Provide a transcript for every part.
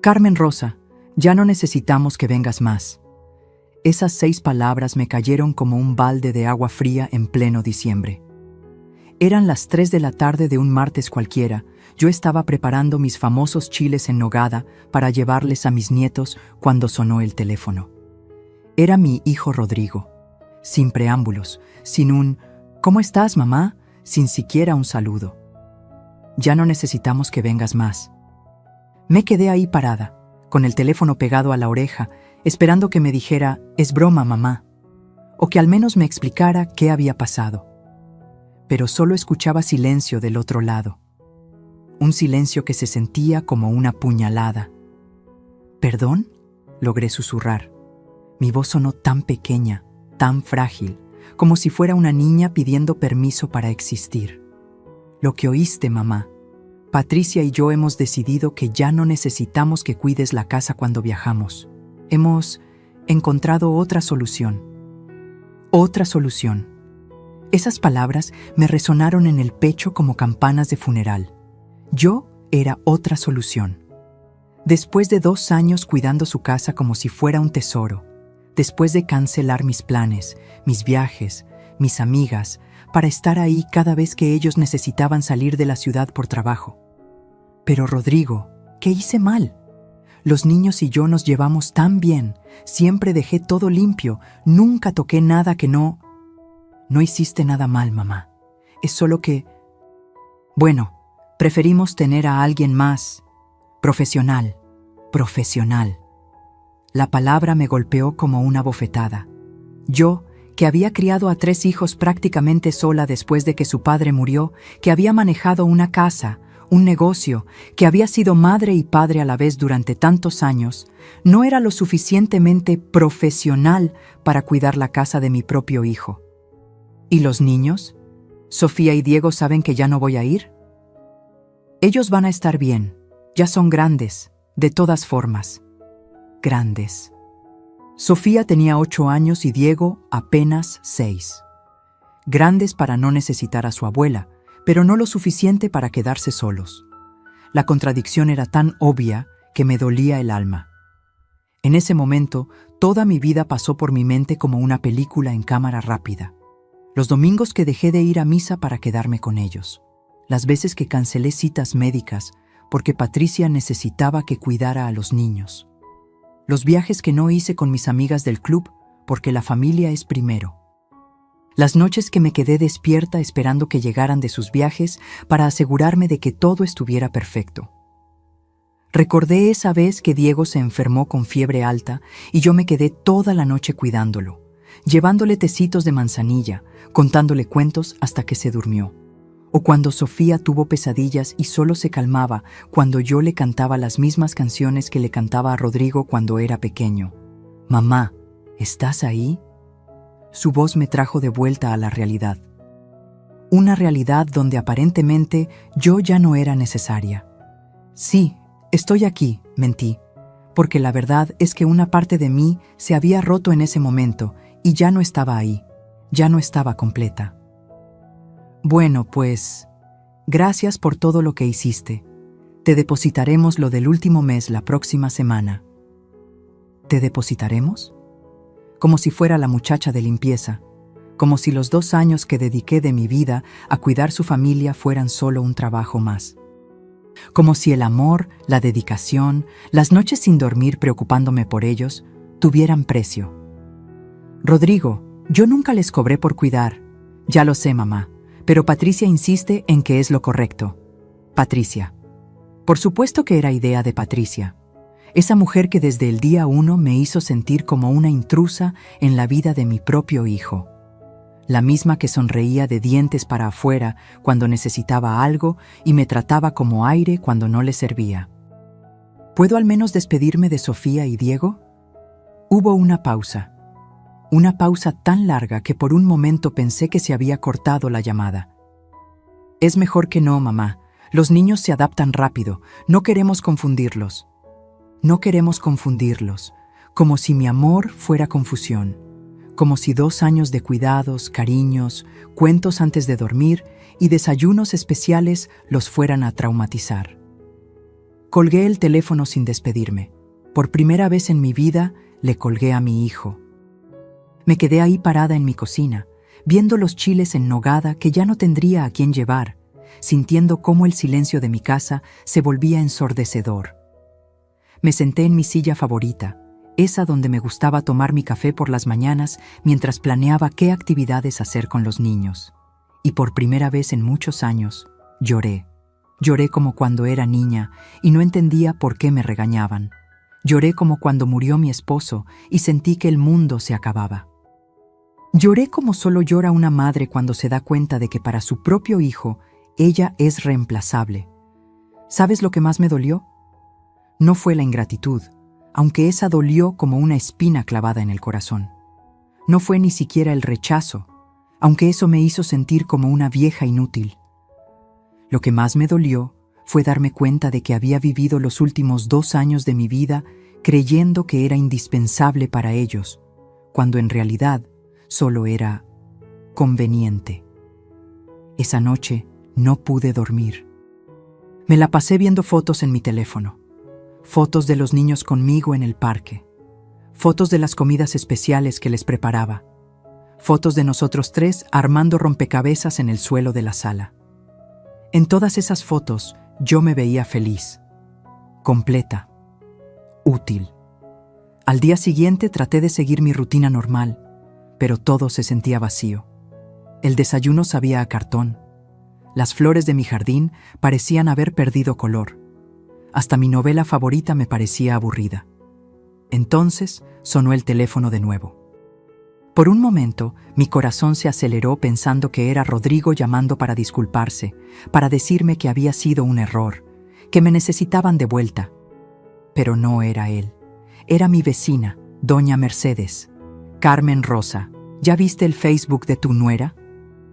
Carmen Rosa, ya no necesitamos que vengas más. Esas 6 palabras me cayeron como un balde de agua fría en pleno diciembre. Eran las 3 de la tarde de un martes cualquiera. Yo estaba preparando mis famosos chiles en nogada para llevarles a mis nietos cuando sonó el teléfono. Era mi hijo Rodrigo, sin preámbulos, sin un «¿Cómo estás, mamá?», sin siquiera un saludo. «Ya no necesitamos que vengas más». Me quedé ahí parada, con el teléfono pegado a la oreja, esperando que me dijera «Es broma, mamá», o que al menos me explicara qué había pasado. Pero solo escuchaba silencio del otro lado. Un silencio que se sentía como una puñalada. «¿Perdón?», logré susurrar. Mi voz sonó tan pequeña, tan frágil, como si fuera una niña pidiendo permiso para existir. «Lo que oíste, mamá. Patricia y yo hemos decidido que ya no necesitamos que cuides la casa cuando viajamos. Hemos encontrado otra solución». Otra solución. Esas palabras me resonaron en el pecho como campanas de funeral. Yo era otra solución. Después de 2 años cuidando su casa como si fuera un tesoro, después de cancelar mis planes, mis viajes, mis amigas, para estar ahí cada vez que ellos necesitaban salir de la ciudad por trabajo. Pero Rodrigo, ¿qué hice mal? Los niños y yo nos llevamos tan bien, siempre dejé todo limpio, nunca toqué nada que no... No hiciste nada mal, mamá. Es solo que... Bueno, preferimos tener a alguien más profesional. La palabra me golpeó como una bofetada. Yo, que había criado a 3 hijos prácticamente sola después de que su padre murió, que había manejado una casa, un negocio, que había sido madre y padre a la vez durante tantos años, no era lo suficientemente profesional para cuidar la casa de mi propio hijo. ¿Y los niños? ¿Sofía y Diego saben que ya no voy a ir? Ellos van a estar bien, ya son grandes, de todas formas. Grandes. Sofía tenía 8 años y Diego apenas 6. Grandes para no necesitar a su abuela, pero no lo suficiente para quedarse solos. La contradicción era tan obvia que me dolía el alma. En ese momento, toda mi vida pasó por mi mente como una película en cámara rápida. Los domingos que dejé de ir a misa para quedarme con ellos. Las veces que cancelé citas médicas porque Patricia necesitaba que cuidara a los niños. Los viajes que no hice con mis amigas del club porque la familia es primero. Las noches que me quedé despierta esperando que llegaran de sus viajes para asegurarme de que todo estuviera perfecto. Recordé esa vez que Diego se enfermó con fiebre alta y yo me quedé toda la noche cuidándolo, llevándole tecitos de manzanilla, contándole cuentos hasta que se durmió. O cuando Sofía tuvo pesadillas y solo se calmaba cuando yo le cantaba las mismas canciones que le cantaba a Rodrigo cuando era pequeño. «Mamá, ¿estás ahí?». Su voz me trajo de vuelta a la realidad. Una realidad donde aparentemente yo ya no era necesaria. «Sí, estoy aquí», mentí, porque la verdad es que una parte de mí se había roto en ese momento y ya no estaba ahí, ya no estaba completa. «Bueno, pues, gracias por todo lo que hiciste. Te depositaremos lo del último mes la próxima semana». ¿Te depositaremos? Como si fuera la muchacha de limpieza, como si los 2 años que dediqué de mi vida a cuidar su familia fueran solo un trabajo más. Como si el amor, la dedicación, las noches sin dormir preocupándome por ellos, tuvieran precio. «Rodrigo, yo nunca les cobré por cuidar». «Ya lo sé, mamá, pero Patricia insiste en que es lo correcto». Patricia. Por supuesto que era idea de Patricia. Esa mujer que desde el día 1 me hizo sentir como una intrusa en la vida de mi propio hijo. La misma que sonreía de dientes para afuera cuando necesitaba algo y me trataba como aire cuando no le servía. ¿Puedo al menos despedirme de Sofía y Diego? Hubo una pausa tan larga que por un momento pensé que se había cortado la llamada. «Es mejor que no, mamá. Los niños se adaptan rápido. No queremos confundirlos». No queremos confundirlos, como si mi amor fuera confusión, como si 2 años de cuidados, cariños, cuentos antes de dormir y desayunos especiales los fueran a traumatizar. Colgué el teléfono sin despedirme. Por primera vez en mi vida, le colgué a mi hijo. Me quedé ahí parada en mi cocina, viendo los chiles en nogada que ya no tendría a quién llevar, sintiendo cómo el silencio de mi casa se volvía ensordecedor. Me senté en mi silla favorita, esa donde me gustaba tomar mi café por las mañanas mientras planeaba qué actividades hacer con los niños. Y por primera vez en muchos años, lloré. Lloré como cuando era niña y no entendía por qué me regañaban. Lloré como cuando murió mi esposo y sentí que el mundo se acababa. Lloré como solo llora una madre cuando se da cuenta de que para su propio hijo, ella es reemplazable. ¿Sabes lo que más me dolió? No fue la ingratitud, aunque esa dolió como una espina clavada en el corazón. No fue ni siquiera el rechazo, aunque eso me hizo sentir como una vieja inútil. Lo que más me dolió fue darme cuenta de que había vivido los últimos 2 años de mi vida creyendo que era indispensable para ellos, cuando en realidad solo era conveniente. Esa noche no pude dormir. Me la pasé viendo fotos en mi teléfono. Fotos de los niños conmigo en el parque. Fotos de las comidas especiales que les preparaba. Fotos de nosotros 3 armando rompecabezas en el suelo de la sala. En todas esas fotos yo me veía feliz, completa, útil. Al día siguiente traté de seguir mi rutina normal, pero todo se sentía vacío. El desayuno sabía a cartón. Las flores de mi jardín parecían haber perdido color. Hasta mi novela favorita me parecía aburrida. Entonces sonó el teléfono de nuevo. Por un momento, mi corazón se aceleró pensando que era Rodrigo llamando para disculparse, para decirme que había sido un error, que me necesitaban de vuelta. Pero no era él. Era mi vecina, doña Mercedes. Carmen Rosa, ¿ya viste el Facebook de tu nuera?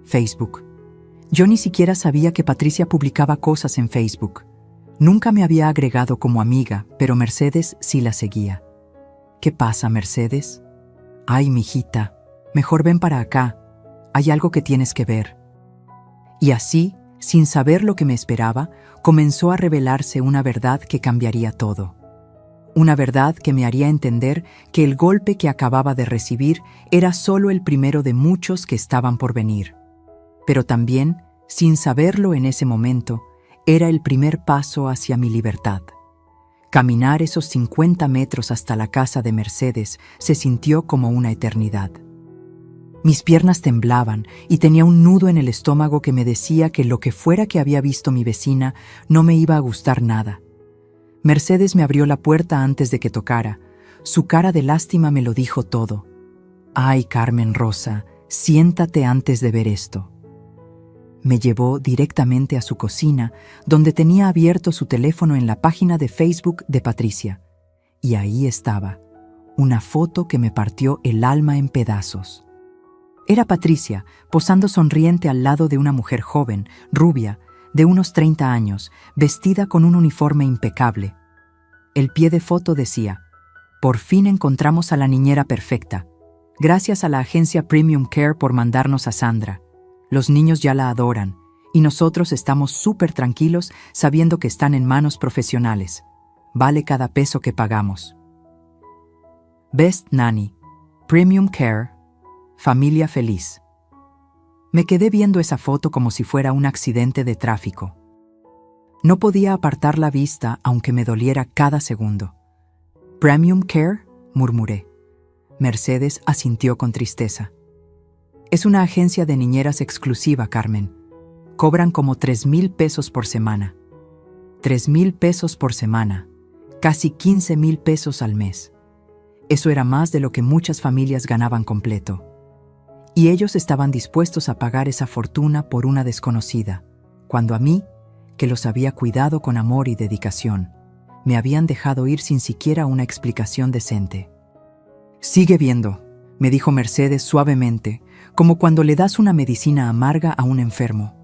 Facebook. Yo ni siquiera sabía que Patricia publicaba cosas en Facebook. Nunca me había agregado como amiga, pero Mercedes sí la seguía. ¿Qué pasa, Mercedes? Ay, mijita, mejor ven para acá. Hay algo que tienes que ver. Y así, sin saber lo que me esperaba, comenzó a revelarse una verdad que cambiaría todo. Una verdad que me haría entender que el golpe que acababa de recibir era solo el primero de muchos que estaban por venir. Pero también, sin saberlo en ese momento, era el primer paso hacia mi libertad. Caminar esos 50 metros hasta la casa de Mercedes se sintió como una eternidad. Mis piernas temblaban y tenía un nudo en el estómago que me decía que lo que fuera que había visto mi vecina no me iba a gustar nada. Mercedes me abrió la puerta antes de que tocara. Su cara de lástima me lo dijo todo. Ay, Carmen Rosa, siéntate antes de ver esto. Me llevó directamente a su cocina, donde tenía abierto su teléfono en la página de Facebook de Patricia. Y ahí estaba, una foto que me partió el alma en pedazos. Era Patricia, posando sonriente al lado de una mujer joven, rubia, de unos 30 años, vestida con un uniforme impecable. El pie de foto decía, por fin encontramos a la niñera perfecta. Gracias a la agencia Premium Care por mandarnos a Sandra. Los niños ya la adoran, y nosotros estamos súper tranquilos sabiendo que están en manos profesionales. Vale cada peso que pagamos. Best Nanny, Premium Care, familia feliz. Me quedé viendo esa foto como si fuera un accidente de tráfico. No podía apartar la vista aunque me doliera cada segundo. ¿Premium Care?, murmuré. Mercedes asintió con tristeza. Es una agencia de niñeras exclusiva, Carmen. Cobran como 3,000 pesos por semana. 3,000 pesos por semana. Casi 15,000 pesos al mes. Eso era más de lo que muchas familias ganaban completo. Y ellos estaban dispuestos a pagar esa fortuna por una desconocida, cuando a mí, que los había cuidado con amor y dedicación, me habían dejado ir sin siquiera una explicación decente. Sigue viendo, me dijo Mercedes suavemente, como cuando le das una medicina amarga a un enfermo.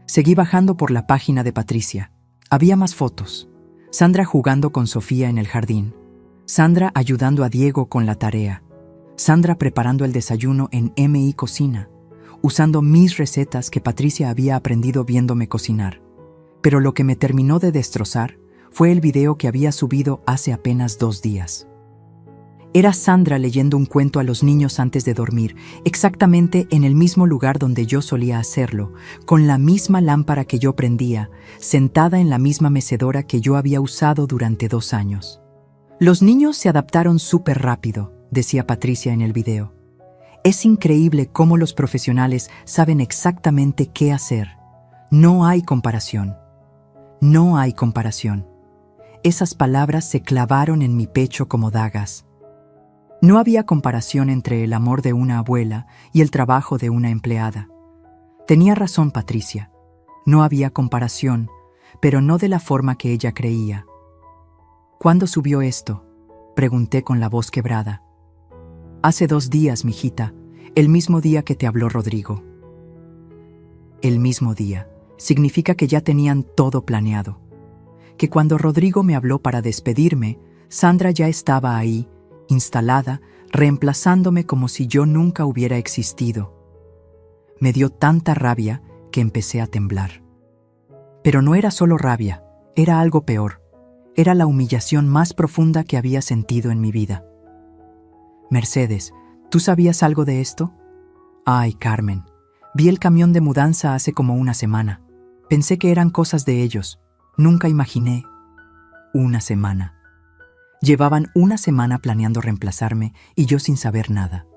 Seguí bajando por la página de Patricia. Había más fotos. Sandra jugando con Sofía en el jardín. Sandra ayudando a Diego con la tarea. Sandra preparando el desayuno en MI Cocina, usando mis recetas que Patricia había aprendido viéndome cocinar. Pero lo que me terminó de destrozar fue el video que había subido hace apenas 2 días. Era Sandra leyendo un cuento a los niños antes de dormir, exactamente en el mismo lugar donde yo solía hacerlo, con la misma lámpara que yo prendía, sentada en la misma mecedora que yo había usado durante 2 años. Los niños se adaptaron súper rápido, decía Patricia en el video. Es increíble cómo los profesionales saben exactamente qué hacer. No hay comparación. No hay comparación. Esas palabras se clavaron en mi pecho como dagas. No había comparación entre el amor de una abuela y el trabajo de una empleada. Tenía razón Patricia. No había comparación, pero no de la forma que ella creía. ¿Cuándo subió esto?, pregunté con la voz quebrada. Hace 2 días, mijita, el mismo día que te habló Rodrigo. El mismo día significa que ya tenían todo planeado. Que cuando Rodrigo me habló para despedirme, Sandra ya estaba ahí, instalada, reemplazándome como si yo nunca hubiera existido. Me dio tanta rabia que empecé a temblar. Pero no era solo rabia, era algo peor. Era la humillación más profunda que había sentido en mi vida. Mercedes, ¿tú sabías algo de esto? Ay, Carmen, vi el camión de mudanza hace como 1 semana. Pensé que eran cosas de ellos. Nunca imaginé. 1 semana. Llevaban 1 semana planeando reemplazarme y yo sin saber nada.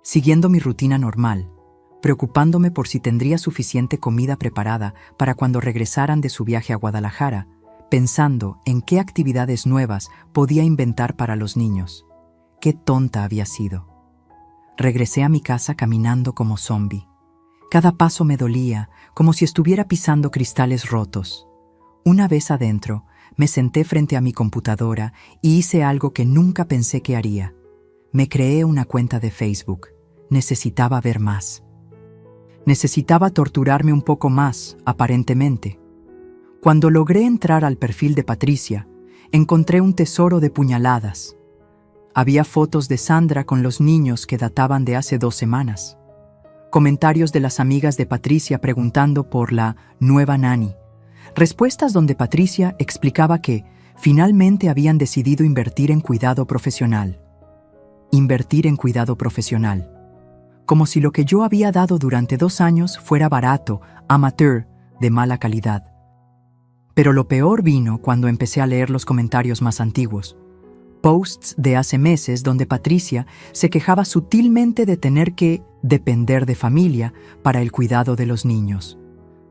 Siguiendo mi rutina normal, preocupándome por si tendría suficiente comida preparada para cuando regresaran de su viaje a Guadalajara, pensando en qué actividades nuevas podía inventar para los niños. Qué tonta había sido. Regresé a mi casa caminando como zombi. Cada paso me dolía, como si estuviera pisando cristales rotos. Una vez adentro, me senté frente a mi computadora y hice algo que nunca pensé que haría. Me creé una cuenta de Facebook. Necesitaba ver más. Necesitaba torturarme un poco más, aparentemente. Cuando logré entrar al perfil de Patricia, encontré un tesoro de puñaladas. Había fotos de Sandra con los niños que databan de hace 2 semanas. Comentarios de las amigas de Patricia preguntando por la nueva nani. Respuestas donde Patricia explicaba que finalmente habían decidido invertir en cuidado profesional. Invertir en cuidado profesional. Como si lo que yo había dado durante 2 años fuera barato, amateur, de mala calidad. Pero lo peor vino cuando empecé a leer los comentarios más antiguos. Posts de hace meses donde Patricia se quejaba sutilmente de tener que depender de familia para el cuidado de los niños.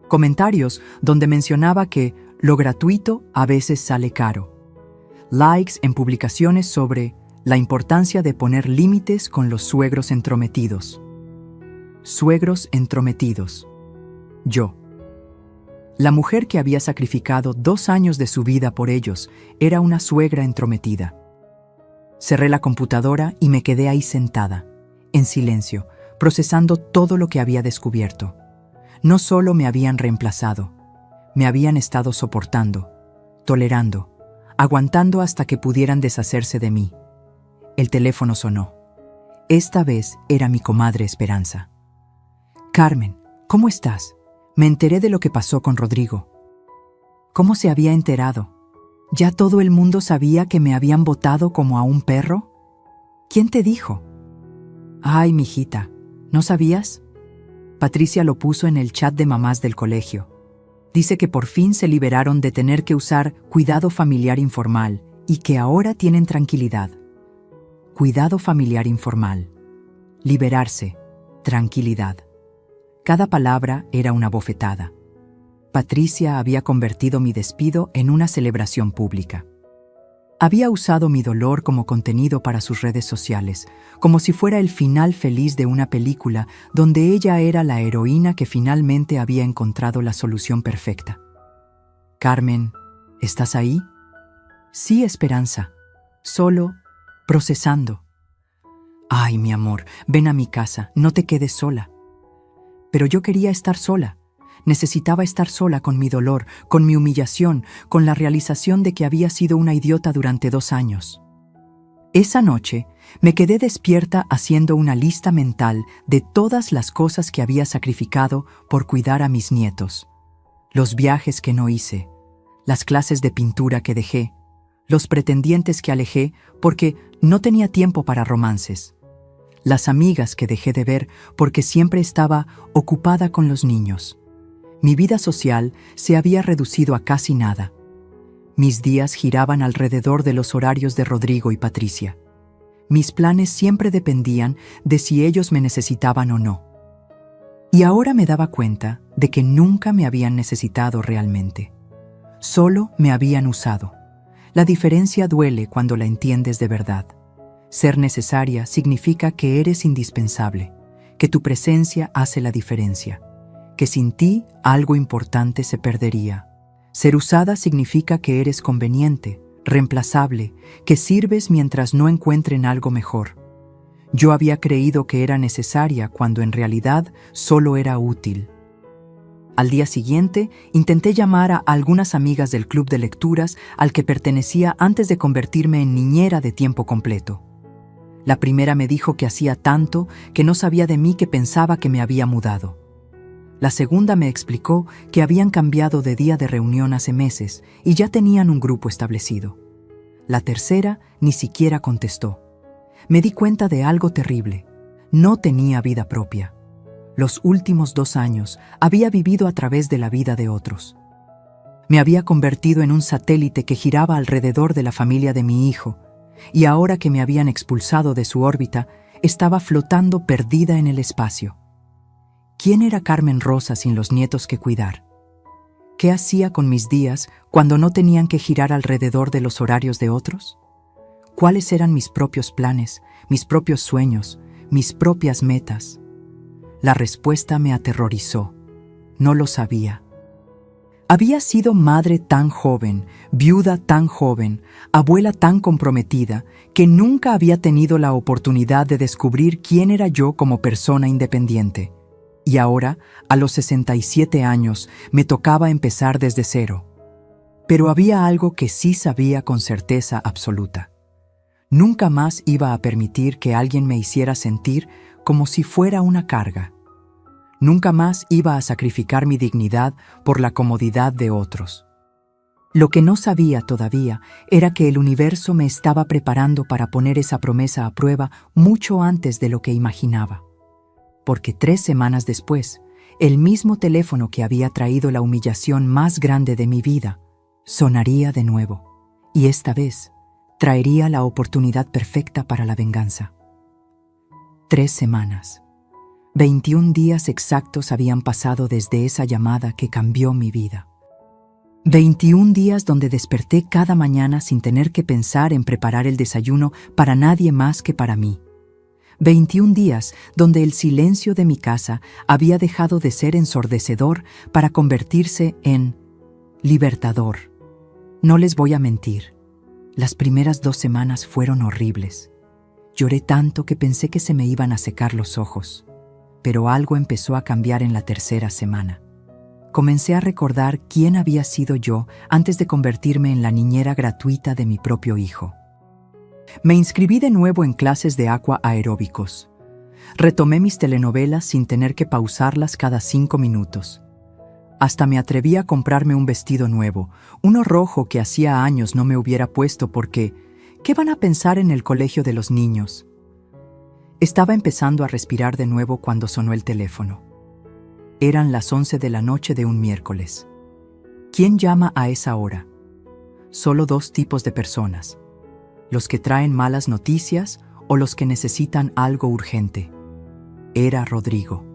Comentarios donde mencionaba que lo gratuito a veces sale caro. Likes en publicaciones sobre la importancia de poner límites con los suegros entrometidos. Suegros entrometidos. Yo. La mujer que había sacrificado 2 años de su vida por ellos era una suegra entrometida. Cerré la computadora y me quedé ahí sentada, en silencio, procesando todo lo que había descubierto. No solo me habían reemplazado, me habían estado soportando, tolerando, aguantando hasta que pudieran deshacerse de mí. El teléfono sonó. Esta vez era mi comadre Esperanza. Carmen, ¿cómo estás? Me enteré de lo que pasó con Rodrigo. ¿Cómo se había enterado? ¿Ya todo el mundo sabía que me habían botado como a un perro? ¿Quién te dijo? Ay, mijita, ¿no sabías? Patricia lo puso en el chat de mamás del colegio. Dice que por fin se liberaron de tener que usar cuidado familiar informal y que ahora tienen tranquilidad. Cuidado familiar informal. Liberarse. Tranquilidad. Cada palabra era una bofetada. Patricia había convertido mi despido en una celebración pública. Había usado mi dolor como contenido para sus redes sociales, como si fuera el final feliz de una película donde ella era la heroína que finalmente había encontrado la solución perfecta. Carmen, ¿estás ahí? Sí, Esperanza. Solo, procesando. Ay, mi amor, ven a mi casa, no te quedes sola. Pero yo quería estar sola. Necesitaba estar sola con mi dolor, con mi humillación, con la realización de que había sido una idiota durante 2 años. Esa noche me quedé despierta haciendo una lista mental de todas las cosas que había sacrificado por cuidar a mis nietos. Los viajes que no hice, las clases de pintura que dejé, los pretendientes que alejé porque no tenía tiempo para romances, las amigas que dejé de ver porque siempre estaba ocupada con los niños. Mi vida social se había reducido a casi nada. Mis días giraban alrededor de los horarios de Rodrigo y Patricia. Mis planes siempre dependían de si ellos me necesitaban o no. Y ahora me daba cuenta de que nunca me habían necesitado realmente. Solo me habían usado. La diferencia duele cuando la entiendes de verdad. Ser necesaria significa que eres indispensable, que tu presencia hace la diferencia, que sin ti algo importante se perdería. Ser usada significa que eres conveniente, reemplazable, que sirves mientras no encuentren algo mejor. Yo había creído que era necesaria cuando en realidad solo era útil. Al día siguiente, intenté llamar a algunas amigas del club de lecturas al que pertenecía antes de convertirme en niñera de tiempo completo. La primera me dijo que hacía tanto que no sabía de mí que pensaba que me había mudado. La segunda me explicó que habían cambiado de día de reunión hace meses y ya tenían un grupo establecido. La tercera ni siquiera contestó. Me di cuenta de algo terrible. No tenía vida propia. Los últimos 2 años había vivido a través de la vida de otros. Me había convertido en un satélite que giraba alrededor de la familia de mi hijo, y ahora que me habían expulsado de su órbita, estaba flotando perdida en el espacio. ¿Quién era Carmen Rosa sin los nietos que cuidar? ¿Qué hacía con mis días cuando no tenían que girar alrededor de los horarios de otros? ¿Cuáles eran mis propios planes, mis propios sueños, mis propias metas? La respuesta me aterrorizó. No lo sabía. Había sido madre tan joven, viuda tan joven, abuela tan comprometida, que nunca había tenido la oportunidad de descubrir quién era yo como persona independiente. Y ahora, a los 67 años, me tocaba empezar desde cero. Pero había algo que sí sabía con certeza absoluta. Nunca más iba a permitir que alguien me hiciera sentir como si fuera una carga. Nunca más iba a sacrificar mi dignidad por la comodidad de otros. Lo que no sabía todavía era que el universo me estaba preparando para poner esa promesa a prueba mucho antes de lo que imaginaba. Porque 3 semanas después, el mismo teléfono que había traído la humillación más grande de mi vida sonaría de nuevo, y esta vez traería la oportunidad perfecta para la venganza. 3 semanas. 21 días exactos habían pasado desde esa llamada que cambió mi vida. 21 días donde desperté cada mañana sin tener que pensar en preparar el desayuno para nadie más que para mí. 21 días donde el silencio de mi casa había dejado de ser ensordecedor para convertirse en libertador. No les voy a mentir, las primeras 2 semanas fueron horribles. Lloré tanto que pensé que se me iban a secar los ojos. Pero algo empezó a cambiar en la 3ª semana. Comencé a recordar quién había sido yo antes de convertirme en la niñera gratuita de mi propio hijo. Me inscribí de nuevo en clases de aqua aeróbicos. Retomé mis telenovelas sin tener que pausarlas cada 5 minutos. Hasta me atreví a comprarme un vestido nuevo, uno rojo que hacía años no me hubiera puesto porque ¿qué van a pensar en el colegio de los niños? Estaba empezando a respirar de nuevo cuando sonó el teléfono. Eran las 11 de la noche de un miércoles. ¿Quién llama a esa hora? Solo 2 tipos de personas: los que traen malas noticias o los que necesitan algo urgente. Era Rodrigo.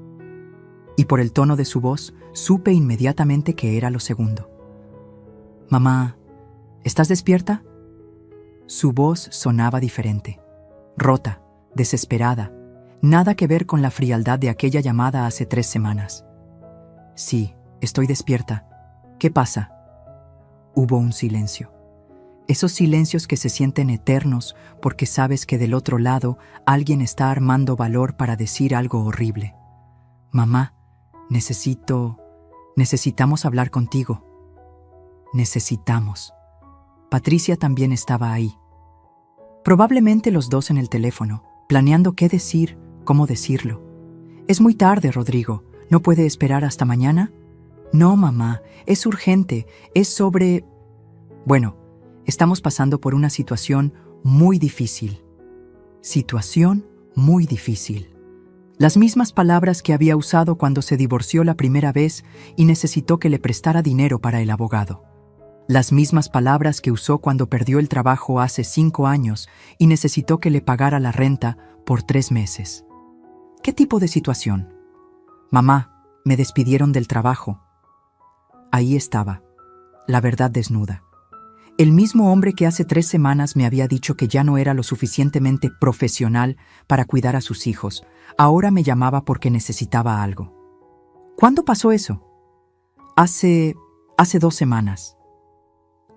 Y por el tono de su voz, supe inmediatamente que era lo segundo. «Mamá, ¿estás despierta?» Su voz sonaba diferente, rota, desesperada, nada que ver con la frialdad de aquella llamada hace 3 semanas. «Sí, estoy despierta. ¿Qué pasa?» Hubo un silencio. Esos silencios que se sienten eternos porque sabes que del otro lado alguien está armando valor para decir algo horrible. «Mamá, necesitamos hablar contigo». Necesitamos. Patricia también estaba ahí. Probablemente los 2 en el teléfono, planeando qué decir, cómo decirlo. «Es muy tarde, Rodrigo. ¿No puede esperar hasta mañana?» «No, mamá. Es urgente. Es sobre Bueno, estamos pasando por una situación muy difícil. Situación muy difícil. Las mismas palabras que había usado cuando se divorció la primera vez y necesitó que le prestara dinero para el abogado. Las mismas palabras que usó cuando perdió el trabajo hace 5 años y necesitó que le pagara la renta por 3 meses. ¿Qué tipo de situación? Mamá, me despidieron del trabajo. Ahí estaba, la verdad desnuda. El mismo hombre que hace 3 semanas me había dicho que ya no era lo suficientemente profesional para cuidar a sus hijos, ahora me llamaba porque necesitaba algo. ¿Cuándo pasó eso? Hace 2 semanas.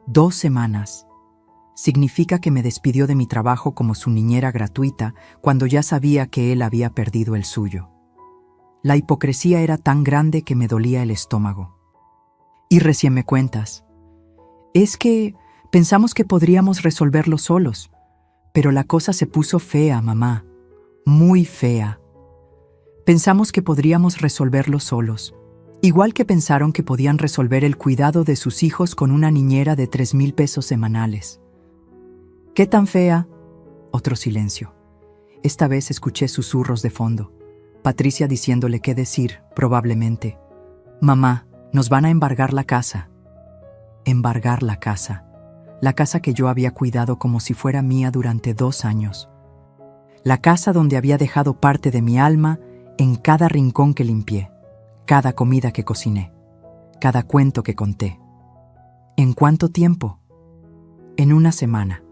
2 semanas. Significa que me despidió de mi trabajo como su niñera gratuita cuando ya sabía que él había perdido el suyo. La hipocresía era tan grande que me dolía el estómago. Y recién me cuentas. Es que pensamos que podríamos resolverlo solos, pero la cosa se puso fea, mamá. Muy fea. Pensamos que podríamos resolverlo solos. Igual que pensaron que podían resolver el cuidado de sus hijos con una niñera de 3,000 pesos semanales. ¿Qué tan fea? Otro silencio. Esta vez escuché susurros de fondo. Patricia diciéndole qué decir, probablemente. Mamá, nos van a embargar la casa. Embargar la casa. La casa que yo había cuidado como si fuera mía durante 2 años. La casa donde había dejado parte de mi alma en cada rincón que limpié. Cada comida que cociné, cada cuento que conté. ¿En cuánto tiempo? En 1 semana.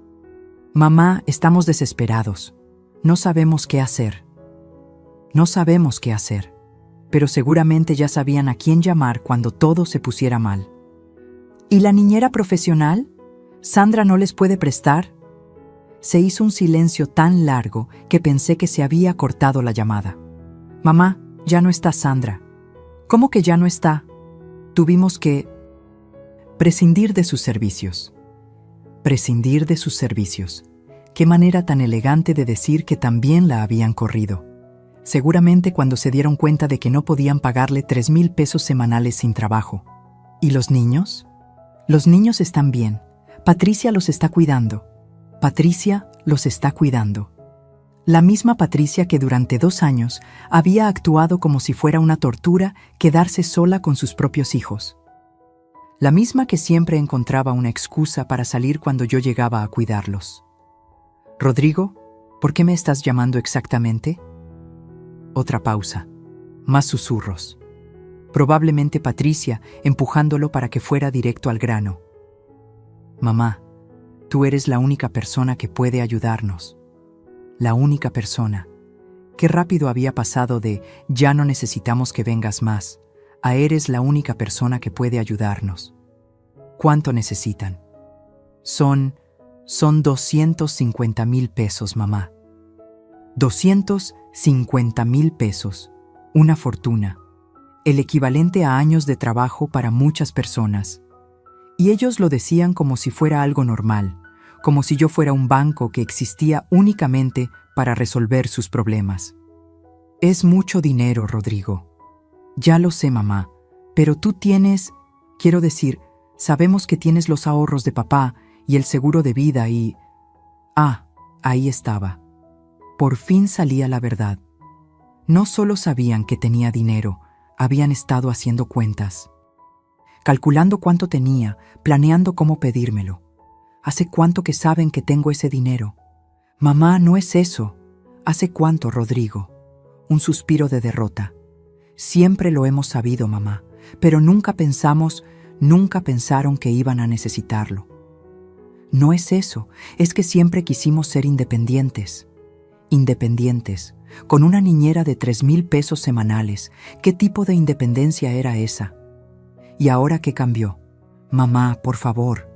Mamá, estamos desesperados. No sabemos qué hacer. No sabemos qué hacer, pero seguramente ya sabían a quién llamar cuando todo se pusiera mal. ¿Y la niñera profesional? ¿Sandra no les puede prestar? Se hizo un silencio tan largo que pensé que se había cortado la llamada. Mamá, ya no está Sandra. ¿Cómo que ya no está? Tuvimos que prescindir de sus servicios. Prescindir de sus servicios. Qué manera tan elegante de decir que también la habían corrido. Seguramente cuando se dieron cuenta de que no podían pagarle 3,000 pesos semanales sin trabajo. ¿Y los niños? Los niños están bien. Patricia los está cuidando. Patricia los está cuidando. La misma Patricia que durante 2 años había actuado como si fuera una tortura quedarse sola con sus propios hijos. La misma que siempre encontraba una excusa para salir cuando yo llegaba a cuidarlos. Rodrigo, ¿por qué me estás llamando exactamente? Otra pausa. Más susurros. Probablemente Patricia empujándolo para que fuera directo al grano. Mamá, tú eres la única persona que puede ayudarnos. La única persona. Qué rápido había pasado de ya no necesitamos que vengas más, a eres la única persona que puede ayudarnos. ¿Cuánto necesitan? Son 250,000 pesos, mamá. 250,000 pesos. Una fortuna. El equivalente a años de trabajo para muchas personas. Y ellos lo decían como si fuera algo normal. Como si yo fuera un banco que existía únicamente para resolver sus problemas. Es mucho dinero, Rodrigo. Ya lo sé, mamá, pero tú tienes, quiero decir, sabemos que tienes los ahorros de papá y el seguro de vida y... ahí estaba. Por fin salía la verdad. No solo sabían que tenía dinero, habían estado haciendo cuentas. Calculando cuánto tenía, planeando cómo pedírmelo. ¿Hace cuánto que saben que tengo ese dinero? Mamá, no es eso. ¿Hace cuánto, Rodrigo? Un suspiro de derrota. Siempre lo hemos sabido, mamá, pero nunca pensaron que iban a necesitarlo. No es eso, es que siempre quisimos ser independientes. Independientes, con una niñera de 3,000 pesos semanales. ¿Qué tipo de independencia era esa? ¿Y ahora qué cambió? Mamá, por favor.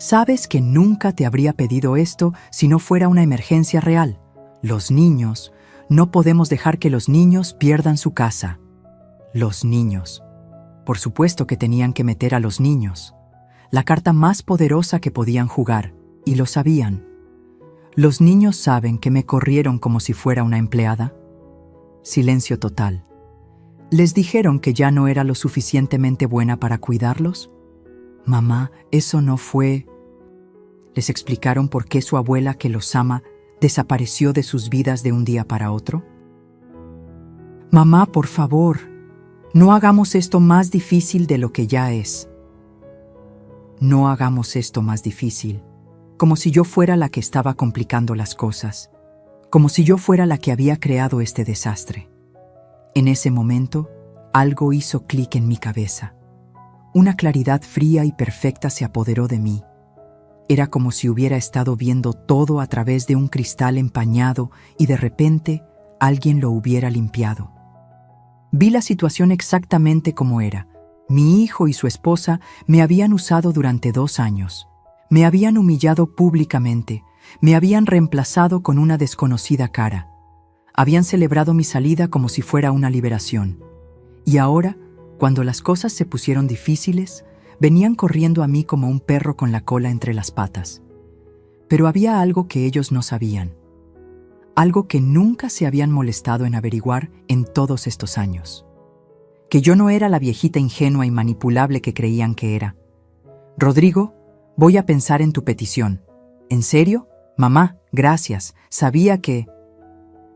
Sabes que nunca te habría pedido esto si no fuera una emergencia real. Los niños, no podemos dejar que los niños pierdan su casa. Los niños. Por supuesto que tenían que meter a los niños. La carta más poderosa que podían jugar, y lo sabían. ¿Los niños saben que me corrieron como si fuera una empleada? Silencio total. ¿Les dijeron que ya no era lo suficientemente buena para cuidarlos? Mamá, eso no fue... ¿Les explicaron por qué su abuela, que los ama, desapareció de sus vidas de un día para otro? Mamá, por favor, no hagamos esto más difícil de lo que ya es. No hagamos esto más difícil, como si yo fuera la que estaba complicando las cosas, como si yo fuera la que había creado este desastre. En ese momento, algo hizo clic en mi cabeza. Una claridad fría y perfecta se apoderó de mí. Era como si hubiera estado viendo todo a través de un cristal empañado y de repente alguien lo hubiera limpiado. Vi la situación exactamente como era. Mi hijo y su esposa me habían usado durante 2 años. Me habían humillado públicamente. Me habían reemplazado con una desconocida cara. Habían celebrado mi salida como si fuera una liberación. Y ahora, cuando las cosas se pusieron difíciles, venían corriendo a mí como un perro con la cola entre las patas. Pero había algo que ellos no sabían. Algo que nunca se habían molestado en averiguar en todos estos años. Que yo no era la viejita ingenua y manipulable que creían que era. Rodrigo, voy a pensar en tu petición. ¿En serio? Mamá, gracias. Sabía que...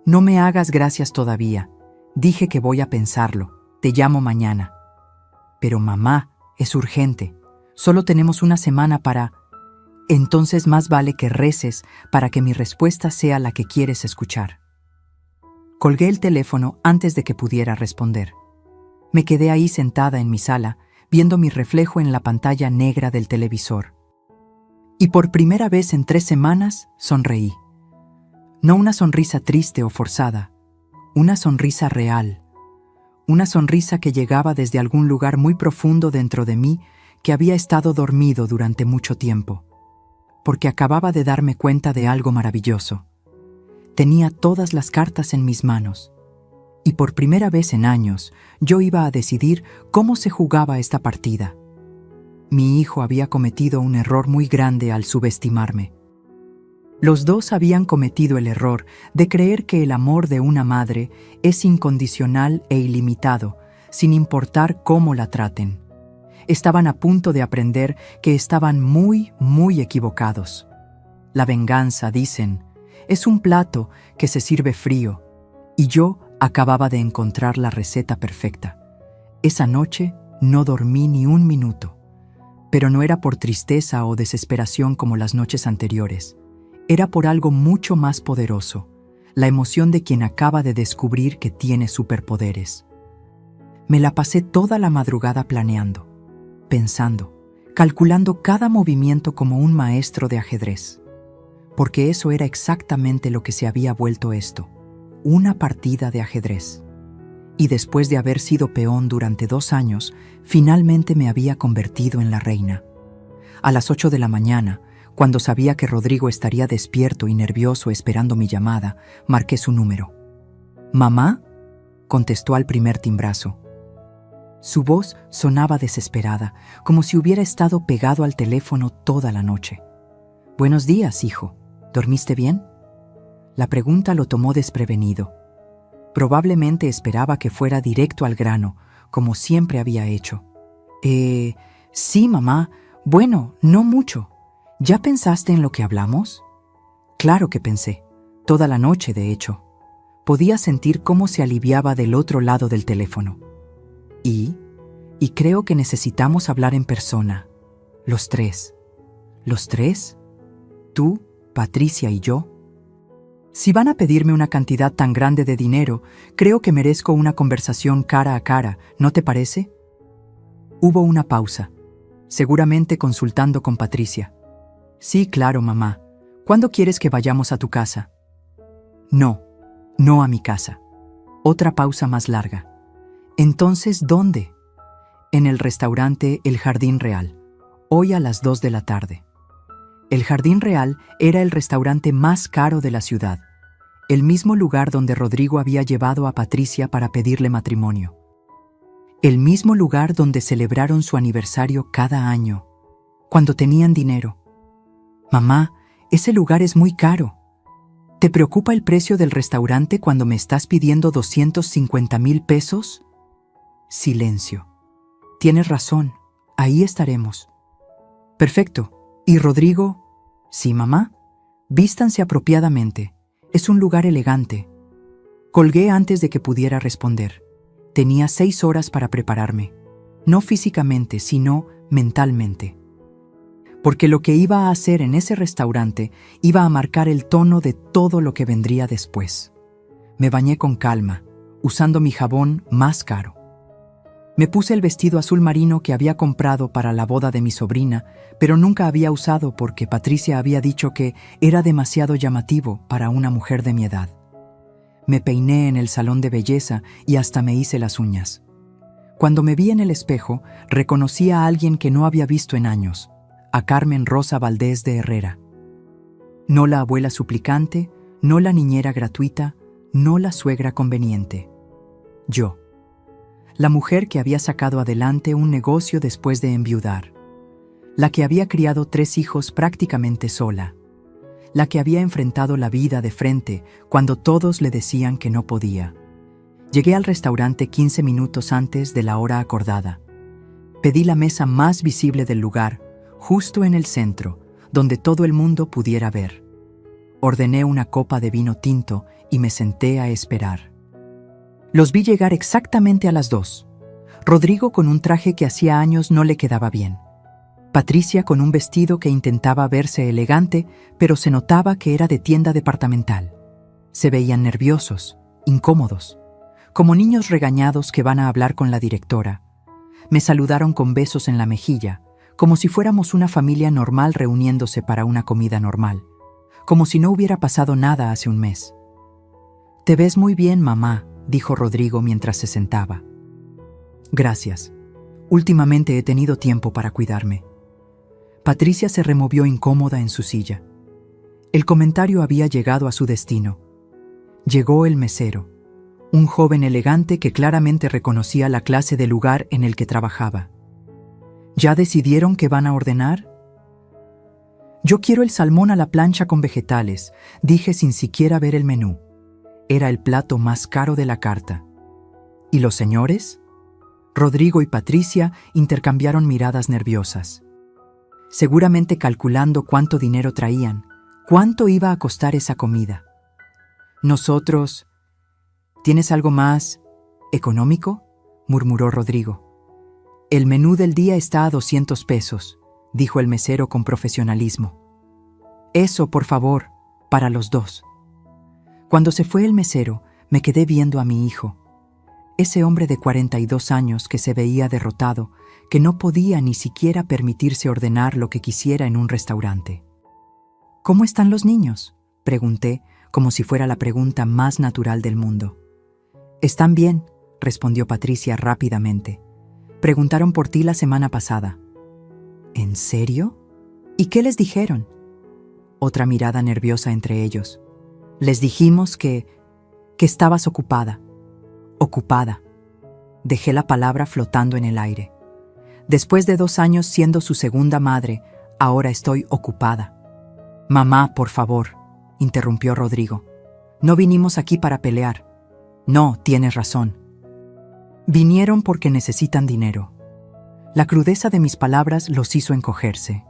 No me hagas gracias todavía. Dije que voy a pensarlo. Te llamo mañana. Pero mamá, es urgente. Solo tenemos una semana para... Entonces más vale que reces para que mi respuesta sea la que quieres escuchar. Colgué el teléfono antes de que pudiera responder. Me quedé ahí sentada en mi sala, viendo mi reflejo en la pantalla negra del televisor. Y por primera vez en 3 semanas, sonreí. No una sonrisa triste o forzada, una sonrisa real. Una sonrisa que llegaba desde algún lugar muy profundo dentro de mí que había estado dormido durante mucho tiempo. Porque acababa de darme cuenta de algo maravilloso. Tenía todas las cartas en mis manos. Y por primera vez en años, yo iba a decidir cómo se jugaba esta partida. Mi hijo había cometido un error muy grande al subestimarme. Los dos habían cometido el error de creer que el amor de una madre es incondicional e ilimitado, sin importar cómo la traten. Estaban a punto de aprender que estaban muy equivocados. La venganza, dicen, es un plato que se sirve frío, y yo acababa de encontrar la receta perfecta. Esa noche no dormí ni un minuto, pero no era por tristeza o desesperación como las noches anteriores. Era por algo mucho más poderoso, la emoción de quien acaba de descubrir que tiene superpoderes. Me la pasé toda la madrugada planeando, pensando, calculando cada movimiento como un maestro de ajedrez. Porque eso era exactamente lo que se había vuelto esto, una partida de ajedrez. Y después de haber sido peón durante 2 años, finalmente me había convertido en la reina. A las 8 de la mañana, cuando sabía que Rodrigo estaría despierto y nervioso esperando mi llamada, marqué su número. «¿Mamá?», contestó al primer timbrazo. Su voz sonaba desesperada, como si hubiera estado pegado al teléfono toda la noche. «Buenos días, hijo. ¿Dormiste bien?». La pregunta lo tomó desprevenido. Probablemente esperaba que fuera directo al grano, como siempre había hecho. Sí, mamá. Bueno, no mucho. ¿Ya pensaste en lo que hablamos?». Claro que pensé. Toda la noche, de hecho. Podía sentir cómo se aliviaba del otro lado del teléfono. Y creo que necesitamos hablar en persona. Los 3. ¿Los 3? ¿Tú, Patricia y yo? Si van a pedirme una cantidad tan grande de dinero, creo que merezco una conversación cara a cara, ¿no te parece? Hubo una pausa, seguramente consultando con Patricia. Sí, claro, mamá. ¿Cuándo quieres que vayamos a tu casa? No a mi casa. Otra pausa más larga. Entonces, ¿dónde? En el restaurante El Jardín Real, hoy a las 2 de la tarde. El Jardín Real era el restaurante más caro de la ciudad, el mismo lugar donde Rodrigo había llevado a Patricia para pedirle matrimonio. El mismo lugar donde celebraron su aniversario cada año, cuando tenían dinero. Mamá, ese lugar es muy caro. ¿Te preocupa el precio del restaurante cuando me estás pidiendo 250,000 pesos? Silencio. Tienes razón, ahí estaremos. Perfecto. ¿Y Rodrigo? Sí, mamá. Vístanse apropiadamente. Es un lugar elegante. Colgué antes de que pudiera responder. Tenía 6 horas para prepararme. No físicamente, sino mentalmente. Porque lo que iba a hacer en ese restaurante iba a marcar el tono de todo lo que vendría después. Me bañé con calma, usando mi jabón más caro. Me puse el vestido azul marino que había comprado para la boda de mi sobrina, pero nunca había usado porque Patricia había dicho que era demasiado llamativo para una mujer de mi edad. Me peiné en el salón de belleza y hasta me hice las uñas. Cuando me vi en el espejo, reconocí a alguien que no había visto en años, a Carmen Rosa Valdés de Herrera. No la abuela suplicante, no la niñera gratuita, no la suegra conveniente. Yo. La mujer que había sacado adelante un negocio después de enviudar. La que había criado 3 hijos prácticamente sola. La que había enfrentado la vida de frente cuando todos le decían que no podía. Llegué al restaurante 15 minutos antes de la hora acordada. Pedí la mesa más visible del lugar, justo en el centro, donde todo el mundo pudiera ver. Ordené una copa de vino tinto y me senté a esperar. Los vi llegar exactamente a las 2. Rodrigo con un traje que hacía años no le quedaba bien. Patricia con un vestido que intentaba verse elegante, pero se notaba que era de tienda departamental. Se veían nerviosos, incómodos, como niños regañados que van a hablar con la directora. Me saludaron con besos en la mejilla, como si fuéramos una familia normal reuniéndose para una comida normal, como si no hubiera pasado nada hace un mes. «Te ves muy bien, mamá», dijo Rodrigo mientras se sentaba. «Gracias. Últimamente he tenido tiempo para cuidarme». Patricia se removió incómoda en su silla. El comentario había llegado a su destino. Llegó el mesero, un joven elegante que claramente reconocía la clase de lugar en el que trabajaba. ¿Ya decidieron qué van a ordenar? «Yo quiero el salmón a la plancha con vegetales», dije sin siquiera ver el menú. Era el plato más caro de la carta. ¿Y los señores? Rodrigo y Patricia intercambiaron miradas nerviosas. Seguramente calculando cuánto dinero traían, cuánto iba a costar esa comida. Nosotros... ¿Tienes algo más económico?, murmuró Rodrigo. «El menú del día está a 200 pesos», dijo el mesero con profesionalismo. «Eso, por favor, para los 2». Cuando se fue el mesero, me quedé viendo a mi hijo. Ese hombre de 42 años que se veía derrotado, que no podía ni siquiera permitirse ordenar lo que quisiera en un restaurante. «¿Cómo están los niños?», pregunté, como si fuera la pregunta más natural del mundo. «Están bien», respondió Patricia rápidamente. «Preguntaron por ti la semana pasada». «¿En serio? ¿Y qué les dijeron?». Otra mirada nerviosa entre ellos. «Les dijimos que estabas ocupada». «Ocupada». Dejé la palabra flotando en el aire. Después de 2 años siendo su segunda madre, ahora estoy ocupada. «Mamá, por favor», interrumpió Rodrigo. «No vinimos aquí para pelear». «No, tienes razón. Vinieron porque necesitan dinero». La crudeza de mis palabras los hizo encogerse.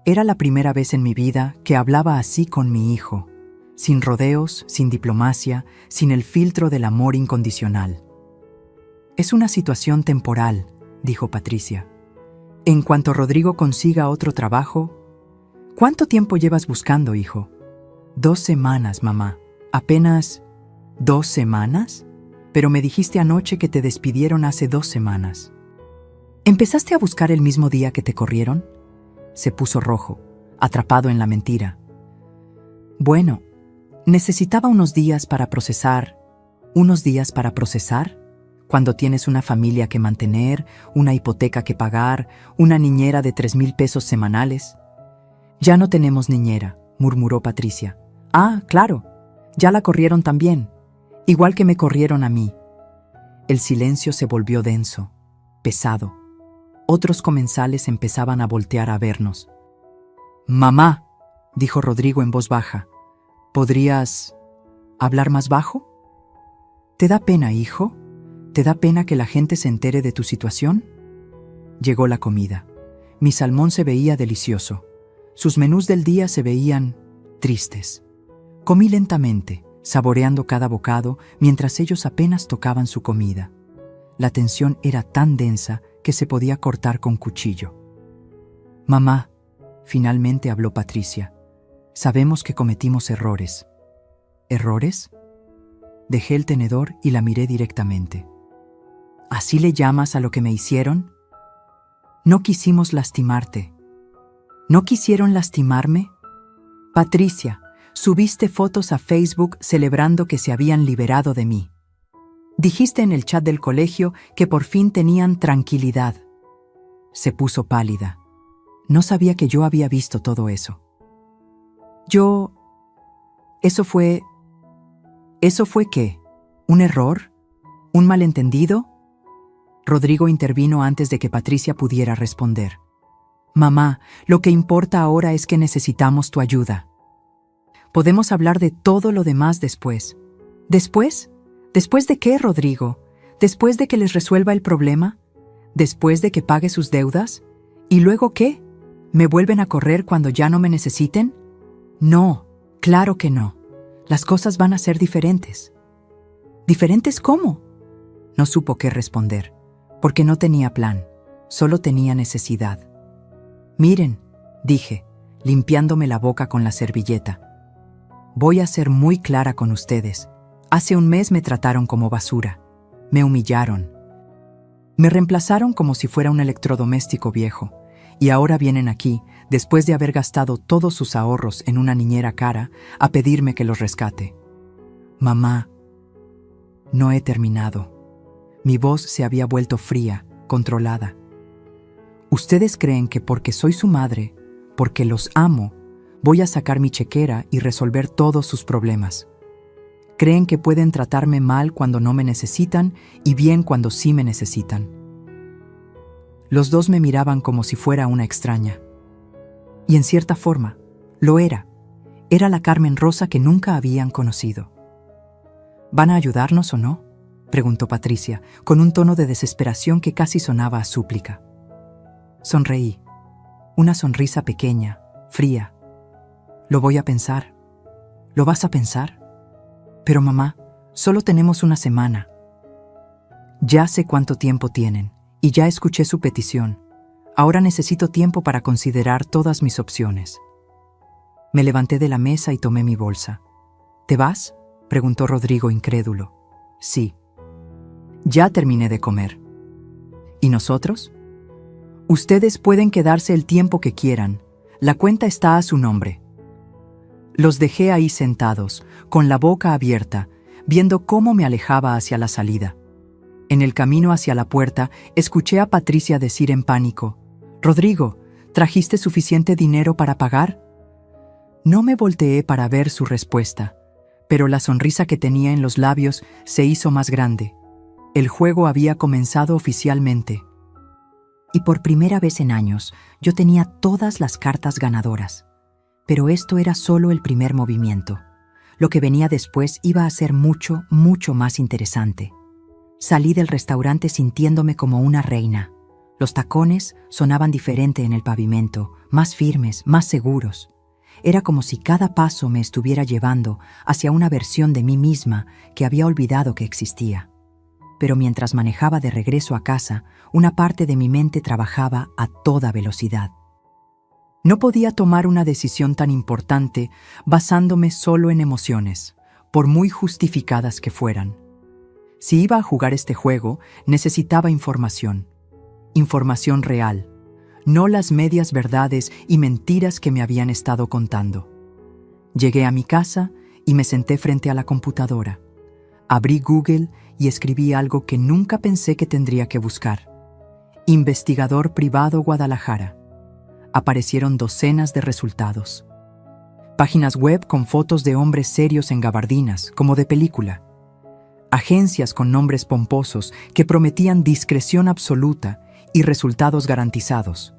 Era la primera vez en mi vida que hablaba así con mi hijo, sin rodeos, sin diplomacia, sin el filtro del amor incondicional. «Es una situación temporal», dijo Patricia. «En cuanto Rodrigo consiga otro trabajo». «¿Cuánto tiempo llevas buscando, hijo?» 2 semanas, mamá. ¿Apenas 2 semanas? Pero me dijiste anoche que te despidieron hace 2 semanas. ¿Empezaste a buscar el mismo día que te corrieron? Se puso rojo, atrapado en la mentira. Bueno, necesitaba unos días para procesar. ¿Unos días para procesar? Cuando tienes una familia que mantener, una hipoteca que pagar, una niñera de 3,000 pesos semanales. «Ya no tenemos niñera», murmuró Patricia. «Ah, claro, ya la corrieron también, igual que me corrieron a mí». El silencio se volvió denso, pesado. Otros comensales empezaban a voltear a vernos. «Mamá», dijo Rodrigo en voz baja, «¿podrías hablar más bajo? ¿Te da pena, hijo? ¿Te da pena que la gente se entere de tu situación?» Llegó la comida. Mi salmón se veía delicioso. Sus menús del día se veían tristes. Comí lentamente, saboreando cada bocado mientras ellos apenas tocaban su comida. La tensión era tan densa que se podía cortar con cuchillo. «Mamá», finalmente habló Patricia, «sabemos que cometimos errores». «¿Errores?». Dejé el tenedor y la miré directamente. «¿Así le llamas a lo que me hicieron?». «No quisimos lastimarte». «¿No quisieron lastimarme?». «Patricia, subiste fotos a Facebook celebrando que se habían liberado de mí. Dijiste en el chat del colegio que por fin tenían tranquilidad». Se puso pálida. No sabía que yo había visto todo eso. ¿Eso fue qué? ¿Un error? ¿Un malentendido? Rodrigo intervino antes de que Patricia pudiera responder. «Mamá, lo que importa ahora es que necesitamos tu ayuda. Podemos hablar de todo lo demás después». ¿Después? ¿Después de qué, Rodrigo? ¿Después de que les resuelva el problema? ¿Después de que pague sus deudas? ¿Y luego qué? ¿Me vuelven a correr cuando ya no me necesiten? No, claro que no. Las cosas van a ser diferentes». ¿Diferentes cómo? No supo qué responder, porque no tenía plan, solo tenía necesidad. «Miren», dije, limpiándome la boca con la servilleta. «Voy a ser muy clara con ustedes. Hace un mes me trataron como basura. Me humillaron. Me reemplazaron como si fuera un electrodoméstico viejo. Y ahora vienen aquí, después de haber gastado todos sus ahorros en una niñera cara, a pedirme que los rescate. Mamá, no he terminado». Mi voz se había vuelto fría, controlada. «Ustedes creen que porque soy su madre, porque los amo, voy a sacar mi chequera y resolver todos sus problemas. Creen que pueden tratarme mal cuando no me necesitan y bien cuando sí me necesitan». Los dos me miraban como si fuera una extraña. Y en cierta forma, lo era. Era la Carmen Rosa que nunca habían conocido. «¿Van a ayudarnos o no?», preguntó Patricia, con un tono de desesperación que casi sonaba a súplica. Sonreí. Una sonrisa pequeña, fría. «Lo voy a pensar». «¿Lo vas a pensar?». «Pero mamá, solo tenemos una semana». «Ya sé cuánto tiempo tienen, y ya escuché su petición. Ahora necesito tiempo para considerar todas mis opciones». Me levanté de la mesa y tomé mi bolsa. «¿Te vas?», preguntó Rodrigo incrédulo. «Sí». «Ya terminé de comer». «¿Y nosotros?». «Ustedes pueden quedarse el tiempo que quieran. La cuenta está a su nombre». Los dejé ahí sentados, con la boca abierta, viendo cómo me alejaba hacia la salida. En el camino hacia la puerta, escuché a Patricia decir en pánico: «Rodrigo, ¿trajiste suficiente dinero para pagar?». No me volteé para ver su respuesta, pero la sonrisa que tenía en los labios se hizo más grande. El juego había comenzado oficialmente. Y por primera vez en años, yo tenía todas las cartas ganadoras. Pero esto era solo el primer movimiento. Lo que venía después iba a ser mucho, mucho más interesante. Salí del restaurante sintiéndome como una reina. Los tacones sonaban diferente en el pavimento, más firmes, más seguros. Era como si cada paso me estuviera llevando hacia una versión de mí misma que había olvidado que existía. Pero mientras manejaba de regreso a casa, una parte de mi mente trabajaba a toda velocidad. No podía tomar una decisión tan importante basándome solo en emociones, por muy justificadas que fueran. Si iba a jugar este juego, necesitaba información. Información real, no las medias verdades y mentiras que me habían estado contando. Llegué a mi casa y me senté frente a la computadora. Abrí Google y escribí algo que nunca pensé que tendría que buscar. Investigador privado Guadalajara. Aparecieron docenas de resultados. Páginas web con fotos de hombres serios en gabardinas, como de película. Agencias con nombres pomposos que prometían discreción absoluta y resultados garantizados.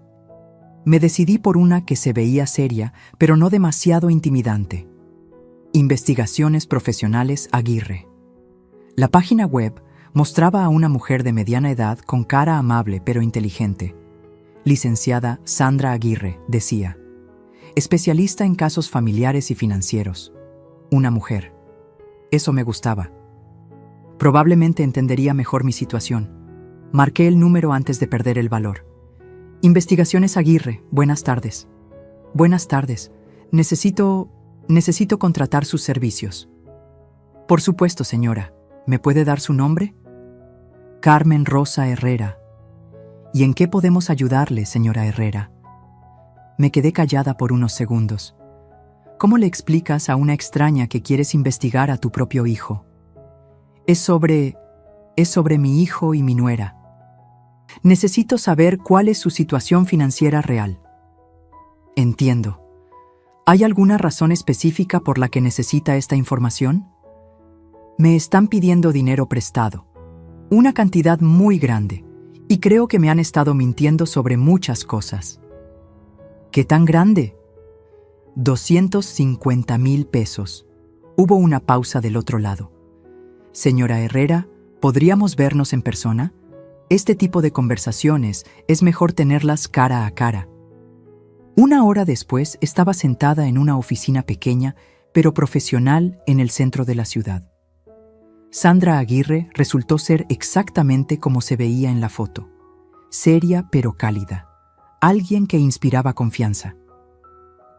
Me decidí por una que se veía seria, pero no demasiado intimidante. Investigaciones Profesionales Aguirre. La página web mostraba a una mujer de mediana edad con cara amable pero inteligente. Licenciada Sandra Aguirre, decía. Especialista en casos familiares y financieros. Una mujer. Eso me gustaba. Probablemente entendería mejor mi situación. Marqué el número antes de perder el valor. Investigaciones Aguirre, buenas tardes. Buenas tardes. Necesito contratar sus servicios. Por supuesto, señora. ¿Me puede dar su nombre? Carmen Rosa Herrera. ¿Y en qué podemos ayudarle, señora Herrera? Me quedé callada por unos segundos. ¿Cómo le explicas a una extraña que quieres investigar a tu propio hijo? Es sobre mi hijo y mi nuera. Necesito saber cuál es su situación financiera real. Entiendo. ¿Hay alguna razón específica por la que necesita esta información? Me están pidiendo dinero prestado. Una cantidad muy grande. Y creo que me han estado mintiendo sobre muchas cosas. ¿Qué tan grande? 250,000 pesos. Hubo una pausa del otro lado. Señora Herrera, ¿podríamos vernos en persona? Este tipo de conversaciones es mejor tenerlas cara a cara. Una hora después estaba sentada en una oficina pequeña, pero profesional en el centro de la ciudad. Sandra Aguirre resultó ser exactamente como se veía en la foto. Seria pero cálida. Alguien que inspiraba confianza.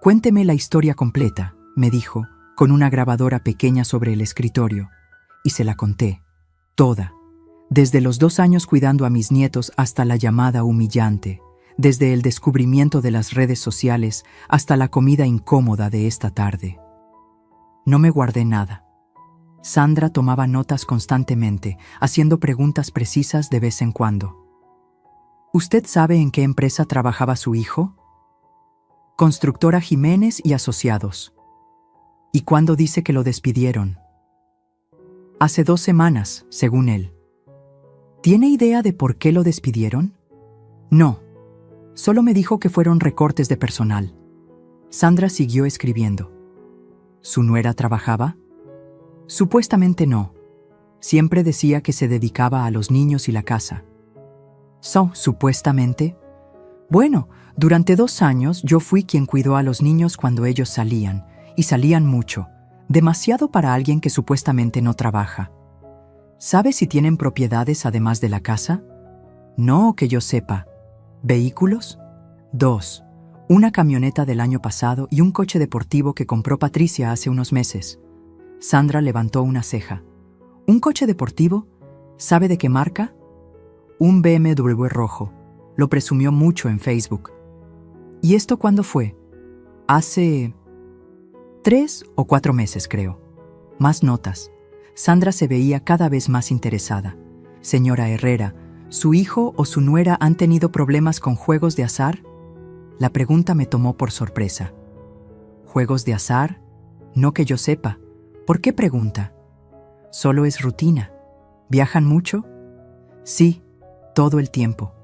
Cuénteme la historia completa, me dijo, con una grabadora pequeña sobre el escritorio. Y se la conté. Toda. Desde los 2 años cuidando a mis nietos hasta la llamada humillante. Desde el descubrimiento de las redes sociales hasta la comida incómoda de esta tarde. No me guardé nada. Sandra tomaba notas constantemente, haciendo preguntas precisas de vez en cuando. ¿Usted sabe en qué empresa trabajaba su hijo? Constructora Jiménez y Asociados. ¿Y cuándo dice que lo despidieron? Hace 2 semanas, según él. ¿Tiene idea de por qué lo despidieron? No. Solo me dijo que fueron recortes de personal. Sandra siguió escribiendo. ¿Su nuera trabajaba? Supuestamente no. Siempre decía que se dedicaba a los niños y la casa. Supuestamente. Bueno, durante 2 años yo fui quien cuidó a los niños cuando ellos salían, y salían mucho, demasiado para alguien que supuestamente no trabaja. ¿Sabe si tienen propiedades además de la casa? No que yo sepa. ¿Vehículos? 2. Una camioneta del año pasado y un coche deportivo que compró Patricia hace unos meses. Sandra levantó una ceja. ¿Un coche deportivo? ¿Sabe de qué marca? Un BMW rojo. Lo presumió mucho en Facebook. ¿Y esto cuándo fue? Hace 3 o 4 meses, creo. Más notas. Sandra se veía cada vez más interesada. Señora Herrera, ¿su hijo o su nuera han tenido problemas con juegos de azar? La pregunta me tomó por sorpresa. ¿Juegos de azar? No que yo sepa. ¿Por qué pregunta? Solo es rutina. ¿Viajan mucho? Sí, todo el tiempo.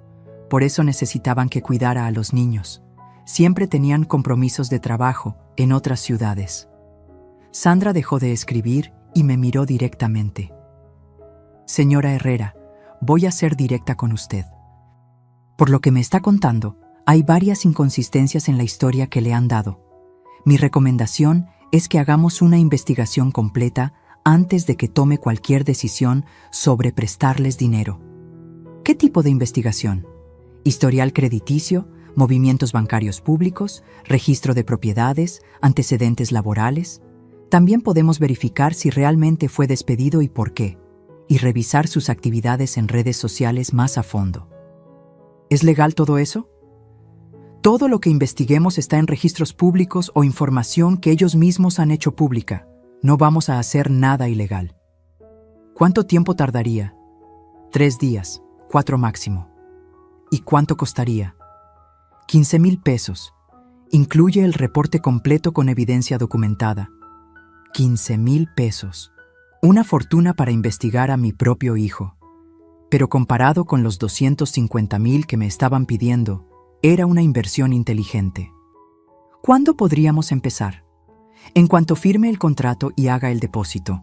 Por eso necesitaban que cuidara a los niños. Siempre tenían compromisos de trabajo en otras ciudades. Sandra dejó de escribir y me miró directamente. Señora Herrera, voy a ser directa con usted. Por lo que me está contando, hay varias inconsistencias en la historia que le han dado. Mi recomendación es que hagamos una investigación completa antes de que tome cualquier decisión sobre prestarles dinero. ¿Qué tipo de investigación? ¿Historial crediticio? ¿Movimientos bancarios públicos? ¿Registro de propiedades? ¿Antecedentes laborales? También podemos verificar si realmente fue despedido y por qué, y revisar sus actividades en redes sociales más a fondo. ¿Es legal todo eso? Todo lo que investiguemos está en registros públicos o información que ellos mismos han hecho pública. No vamos a hacer nada ilegal. ¿Cuánto tiempo tardaría? 3 días, 4 máximo. ¿Y cuánto costaría? 15,000 pesos. Incluye el reporte completo con evidencia documentada. 15,000 pesos. Una fortuna para investigar a mi propio hijo. Pero comparado con los 250,000 que me estaban pidiendo, era una inversión inteligente. ¿Cuándo podríamos empezar? En cuanto firme el contrato y haga el depósito.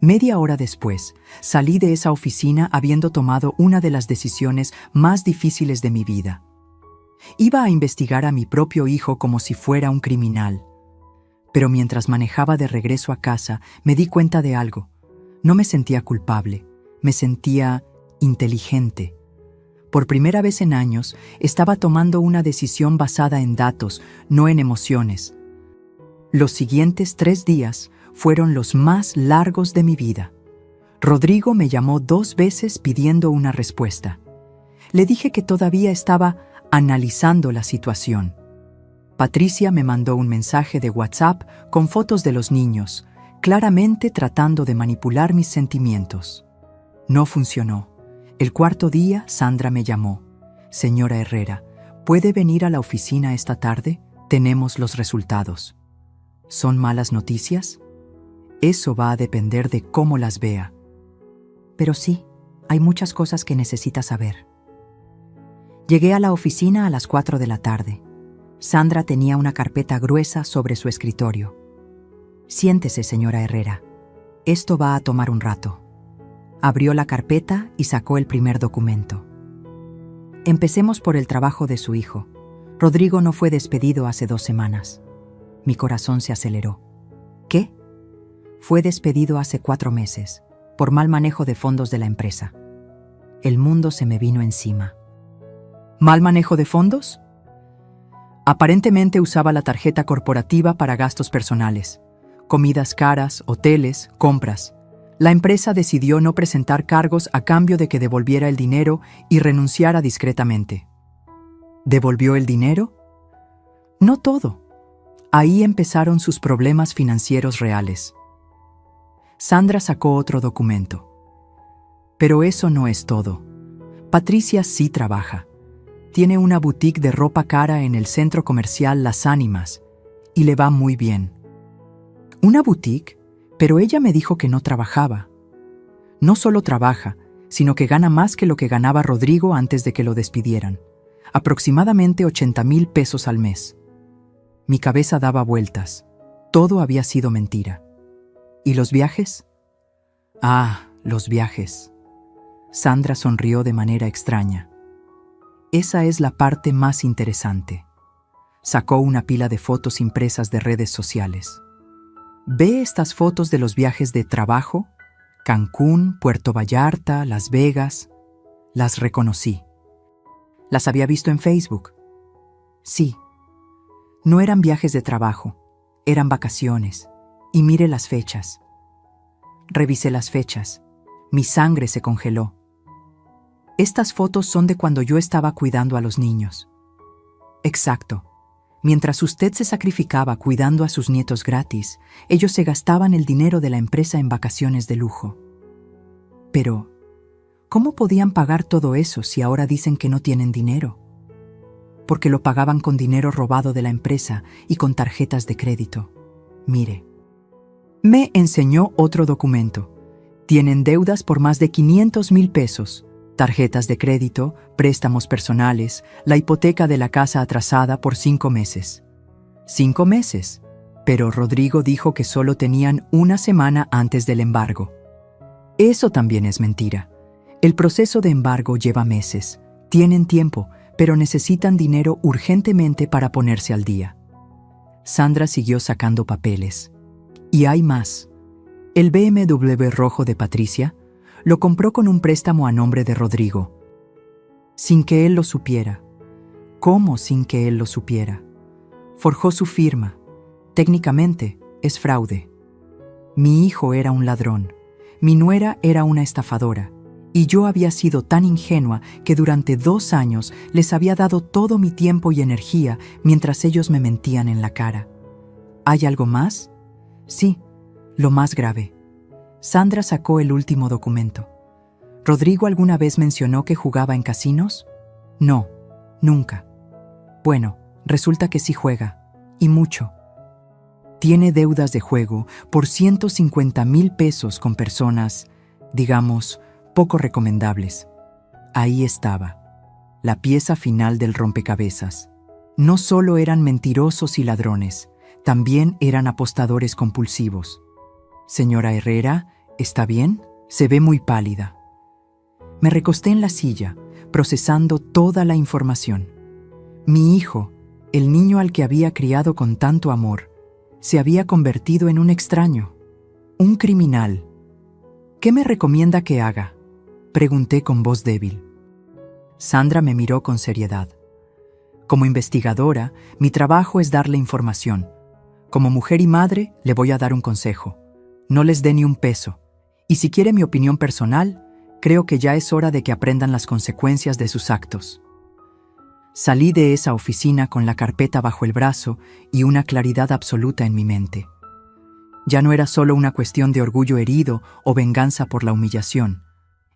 Media hora después, salí de esa oficina habiendo tomado una de las decisiones más difíciles de mi vida. Iba a investigar a mi propio hijo como si fuera un criminal. Pero mientras manejaba de regreso a casa, me di cuenta de algo. No me sentía culpable, me sentía inteligente. Por primera vez en años, estaba tomando una decisión basada en datos, no en emociones. Los siguientes 3 días fueron los más largos de mi vida. Rodrigo me llamó 2 veces pidiendo una respuesta. Le dije que todavía estaba analizando la situación. Patricia me mandó un mensaje de WhatsApp con fotos de los niños, claramente tratando de manipular mis sentimientos. No funcionó. El 4.º día, Sandra me llamó. Señora Herrera, ¿puede venir a la oficina esta tarde? Tenemos los resultados. ¿Son malas noticias? Eso va a depender de cómo las vea. Pero sí, hay muchas cosas que necesita saber. Llegué a la oficina a las 4 de la tarde. Sandra tenía una carpeta gruesa sobre su escritorio. Siéntese, señora Herrera. Esto va a tomar un rato. Abrió la carpeta y sacó el primer documento. Empecemos por el trabajo de su hijo. Rodrigo no fue despedido hace 2 semanas. Mi corazón se aceleró. ¿Qué? Fue despedido hace 4 meses, por mal manejo de fondos de la empresa. El mundo se me vino encima. ¿Mal manejo de fondos? Aparentemente usaba la tarjeta corporativa para gastos personales, comidas caras, hoteles, compras. La empresa decidió no presentar cargos a cambio de que devolviera el dinero y renunciara discretamente. ¿Devolvió el dinero? No todo. Ahí empezaron sus problemas financieros reales. Sandra sacó otro documento. Pero eso no es todo. Patricia sí trabaja. Tiene una boutique de ropa cara en el centro comercial Las Ánimas y le va muy bien. ¿Una boutique? Pero ella me dijo que no trabajaba. No solo trabaja, sino que gana más que lo que ganaba Rodrigo antes de que lo despidieran. Aproximadamente 80,000 pesos al mes. Mi cabeza daba vueltas. Todo había sido mentira. ¿Y los viajes? Ah, los viajes. Sandra sonrió de manera extraña. Esa es la parte más interesante. Sacó una pila de fotos impresas de redes sociales. ¿Ve estas fotos de los viajes de trabajo? Cancún, Puerto Vallarta, Las Vegas. Las reconocí. ¿Las había visto en Facebook? Sí. No eran viajes de trabajo, eran vacaciones. Y mire las fechas. Revisé las fechas. Mi sangre se congeló. Estas fotos son de cuando yo estaba cuidando a los niños. Exacto. Mientras usted se sacrificaba cuidando a sus nietos gratis, ellos se gastaban el dinero de la empresa en vacaciones de lujo. Pero, ¿cómo podían pagar todo eso si ahora dicen que no tienen dinero? Porque lo pagaban con dinero robado de la empresa y con tarjetas de crédito. Mire. Me enseñó otro documento. Tienen deudas por más de 500,000 pesos. Tarjetas de crédito, préstamos personales, la hipoteca de la casa atrasada por 5 meses. 5 meses. Pero Rodrigo dijo que solo tenían 1 semana antes del embargo. Eso también es mentira. El proceso de embargo lleva meses. Tienen tiempo, pero necesitan dinero urgentemente para ponerse al día. Sandra siguió sacando papeles. Y hay más. El BMW rojo de Patricia lo compró con un préstamo a nombre de Rodrigo, sin que él lo supiera. ¿Cómo sin que él lo supiera? Forjó su firma. Técnicamente, es fraude. Mi hijo era un ladrón, mi nuera era una estafadora, y yo había sido tan ingenua que durante 2 años les había dado todo mi tiempo y energía mientras ellos me mentían en la cara. ¿Hay algo más? Sí, lo más grave. Sandra sacó el último documento. ¿Rodrigo alguna vez mencionó que jugaba en casinos? No, nunca. Bueno, resulta que sí juega, y mucho. Tiene deudas de juego por 150,000 pesos con personas, digamos, poco recomendables. Ahí estaba, la pieza final del rompecabezas. No solo eran mentirosos y ladrones, también eran apostadores compulsivos. Señora Herrera, ¿está bien? Se ve muy pálida. Me recosté en la silla, procesando toda la información. Mi hijo, el niño al que había criado con tanto amor, se había convertido en un extraño, un criminal. ¿Qué me recomienda que haga?, pregunté con voz débil. Sandra me miró con seriedad. Como investigadora, mi trabajo es darle información. Como mujer y madre, le voy a dar un consejo. No les dé ni un peso. Y si quiere mi opinión personal, creo que ya es hora de que aprendan las consecuencias de sus actos. Salí de esa oficina con la carpeta bajo el brazo y una claridad absoluta en mi mente. Ya no era solo una cuestión de orgullo herido o venganza por la humillación.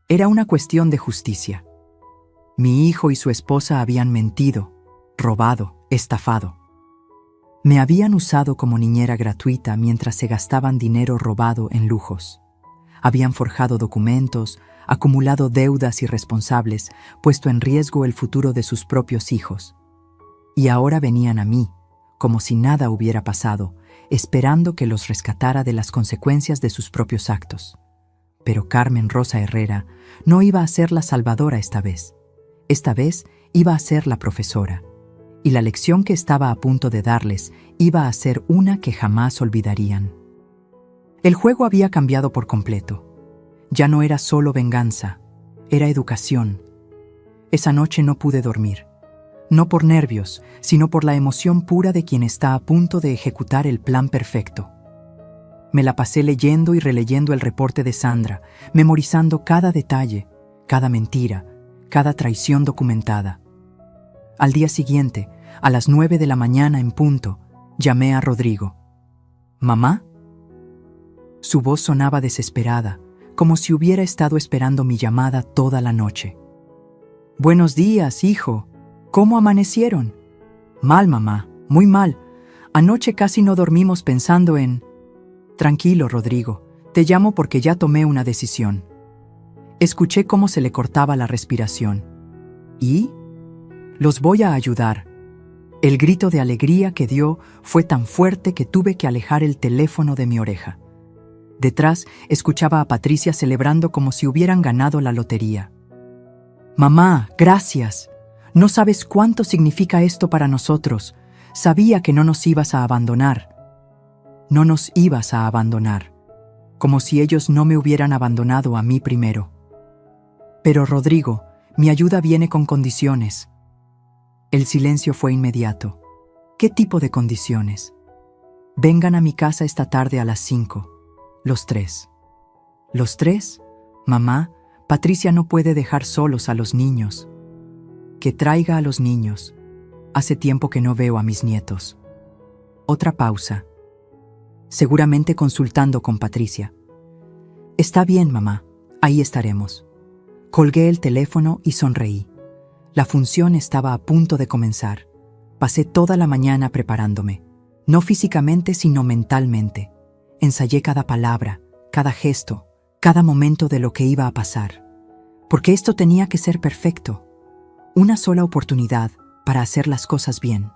Era una cuestión de justicia. Mi hijo y su esposa habían mentido, robado, estafado. Me habían usado como niñera gratuita mientras se gastaban dinero robado en lujos. Habían forjado documentos, acumulado deudas irresponsables, puesto en riesgo el futuro de sus propios hijos. Y ahora venían a mí, como si nada hubiera pasado, esperando que los rescatara de las consecuencias de sus propios actos. Pero Carmen Rosa Herrera no iba a ser la salvadora esta vez. Esta vez iba a ser la profesora. Y la lección que estaba a punto de darles iba a ser una que jamás olvidarían. El juego había cambiado por completo. Ya no era solo venganza, era educación. Esa noche no pude dormir. No por nervios, sino por la emoción pura de quien está a punto de ejecutar el plan perfecto. Me la pasé leyendo y releyendo el reporte de Sandra, memorizando cada detalle, cada mentira, cada traición documentada. Al día siguiente, a las 9 de la mañana en punto, llamé a Rodrigo. ¿Mamá? Su voz sonaba desesperada, como si hubiera estado esperando mi llamada toda la noche. Buenos días, hijo. ¿Cómo amanecieron? Mal, mamá, muy mal. Anoche casi no dormimos pensando en... Tranquilo, Rodrigo. Te llamo porque ya tomé una decisión. Escuché cómo se le cortaba la respiración. ¿Y? Los voy a ayudar. El grito de alegría que dio fue tan fuerte que tuve que alejar el teléfono de mi oreja. Detrás escuchaba a Patricia celebrando como si hubieran ganado la lotería. Mamá, gracias. No sabes cuánto significa esto para nosotros. Sabía que no nos ibas a abandonar. No nos ibas a abandonar. Como si ellos no me hubieran abandonado a mí primero. Pero Rodrigo, mi ayuda viene con condiciones. El silencio fue inmediato. ¿Qué tipo de condiciones? Vengan a mi casa esta tarde a las 5. Los tres. ¿Los tres? Mamá, Patricia no puede dejar solos a los niños. Que traiga a los niños. Hace tiempo que no veo a mis nietos. Otra pausa. Seguramente consultando con Patricia. Está bien, mamá. Ahí estaremos. Colgué el teléfono y sonreí. La función estaba a punto de comenzar. Pasé toda la mañana preparándome. No físicamente, sino mentalmente. Ensayé cada palabra, cada gesto, cada momento de lo que iba a pasar. Porque esto tenía que ser perfecto. Una sola oportunidad para hacer las cosas bien.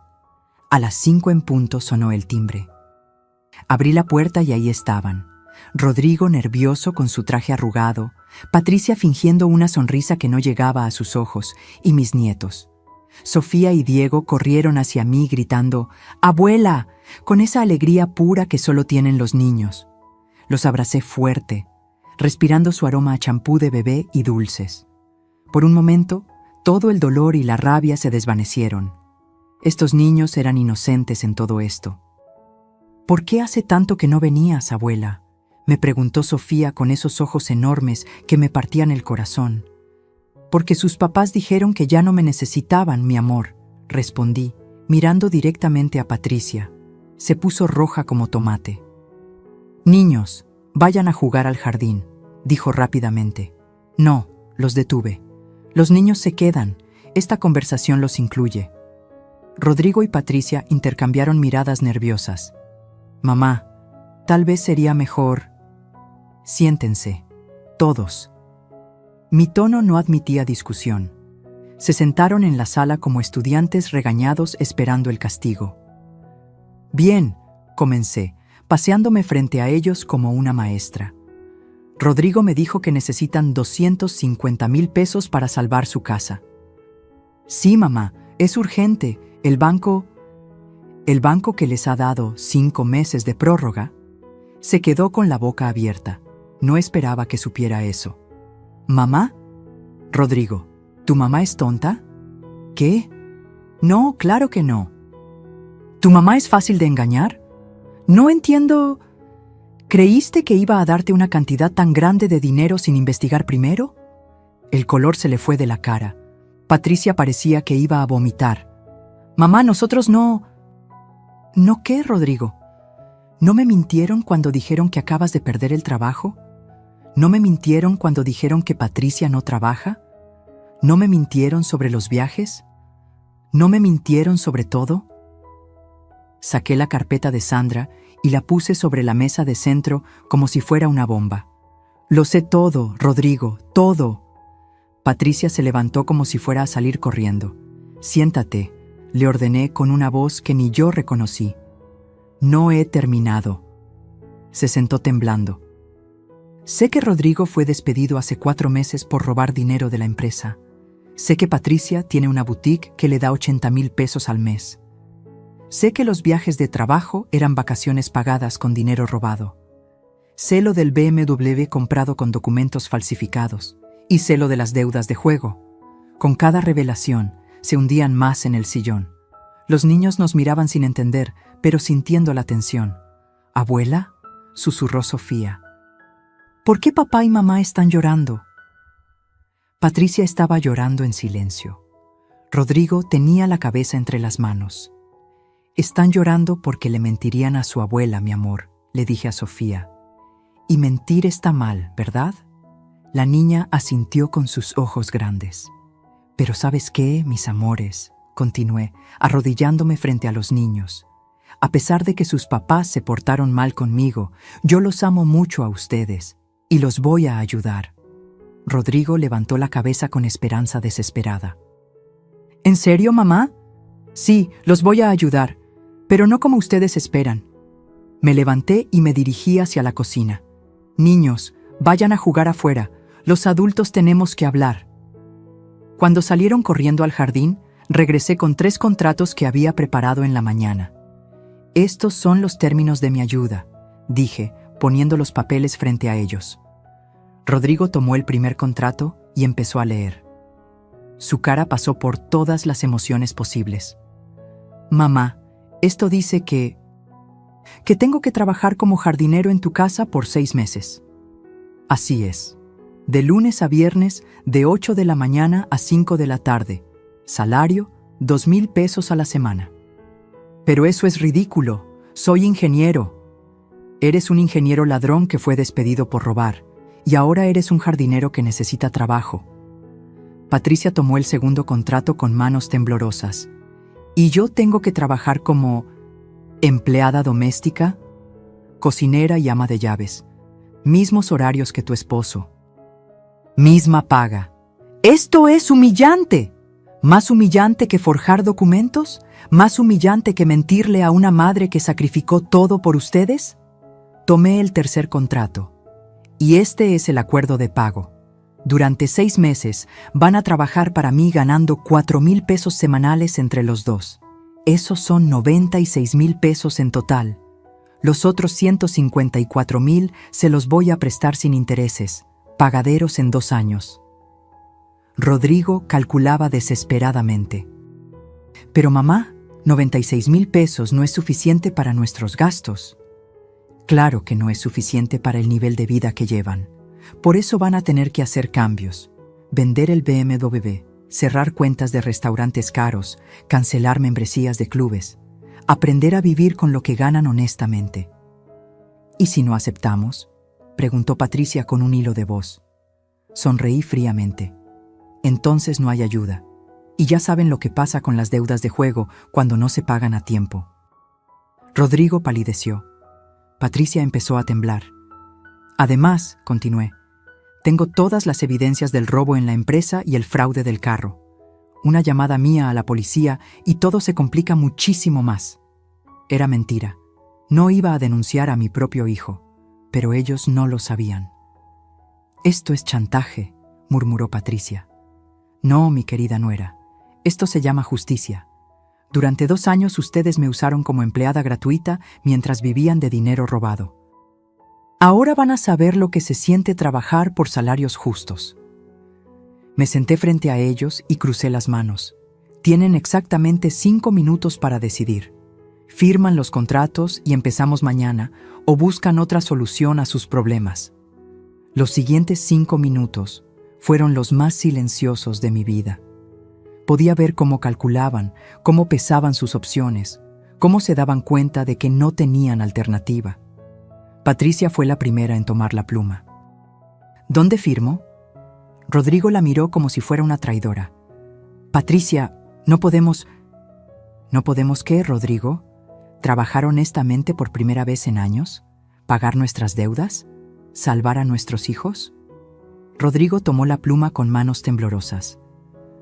A las 5 en punto sonó el timbre. Abrí la puerta y ahí estaban. Rodrigo nervioso con su traje arrugado, Patricia fingiendo una sonrisa que no llegaba a sus ojos, y mis nietos. Sofía y Diego corrieron hacia mí gritando «¡Abuela!», con esa alegría pura que solo tienen los niños. Los abracé fuerte, respirando su aroma a champú de bebé y dulces. Por un momento, todo el dolor y la rabia se desvanecieron. Estos niños eran inocentes en todo esto. «¿Por qué hace tanto que no venías, abuela?», me preguntó Sofía con esos ojos enormes que me partían el corazón. «Porque sus papás dijeron que ya no me necesitaban, mi amor», respondí, mirando directamente a Patricia. Se puso roja como tomate. «Niños, vayan a jugar al jardín», dijo rápidamente. «No», los detuve. «Los niños se quedan. Esta conversación los incluye». Rodrigo y Patricia intercambiaron miradas nerviosas. «Mamá, tal vez sería mejor...» «Siéntense, todos». Mi tono no admitía discusión. Se sentaron en la sala como estudiantes regañados esperando el castigo. «Bien», comencé, paseándome frente a ellos como una maestra. «Rodrigo me dijo que necesitan 250,000 pesos para salvar su casa». «Sí, mamá, es urgente. El banco que les ha dado 5 meses de prórroga, se quedó con la boca abierta. No esperaba que supiera eso. ¿Mamá? Rodrigo, ¿tu mamá es tonta? ¿Qué? No, claro que no. ¿Tu mamá es fácil de engañar? No entiendo. ¿Creíste que iba a darte una cantidad tan grande de dinero sin investigar primero? El color se le fue de la cara. Patricia parecía que iba a vomitar. Mamá, nosotros no... ¿No qué, Rodrigo? ¿No me mintieron cuando dijeron que acabas de perder el trabajo? ¿No me mintieron cuando dijeron que Patricia no trabaja? ¿No me mintieron sobre los viajes? ¿No me mintieron sobre todo? Saqué la carpeta de Sandra y la puse sobre la mesa de centro como si fuera una bomba. Lo sé todo, Rodrigo, todo. Patricia se levantó como si fuera a salir corriendo. Siéntate, le ordené con una voz que ni yo reconocí. No he terminado. Se sentó temblando. Sé que Rodrigo fue despedido hace 4 meses por robar dinero de la empresa. Sé que Patricia tiene una boutique que le da 80,000 pesos al mes. Sé que los viajes de trabajo eran vacaciones pagadas con dinero robado. Sé lo del BMW comprado con documentos falsificados. Y sé lo de las deudas de juego. Con cada revelación, se hundían más en el sillón. Los niños nos miraban sin entender, pero sintiendo la tensión. «¿Abuela?», susurró Sofía. «¿Por qué papá y mamá están llorando?». Patricia estaba llorando en silencio. Rodrigo tenía la cabeza entre las manos. «Están llorando porque le mentirían a su abuela, mi amor», le dije a Sofía. «Y mentir está mal, ¿verdad?». La niña asintió con sus ojos grandes. «Pero ¿sabes qué, mis amores?», continué, arrodillándome frente a los niños. «A pesar de que sus papás se portaron mal conmigo, yo los amo mucho a ustedes y los voy a ayudar». Rodrigo levantó la cabeza con esperanza desesperada. «¿En serio, mamá?». «Sí, los voy a ayudar, pero no como ustedes esperan». Me levanté y me dirigí hacia la cocina. «Niños, vayan a jugar afuera. Los adultos tenemos que hablar». Cuando salieron corriendo al jardín, regresé con 3 contratos que había preparado en la mañana. «Estos son los términos de mi ayuda», dije, poniendo los papeles frente a ellos. Rodrigo tomó el primer contrato y empezó a leer. Su cara pasó por todas las emociones posibles. «Mamá, esto dice que tengo que trabajar como jardinero en tu casa por 6 meses». «Así es. De lunes a viernes, de 8 de la mañana a 5 de la tarde. Salario, 2,000 pesos a la semana». «Pero eso es ridículo. Soy ingeniero». «Eres un ingeniero ladrón que fue despedido por robar, y ahora eres un jardinero que necesita trabajo». Patricia tomó el segundo contrato con manos temblorosas. «¿Y yo tengo que trabajar como empleada doméstica, cocinera y ama de llaves? Mismos horarios que tu esposo. Misma paga. ¡Esto es humillante! ¿Más humillante que forjar documentos? ¿Más humillante que mentirle a una madre que sacrificó todo por ustedes?». Tomé el tercer contrato. «Y este es el acuerdo de pago. Durante 6 meses van a trabajar para mí ganando 4,000 pesos semanales entre los dos. Esos son 96,000 pesos en total. Los otros 154,000 se los voy a prestar sin intereses, pagaderos en 2 años». Rodrigo calculaba desesperadamente. «Pero mamá, 96,000 pesos no es suficiente para nuestros gastos». «Claro que no es suficiente para el nivel de vida que llevan. Por eso van a tener que hacer cambios. Vender el BMW, cerrar cuentas de restaurantes caros, cancelar membresías de clubes. Aprender a vivir con lo que ganan honestamente». «¿Y si no aceptamos?», preguntó Patricia con un hilo de voz. Sonreí fríamente. «Entonces no hay ayuda. Y ya saben lo que pasa con las deudas de juego cuando no se pagan a tiempo». Rodrigo palideció. Patricia empezó a temblar. «Además», continué, «tengo todas las evidencias del robo en la empresa y el fraude del carro. Una llamada mía a la policía y todo se complica muchísimo más». Era mentira. No iba a denunciar a mi propio hijo, pero ellos no lo sabían. «Esto es chantaje», murmuró Patricia. «No, mi querida nuera. Esto se llama justicia. Durante 2 años ustedes me usaron como empleada gratuita mientras vivían de dinero robado. Ahora van a saber lo que se siente trabajar por salarios justos. Me senté frente a ellos y crucé las manos. Tienen exactamente 5 minutos para decidir. Firman los contratos y empezamos mañana o buscan otra solución a sus problemas. Los siguientes 5 minutos fueron los más silenciosos de mi vida. Podía ver cómo calculaban, cómo pesaban sus opciones, cómo se daban cuenta de que no tenían alternativa. Patricia fue la primera en tomar la pluma. ¿Dónde firmo? Rodrigo la miró como si fuera una traidora. Patricia, no podemos... ¿No podemos qué, Rodrigo? ¿Trabajar honestamente por primera vez en años? ¿Pagar nuestras deudas? ¿Salvar a nuestros hijos? Rodrigo tomó la pluma con manos temblorosas.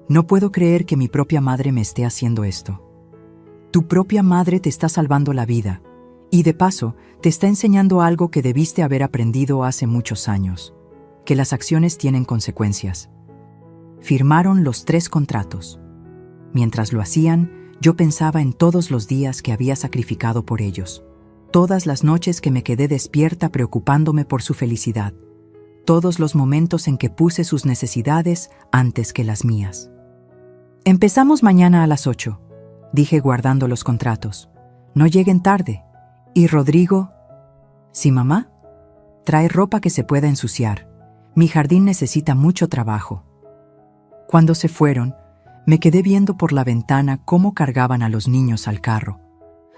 No puedo creer que mi propia madre me esté haciendo esto. Tu propia madre te está salvando la vida. Y de paso, te está enseñando algo que debiste haber aprendido hace muchos años, que las acciones tienen consecuencias. Firmaron los 3 contratos. Mientras lo hacían, yo pensaba en todos los días que había sacrificado por ellos, todas las noches que me quedé despierta preocupándome por su felicidad, todos los momentos en que puse sus necesidades antes que las mías. Empezamos mañana a las 8, dije guardando los contratos. No lleguen tarde. ¿Y Rodrigo? ¿Sí, mamá? Trae ropa que se pueda ensuciar. Mi jardín necesita mucho trabajo. Cuando se fueron, me quedé viendo por la ventana cómo cargaban a los niños al carro.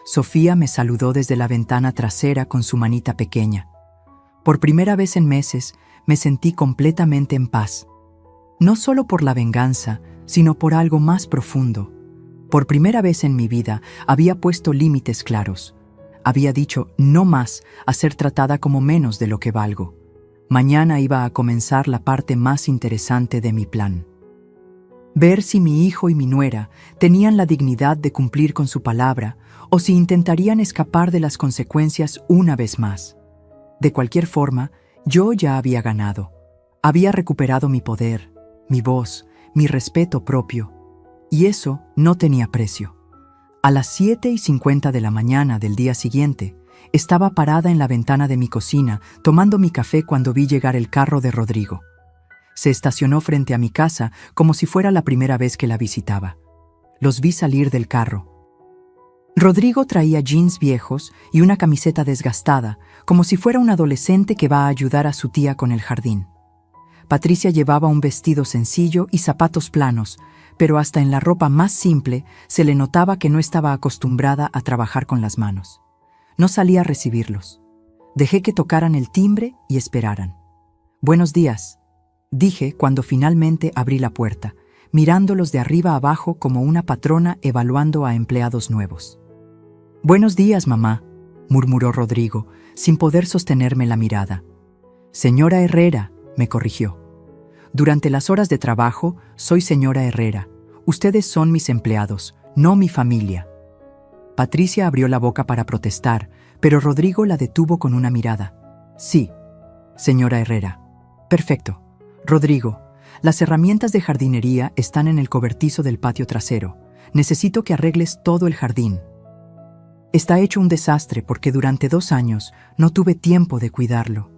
Sofía me saludó desde la ventana trasera con su manita pequeña. Por primera vez en meses, me sentí completamente en paz. No solo por la venganza, sino por algo más profundo. Por primera vez en mi vida, había puesto límites claros. Había dicho no más a ser tratada como menos de lo que valgo. Mañana iba a comenzar la parte más interesante de mi plan. Ver si mi hijo y mi nuera tenían la dignidad de cumplir con su palabra o si intentarían escapar de las consecuencias una vez más. De cualquier forma, yo ya había ganado. Había recuperado mi poder, mi voz, mi respeto propio. Y eso no tenía precio. A las 7:50 de la mañana del día siguiente, estaba parada en la ventana de mi cocina tomando mi café cuando vi llegar el carro de Rodrigo. Se estacionó frente a mi casa como si fuera la primera vez que la visitaba. Los vi salir del carro. Rodrigo traía jeans viejos y una camiseta desgastada, como si fuera un adolescente que va a ayudar a su tía con el jardín. Patricia llevaba un vestido sencillo y zapatos planos, pero hasta en la ropa más simple se le notaba que no estaba acostumbrada a trabajar con las manos. No salí a recibirlos. Dejé que tocaran el timbre y esperaran. «Buenos días», dije cuando finalmente abrí la puerta, mirándolos de arriba abajo como una patrona evaluando a empleados nuevos. «Buenos días, mamá», murmuró Rodrigo, sin poder sostenerme la mirada. «Señora Herrera», me corrigió. «Durante las horas de trabajo, soy señora Herrera. Ustedes son mis empleados, no mi familia». Patricia abrió la boca para protestar, pero Rodrigo la detuvo con una mirada. «Sí, señora Herrera». «Perfecto. Rodrigo, las herramientas de jardinería están en el cobertizo del patio trasero. Necesito que arregles todo el jardín. Está hecho un desastre porque durante 2 años no tuve tiempo de cuidarlo.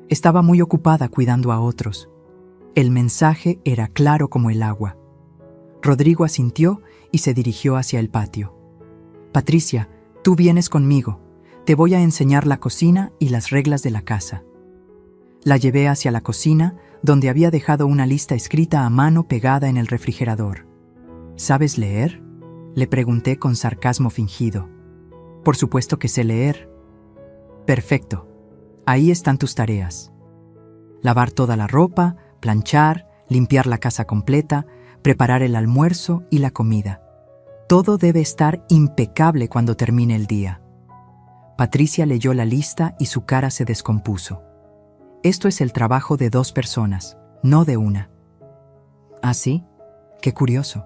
Estaba muy ocupada cuidando a otros». El mensaje era claro como el agua. Rodrigo asintió y se dirigió hacia el patio. «Patricia, tú vienes conmigo. Te voy a enseñar la cocina y las reglas de la casa». La llevé hacia la cocina, donde había dejado una lista escrita a mano pegada en el refrigerador. «¿Sabes leer?», le pregunté con sarcasmo fingido. «Por supuesto que sé leer». «Perfecto. Ahí están tus tareas. Lavar toda la ropa, planchar, limpiar la casa completa, preparar el almuerzo y la comida. Todo debe estar impecable cuando termine el día». Patricia leyó la lista y su cara se descompuso. «Esto es el trabajo de 2 personas, no de una». «¿Ah, sí? Qué curioso.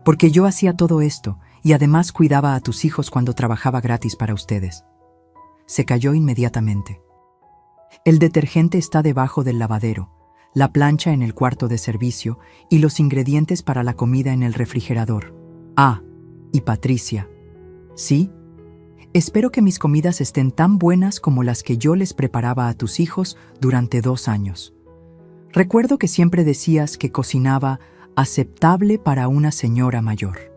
Porque yo hacía todo esto y además cuidaba a tus hijos cuando trabajaba gratis para ustedes». Se calló inmediatamente. «El detergente está debajo del lavadero, la plancha en el cuarto de servicio y los ingredientes para la comida en el refrigerador. Ah, Y Patricia: ¿sí? Espero que mis comidas estén tan buenas como las que yo les preparaba a tus hijos durante 2 años. Recuerdo que siempre decías que cocinaba aceptable para una señora mayor.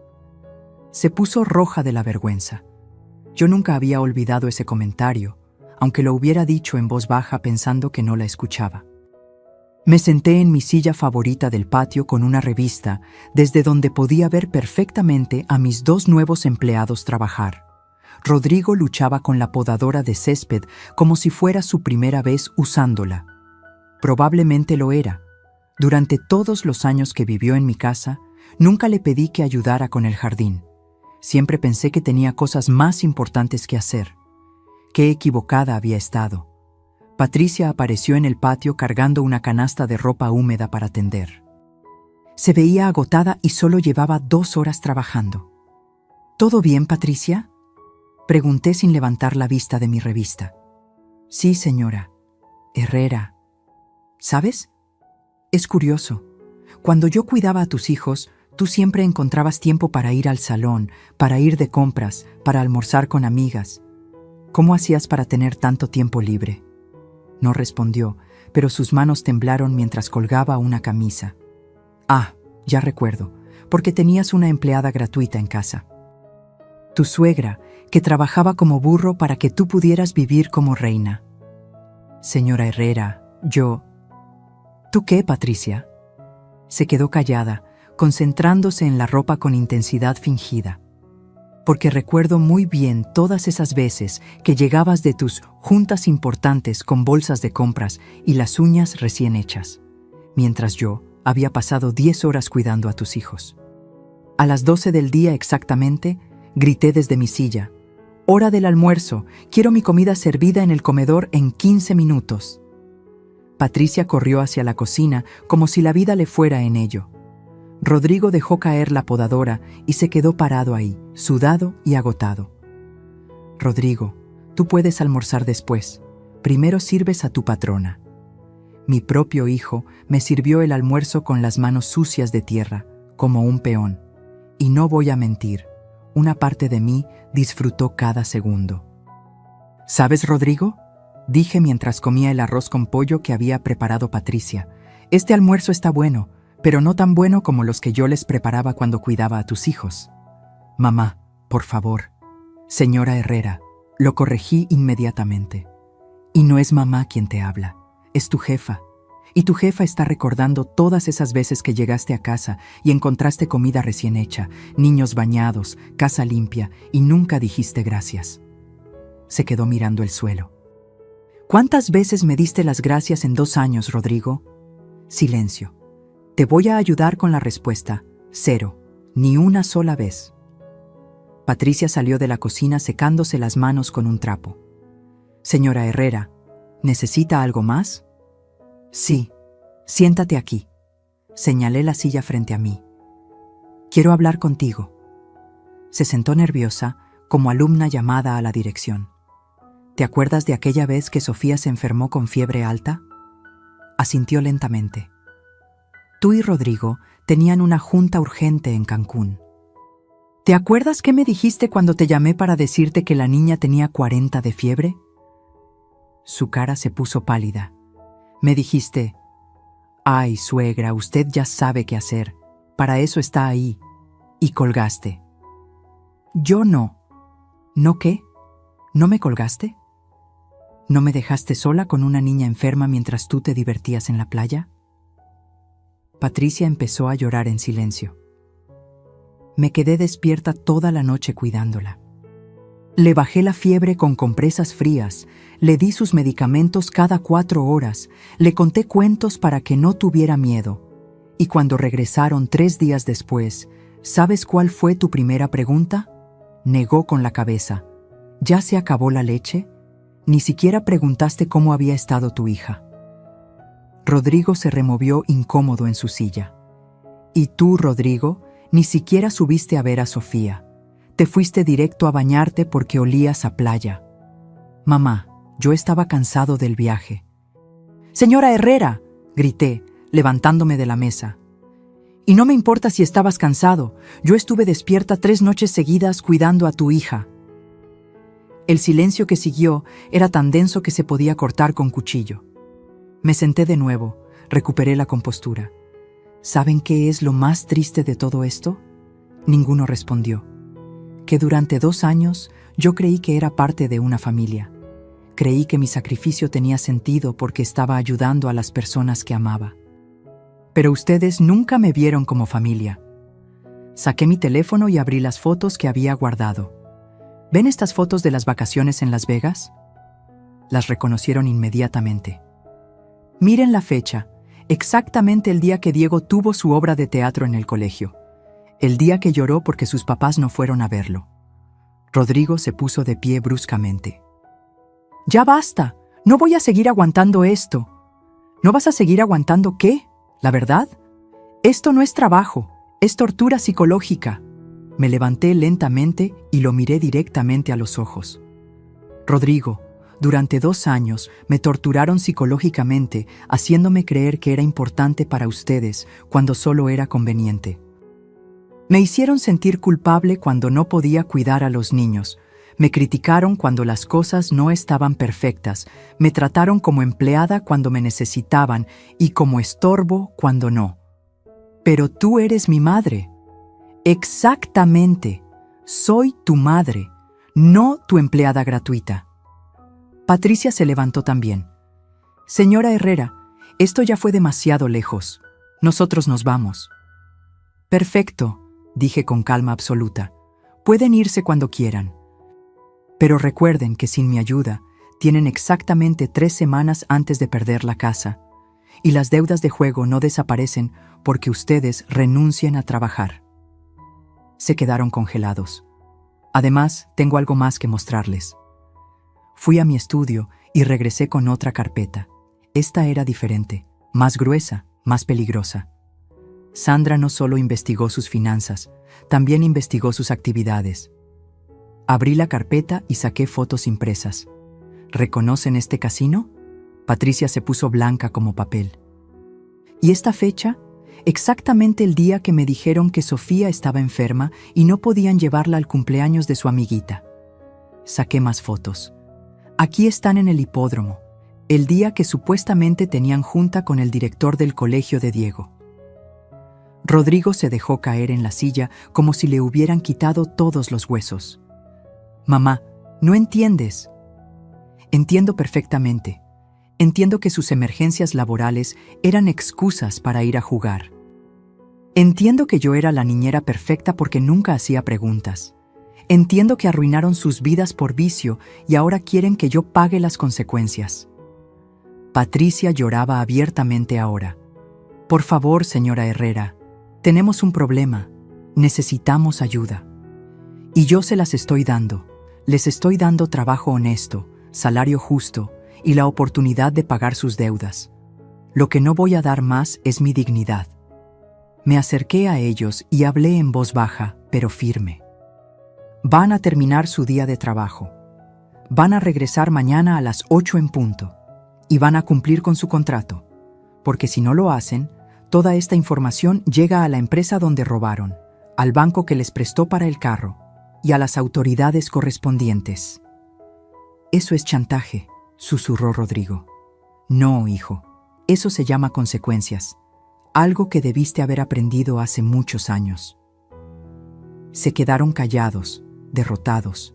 Se puso roja de la vergüenza. Yo nunca había olvidado ese comentario, aunque lo hubiera dicho en voz baja pensando que no la escuchaba. Me senté en mi silla favorita del patio con una revista, desde donde podía ver perfectamente a mis 2 nuevos empleados trabajar. Rodrigo luchaba con la podadora de césped como si fuera su primera vez usándola. Probablemente lo era. Durante todos los años que vivió en mi casa, nunca le pedí que ayudara con el jardín. Siempre pensé que tenía cosas más importantes que hacer. Qué equivocada había estado. Patricia apareció en el patio cargando una canasta de ropa húmeda para tender. Se veía agotada y solo llevaba 2 horas trabajando. ¿Todo bien, Patricia?, pregunté sin levantar la vista de mi revista. Sí, señora Herrera. ¿Sabes? Es curioso. Cuando yo cuidaba a tus hijos, tú siempre encontrabas tiempo para ir al salón, para ir de compras, para almorzar con amigas. ¿Cómo hacías para tener tanto tiempo libre? No respondió, pero sus manos temblaron mientras colgaba una camisa. Ah, ya recuerdo, porque tenías una empleada gratuita en casa. Tu suegra, que trabajaba como burro para que tú pudieras vivir como reina. Señora Herrera, yo... ¿Tú qué, Patricia? Se quedó callada, concentrándose en la ropa con intensidad fingida. Porque recuerdo muy bien todas esas veces que llegabas de tus juntas importantes con bolsas de compras y las uñas recién hechas, mientras yo había pasado 10 horas cuidando a tus hijos. A las 12 del día exactamente, grité desde mi silla: «¡Hora del almuerzo! Quiero mi comida servida en el comedor en 15 minutos». Patricia corrió hacia la cocina como si la vida le fuera en ello. Rodrigo dejó caer la podadora y se quedó parado ahí, sudado y agotado. «Rodrigo, tú puedes almorzar después. Primero sirves a tu patrona». Mi propio hijo me sirvió el almuerzo con las manos sucias de tierra, como un peón. Y no voy a mentir, una parte de mí disfrutó cada segundo. «¿Sabes, Rodrigo?», dije mientras comía el arroz con pollo que había preparado Patricia. «Este almuerzo está bueno, pero no tan bueno como los que yo les preparaba cuando cuidaba a tus hijos». «Mamá, por favor». «Señora Herrera», lo corregí inmediatamente. «Y no es mamá quien te habla, es tu jefa. Y tu jefa está recordando todas esas veces que llegaste a casa y encontraste comida recién hecha, niños bañados, casa limpia, y nunca dijiste gracias». Se quedó mirando el suelo. «¿Cuántas veces me diste las gracias en 2 años, Rodrigo?» Silencio. «Te voy a ayudar con la respuesta. 0. Ni una sola vez». Patricia salió de la cocina secándose las manos con un trapo. «Señora Herrera, ¿necesita algo más?» «Sí. Siéntate aquí». Señalé la silla frente a mí. «Quiero hablar contigo». Se sentó nerviosa, como alumna llamada a la dirección. «¿Te acuerdas de aquella vez que Sofía se enfermó con fiebre alta?» Asintió lentamente. «Tú y Rodrigo tenían una junta urgente en Cancún. ¿Te acuerdas qué me dijiste cuando te llamé para decirte que la niña tenía 40 de fiebre?» Su cara se puso pálida. «Me dijiste: «Ay, suegra, usted ya sabe qué hacer. Para eso está ahí». Y colgaste. Yo no. ¿No qué? ¿No me colgaste? ¿No me dejaste sola con una niña enferma mientras tú te divertías en la playa?» Patricia empezó a llorar en silencio. Me quedé despierta toda la noche cuidándola. Le bajé la fiebre con compresas frías, le di sus medicamentos cada 4 horas, le conté cuentos para que no tuviera miedo. Y cuando regresaron 3 días después, ¿sabes cuál fue tu primera pregunta? Negó con la cabeza. ¿Ya se acabó la leche? Ni siquiera preguntaste cómo había estado tu hija. Rodrigo se removió incómodo en su silla. Y tú, Rodrigo, ni siquiera subiste a ver a Sofía. Te fuiste directo a bañarte porque olías a playa. Mamá, yo estaba cansado del viaje. «¡Señora Herrera!», grité, levantándome de la mesa. Y no me importa si estabas cansado, yo estuve despierta 3 noches seguidas cuidando a tu hija. El silencio que siguió era tan denso que se podía cortar con cuchillo. Me senté de nuevo, recuperé la compostura. ¿Saben qué es lo más triste de todo esto? Ninguno respondió. Que durante 2 años yo creí que era parte de una familia. Creí que mi sacrificio tenía sentido porque estaba ayudando a las personas que amaba. Pero ustedes nunca me vieron como familia. Saqué mi teléfono y abrí las fotos que había guardado. ¿Ven estas fotos de las vacaciones en Las Vegas? Las reconocieron inmediatamente. Miren la fecha, exactamente el día que Diego tuvo su obra de teatro en el colegio. El día que lloró porque sus papás no fueron a verlo. Rodrigo se puso de pie bruscamente. ¡Ya basta! No voy a seguir aguantando esto. ¿No vas a seguir aguantando qué? ¿La verdad? Esto no es trabajo, es tortura psicológica. Me levanté lentamente y lo miré directamente a los ojos. Rodrigo, durante 2 años me torturaron psicológicamente, haciéndome creer que era importante para ustedes cuando solo era conveniente. Me hicieron sentir culpable cuando no podía cuidar a los niños. Me criticaron cuando las cosas no estaban perfectas. Me trataron como empleada cuando me necesitaban y como estorbo cuando no. Pero tú eres mi madre. Exactamente. Soy tu madre, no tu empleada gratuita. Patricia se levantó también. Señora Herrera, esto ya fue demasiado lejos. Nosotros nos vamos. Perfecto, dije con calma absoluta. Pueden irse cuando quieran. Pero recuerden que sin mi ayuda, tienen exactamente 3 semanas antes de perder la casa. Y las deudas de juego no desaparecen porque ustedes renuncien a trabajar. Se quedaron congelados. Además, tengo algo más que mostrarles. Fui a mi estudio y regresé con otra carpeta. Esta era diferente, más gruesa, más peligrosa. Sandra no solo investigó sus finanzas, también investigó sus actividades. Abrí la carpeta y saqué fotos impresas. ¿Reconocen este casino? Patricia se puso blanca como papel. ¿Y esta fecha? Exactamente el día que me dijeron que Sofía estaba enferma y no podían llevarla al cumpleaños de su amiguita. Saqué más fotos. Aquí están en el hipódromo, el día que supuestamente tenían junta con el director del colegio de Diego. Rodrigo se dejó caer en la silla como si le hubieran quitado todos los huesos. Mamá, no entiendes. Entiendo perfectamente. Entiendo que sus emergencias laborales eran excusas para ir a jugar. Entiendo que yo era la niñera perfecta porque nunca hacía preguntas. Entiendo que arruinaron sus vidas por vicio y ahora quieren que yo pague las consecuencias. Patricia lloraba abiertamente ahora. Por favor, señora Herrera, tenemos un problema. Necesitamos ayuda. Y yo se las estoy dando. Les estoy dando trabajo honesto, salario justo y la oportunidad de pagar sus deudas. Lo que no voy a dar más es mi dignidad. Me acerqué a ellos y hablé en voz baja, pero firme. Van a terminar su día de trabajo. Van a regresar mañana a las 8 en punto. Y van a cumplir con su contrato. Porque si no lo hacen, toda esta información llega a la empresa donde robaron, al banco que les prestó para el carro y a las autoridades correspondientes. Eso es chantaje, susurró Rodrigo. No, hijo. Eso se llama consecuencias. Algo que debiste haber aprendido hace muchos años. Se quedaron callados, derrotados.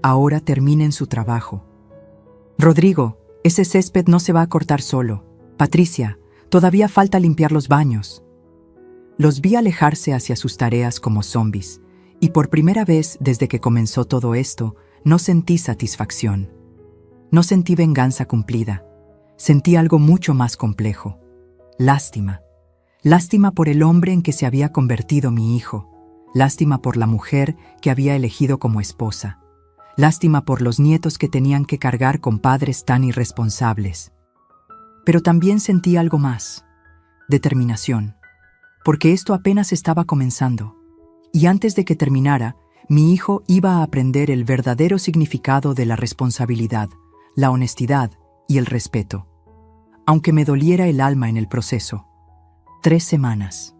Ahora terminen su trabajo. Rodrigo, ese césped no se va a cortar solo. Patricia, todavía falta limpiar los baños. Los vi alejarse hacia sus tareas como zombies, y por primera vez desde que comenzó todo esto, no sentí satisfacción. No sentí venganza cumplida. Sentí algo mucho más complejo. Lástima. Lástima por el hombre en que se había convertido mi hijo. Lástima por la mujer que había elegido como esposa. Lástima por los nietos que tenían que cargar con padres tan irresponsables. Pero también sentí algo más. Determinación. Porque esto apenas estaba comenzando. Y antes de que terminara, mi hijo iba a aprender el verdadero significado de la responsabilidad, la honestidad y el respeto. Aunque me doliera el alma en el proceso. 3 semanas.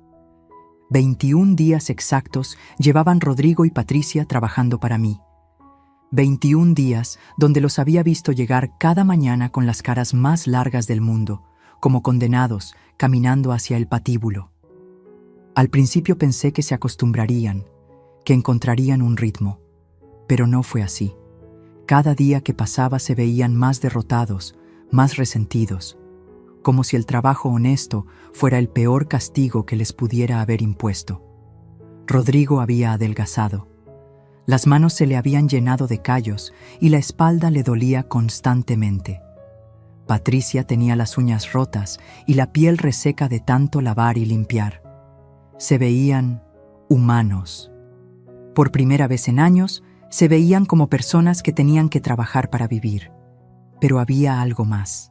21 días exactos llevaban Rodrigo y Patricia trabajando para mí. 21 días donde los había visto llegar cada mañana con las caras más largas del mundo, como condenados, caminando hacia el patíbulo. Al principio pensé que se acostumbrarían, que encontrarían un ritmo, pero no fue así. Cada día que pasaba se veían más derrotados, más resentidos, como si el trabajo honesto fuera el peor castigo que les pudiera haber impuesto. Rodrigo había adelgazado. Las manos se le habían llenado de callos y la espalda le dolía constantemente. Patricia tenía las uñas rotas y la piel reseca de tanto lavar y limpiar. Se veían humanos. Por primera vez en años, se veían como personas que tenían que trabajar para vivir. Pero había algo más,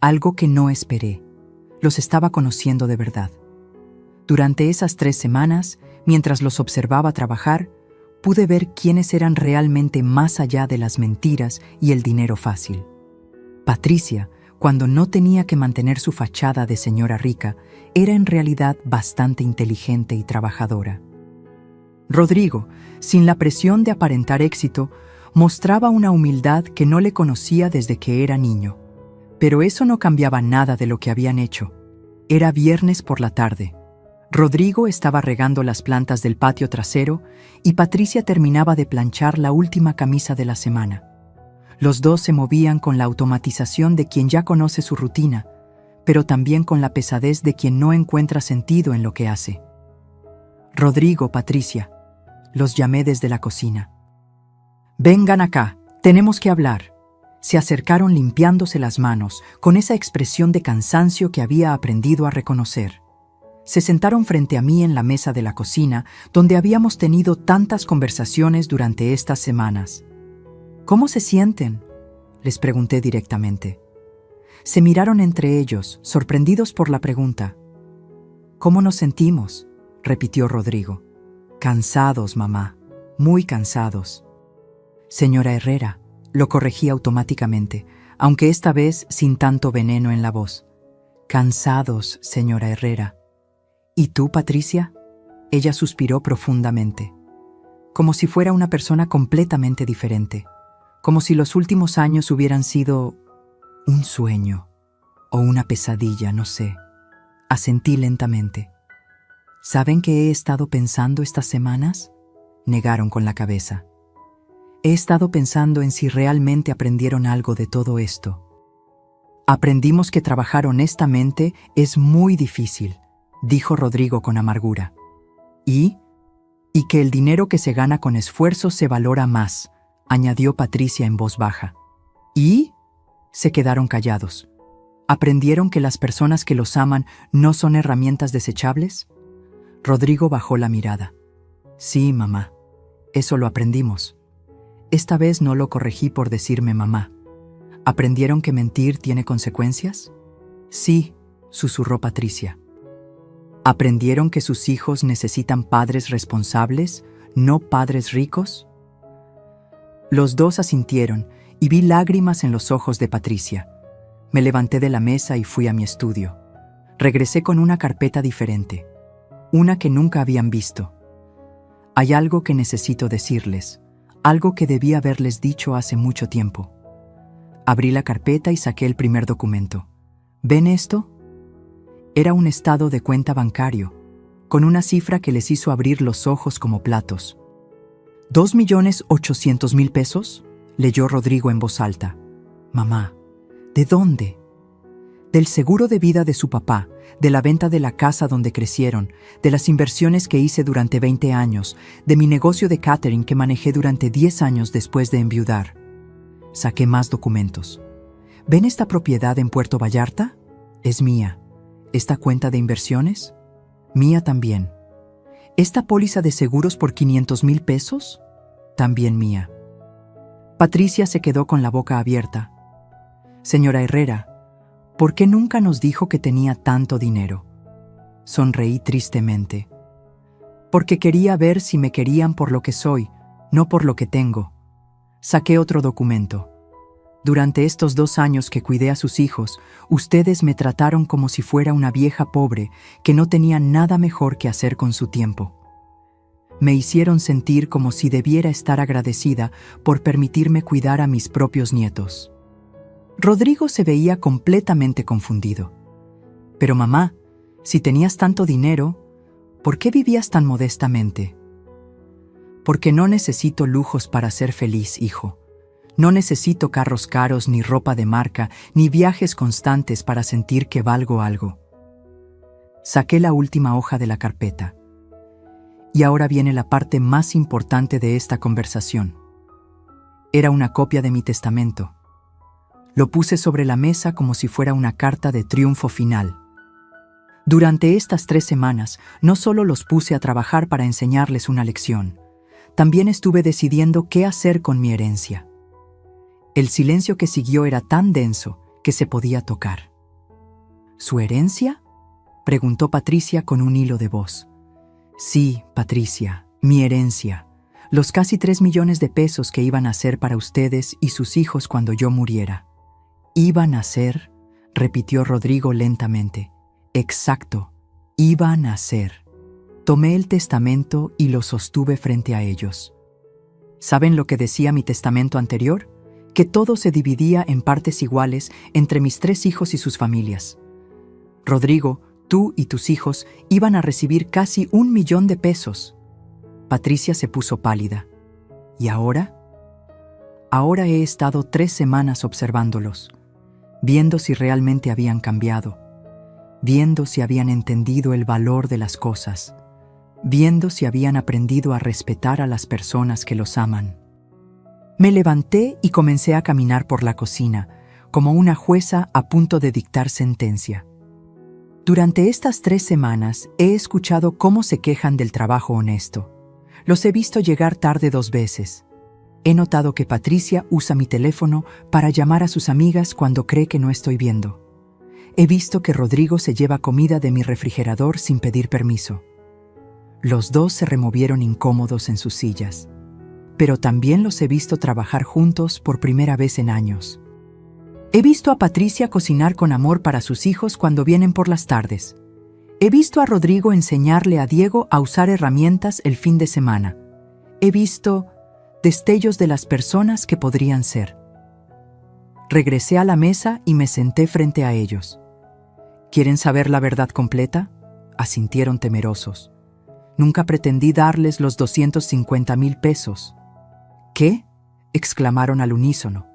algo que no esperé. Los estaba conociendo de verdad. Durante esas 3 semanas, mientras los observaba trabajar, pude ver quiénes eran realmente más allá de las mentiras y el dinero fácil. Patricia, cuando no tenía que mantener su fachada de señora rica, era en realidad bastante inteligente y trabajadora. Rodrigo, sin la presión de aparentar éxito, mostraba una humildad que no le conocía desde que era niño. Pero eso no cambiaba nada de lo que habían hecho. Era viernes por la tarde. Rodrigo estaba regando las plantas del patio trasero y Patricia terminaba de planchar la última camisa de la semana. Los dos se movían con la automatización de quien ya conoce su rutina, pero también con la pesadez de quien no encuentra sentido en lo que hace. Rodrigo, Patricia, los llamé desde la cocina. «Vengan acá, tenemos que hablar». Se acercaron limpiándose las manos, con esa expresión de cansancio que había aprendido a reconocer. Se sentaron frente a mí en la mesa de la cocina, donde habíamos tenido tantas conversaciones durante estas semanas. «¿Cómo se sienten?», les pregunté directamente. Se miraron entre ellos, sorprendidos por la pregunta. «¿Cómo nos sentimos?», repitió Rodrigo. «Cansados, mamá, muy cansados». «Señora Herrera», lo corregí automáticamente, aunque esta vez sin tanto veneno en la voz. «Cansados, señora Herrera». «¿Y tú, Patricia?». Ella suspiró profundamente, como si fuera una persona completamente diferente, como si los últimos años hubieran sido un sueño o una pesadilla, no sé. Asentí lentamente. «¿Saben qué he estado pensando estas semanas?», negaron con la cabeza. «He estado pensando en si realmente aprendieron algo de todo esto. Aprendimos que trabajar honestamente es muy difícil», dijo Rodrigo con amargura. Y que el dinero que se gana con esfuerzo se valora más», añadió Patricia en voz baja. «¿Y?», se quedaron callados. «¿Aprendieron que las personas que los aman no son herramientas desechables?». Rodrigo bajó la mirada. «Sí, mamá, eso lo aprendimos». Esta vez no lo corregí por decirme mamá. «¿Aprendieron que mentir tiene consecuencias?». «Sí», susurró Patricia. «¿Aprendieron que sus hijos necesitan padres responsables, no padres ricos?». Los dos asintieron y vi lágrimas en los ojos de Patricia. Me levanté de la mesa y fui a mi estudio. Regresé con una carpeta diferente, una que nunca habían visto. «Hay algo que necesito decirles, algo que debí haberles dicho hace mucho tiempo». Abrí la carpeta y saqué el primer documento. ¿Ven esto? Era un estado de cuenta bancario, con una cifra que les hizo abrir los ojos como platos. ¿2.800.000 pesos? Leyó Rodrigo en voz alta. «Mamá, ¿de dónde?». «Del seguro de vida de su papá, de la venta de la casa donde crecieron, de las inversiones que hice durante 20 años, de mi negocio de catering que manejé durante 10 años después de enviudar». Saqué más documentos. «¿Ven esta propiedad en Puerto Vallarta? Es mía. ¿Esta cuenta de inversiones? Mía también. ¿Esta póliza de seguros por 500.000 pesos? También mía». Patricia se quedó con la boca abierta. «Señora Herrera, ¿por qué nunca nos dijo que tenía tanto dinero?». Sonreí tristemente. «Porque quería ver si me querían por lo que soy, no por lo que tengo». Saqué otro documento. Durante estos 2 años que cuidé a sus hijos, ustedes me trataron como si fuera una vieja pobre que no tenía nada mejor que hacer con su tiempo. Me hicieron sentir como si debiera estar agradecida por permitirme cuidar a mis propios nietos. Rodrigo se veía completamente confundido. Pero mamá, si tenías tanto dinero, ¿por qué vivías tan modestamente? Porque no necesito lujos para ser feliz, hijo. No necesito carros caros, ni ropa de marca, ni viajes constantes para sentir que valgo algo. Saqué la última hoja de la carpeta. Y ahora viene la parte más importante de esta conversación. Era una copia de mi testamento. Lo puse sobre la mesa como si fuera una carta de triunfo final. Durante estas 3 semanas, no solo los puse a trabajar para enseñarles una lección, también estuve decidiendo qué hacer con mi herencia. El silencio que siguió era tan denso que se podía tocar. ¿Su herencia?, preguntó Patricia con un hilo de voz. Sí, Patricia, mi herencia. Los casi 3 millones de pesos que iban a ser para ustedes y sus hijos cuando yo muriera. ¿Iban a ser?, repitió Rodrigo lentamente. Exacto, iban a ser. Tomé el testamento y lo sostuve frente a ellos. ¿Saben lo que decía mi testamento anterior? Que todo se dividía en partes iguales entre mis 3 hijos y sus familias. Rodrigo, tú y tus hijos iban a recibir casi 1 millón de pesos. Patricia se puso pálida. ¿Y ahora? Ahora he estado 3 semanas observándolos, viendo si realmente habían cambiado, viendo si habían entendido el valor de las cosas, viendo si habían aprendido a respetar a las personas que los aman. Me levanté y comencé a caminar por la cocina, como una jueza a punto de dictar sentencia. Durante estas 3 semanas he escuchado cómo se quejan del trabajo honesto. Los he visto llegar tarde 2 veces. He notado que Patricia usa mi teléfono para llamar a sus amigas cuando cree que no estoy viendo. He visto que Rodrigo se lleva comida de mi refrigerador sin pedir permiso. Los 2 se removieron incómodos en sus sillas. Pero también los he visto trabajar juntos por primera vez en años. He visto a Patricia cocinar con amor para sus hijos cuando vienen por las tardes. He visto a Rodrigo enseñarle a Diego a usar herramientas el fin de semana. He visto destellos de las personas que podrían ser. Regresé a la mesa y me senté frente a ellos. ¿Quieren saber la verdad completa?, asintieron temerosos. Nunca pretendí darles los 250,000 pesos. ¿Qué?, exclamaron al unísono.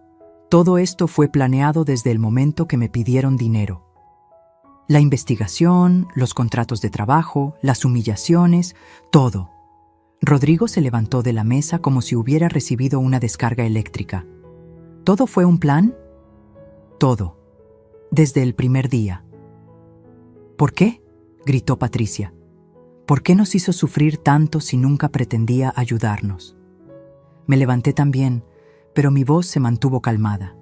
Todo esto fue planeado desde el momento que me pidieron dinero. La investigación, los contratos de trabajo, las humillaciones, todo. Rodrigo se levantó de la mesa como si hubiera recibido una descarga eléctrica. ¿Todo fue un plan? Todo. Desde el primer día. ¿Por qué?, gritó Patricia. ¿Por qué nos hizo sufrir tanto si nunca pretendía ayudarnos? Me levanté también, pero mi voz se mantuvo calmada.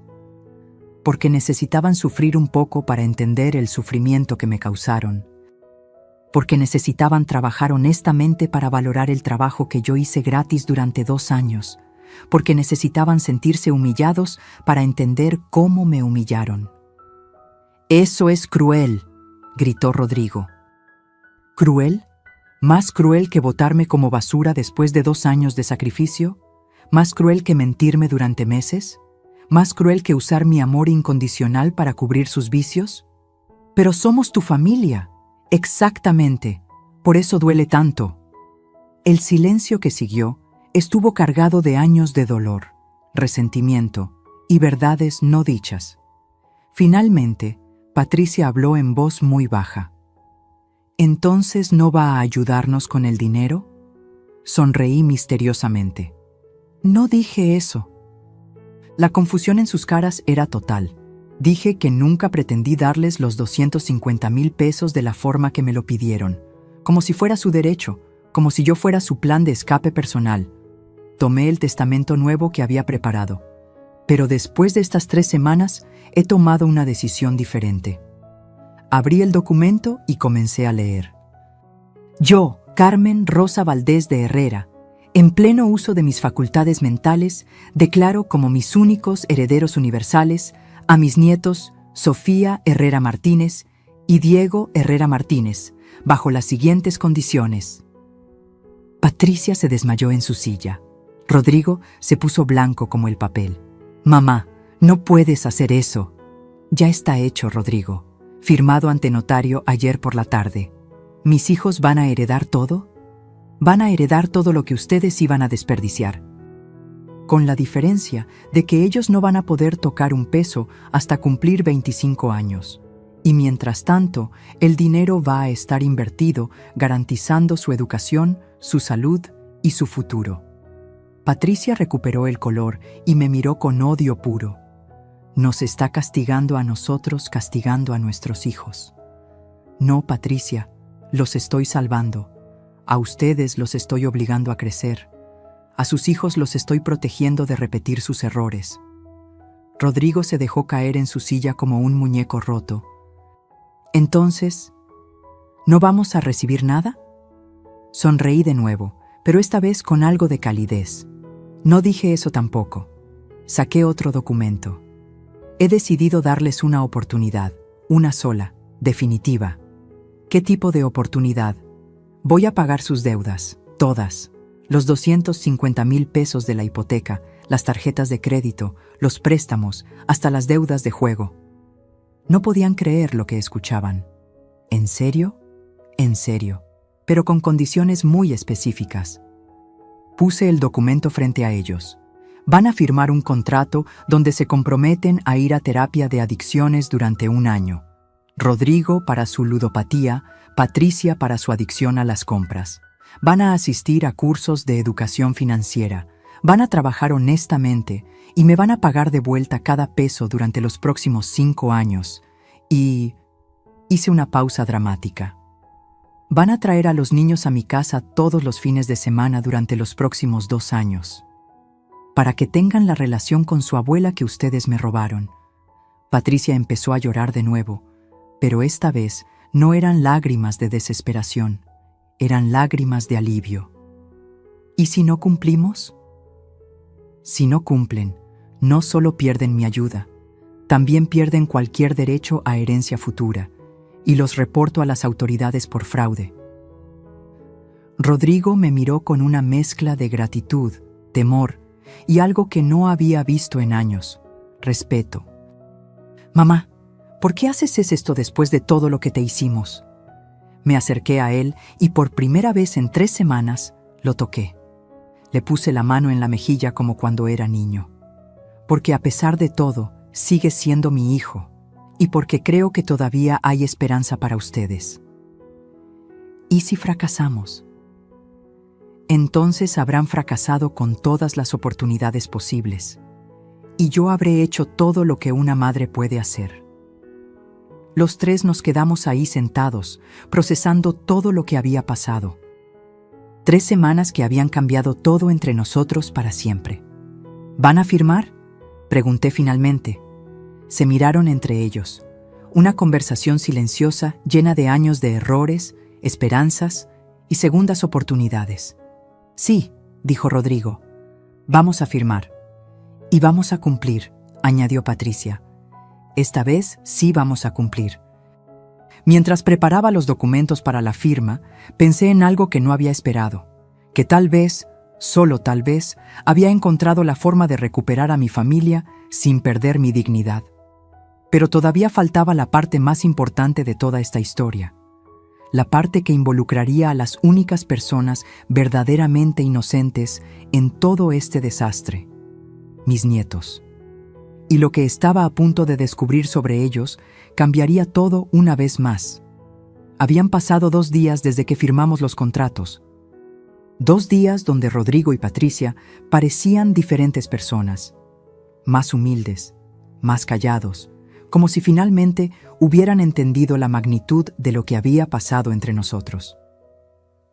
Porque necesitaban sufrir un poco para entender el sufrimiento que me causaron. Porque necesitaban trabajar honestamente para valorar el trabajo que yo hice gratis durante 2 años. Porque necesitaban sentirse humillados para entender cómo me humillaron. «Eso es cruel», gritó Rodrigo. ¿Cruel? ¿Más cruel que botarme como basura después de 2 años de sacrificio? ¿Más cruel que mentirme durante meses? ¿Más cruel que usar mi amor incondicional para cubrir sus vicios? Pero somos tu familia. Exactamente. Por eso duele tanto. El silencio que siguió estuvo cargado de años de dolor, resentimiento y verdades no dichas. Finalmente, Patricia habló en voz muy baja. ¿Entonces no va a ayudarnos con el dinero? Sonreí misteriosamente. No dije eso. La confusión en sus caras era total. Dije que nunca pretendí darles los 250,000 pesos de la forma que me lo pidieron, como si fuera su derecho, como si yo fuera su plan de escape personal. Tomé el testamento nuevo que había preparado. Pero después de estas 3 semanas, he tomado una decisión diferente. Abrí el documento y comencé a leer. Yo, Carmen Rosa Valdés de Herrera, En pleno uso de mis facultades mentales, declaro como mis únicos herederos universales a mis nietos Sofía Herrera Martínez y Diego Herrera Martínez, bajo las siguientes condiciones. Patricia se desmayó en su silla. Rodrigo se puso blanco como el papel. Mamá, no puedes hacer eso. Ya está hecho, Rodrigo. Firmado ante notario ayer por la tarde. ¿Mis hijos van a heredar todo? Van a heredar todo lo que ustedes iban a desperdiciar. Con la diferencia de que ellos no van a poder tocar un peso hasta cumplir 25 años. Y mientras tanto, el dinero va a estar invertido garantizando su educación, su salud y su futuro. Patricia recuperó el color y me miró con odio puro. Nos está castigando a nosotros, castigando a nuestros hijos. No, Patricia, los estoy salvando. A ustedes los estoy obligando a crecer. A sus hijos los estoy protegiendo de repetir sus errores. Rodrigo se dejó caer en su silla como un muñeco roto. Entonces, ¿no vamos a recibir nada? Sonreí de nuevo, pero esta vez con algo de calidez. No dije eso tampoco. Saqué otro documento. He decidido darles una oportunidad, una sola, definitiva. ¿Qué tipo de oportunidad? Voy a pagar sus deudas, todas. Los 250,000 pesos de la hipoteca, las tarjetas de crédito, los préstamos, hasta las deudas de juego. No podían creer lo que escuchaban. ¿En serio? En serio, pero con condiciones muy específicas. Puse el documento frente a ellos. Van a firmar un contrato donde se comprometen a ir a terapia de adicciones durante 1 año. Rodrigo para su ludopatía, Patricia para su adicción a las compras. Van a asistir a cursos de educación financiera. Van a trabajar honestamente y me van a pagar de vuelta cada peso durante los próximos 5 años. Y hice una pausa dramática. Van a traer a los niños a mi casa todos los fines de semana durante los próximos 2 años. Para que tengan la relación con su abuela que ustedes me robaron. Patricia empezó a llorar de nuevo, pero esta vez no eran lágrimas de desesperación, eran lágrimas de alivio. ¿Y si no cumplimos? Si no cumplen, no solo pierden mi ayuda, también pierden cualquier derecho a herencia futura, y los reporto a las autoridades por fraude. Rodrigo me miró con una mezcla de gratitud, temor y algo que no había visto en años, respeto. Mamá, ¿por qué haces esto después de todo lo que te hicimos? Me acerqué a él y por primera vez en 3 semanas lo toqué. Le puse la mano en la mejilla como cuando era niño. Porque a pesar de todo, sigue siendo mi hijo y porque creo que todavía hay esperanza para ustedes. ¿Y si fracasamos? Entonces habrán fracasado con todas las oportunidades posibles y yo habré hecho todo lo que una madre puede hacer. Los 3 nos quedamos ahí sentados, procesando todo lo que había pasado. 3 semanas que habían cambiado todo entre nosotros para siempre. ¿Van a firmar?, pregunté finalmente. Se miraron entre ellos. Una conversación silenciosa llena de años de errores, esperanzas y segundas oportunidades. Sí, dijo Rodrigo. Vamos a firmar. Y vamos a cumplir, añadió Patricia. Esta vez sí vamos a cumplir. Mientras preparaba los documentos para la firma, pensé en algo que no había esperado, que tal vez, solo tal vez, había encontrado la forma de recuperar a mi familia sin perder mi dignidad. Pero todavía faltaba la parte más importante de toda esta historia, la parte que involucraría a las únicas personas verdaderamente inocentes en todo este desastre, mis nietos. Y lo que estaba a punto de descubrir sobre ellos cambiaría todo una vez más. Habían pasado 2 días desde que firmamos los contratos. 2 días donde Rodrigo y Patricia parecían diferentes personas, más humildes, más callados, como si finalmente hubieran entendido la magnitud de lo que había pasado entre nosotros.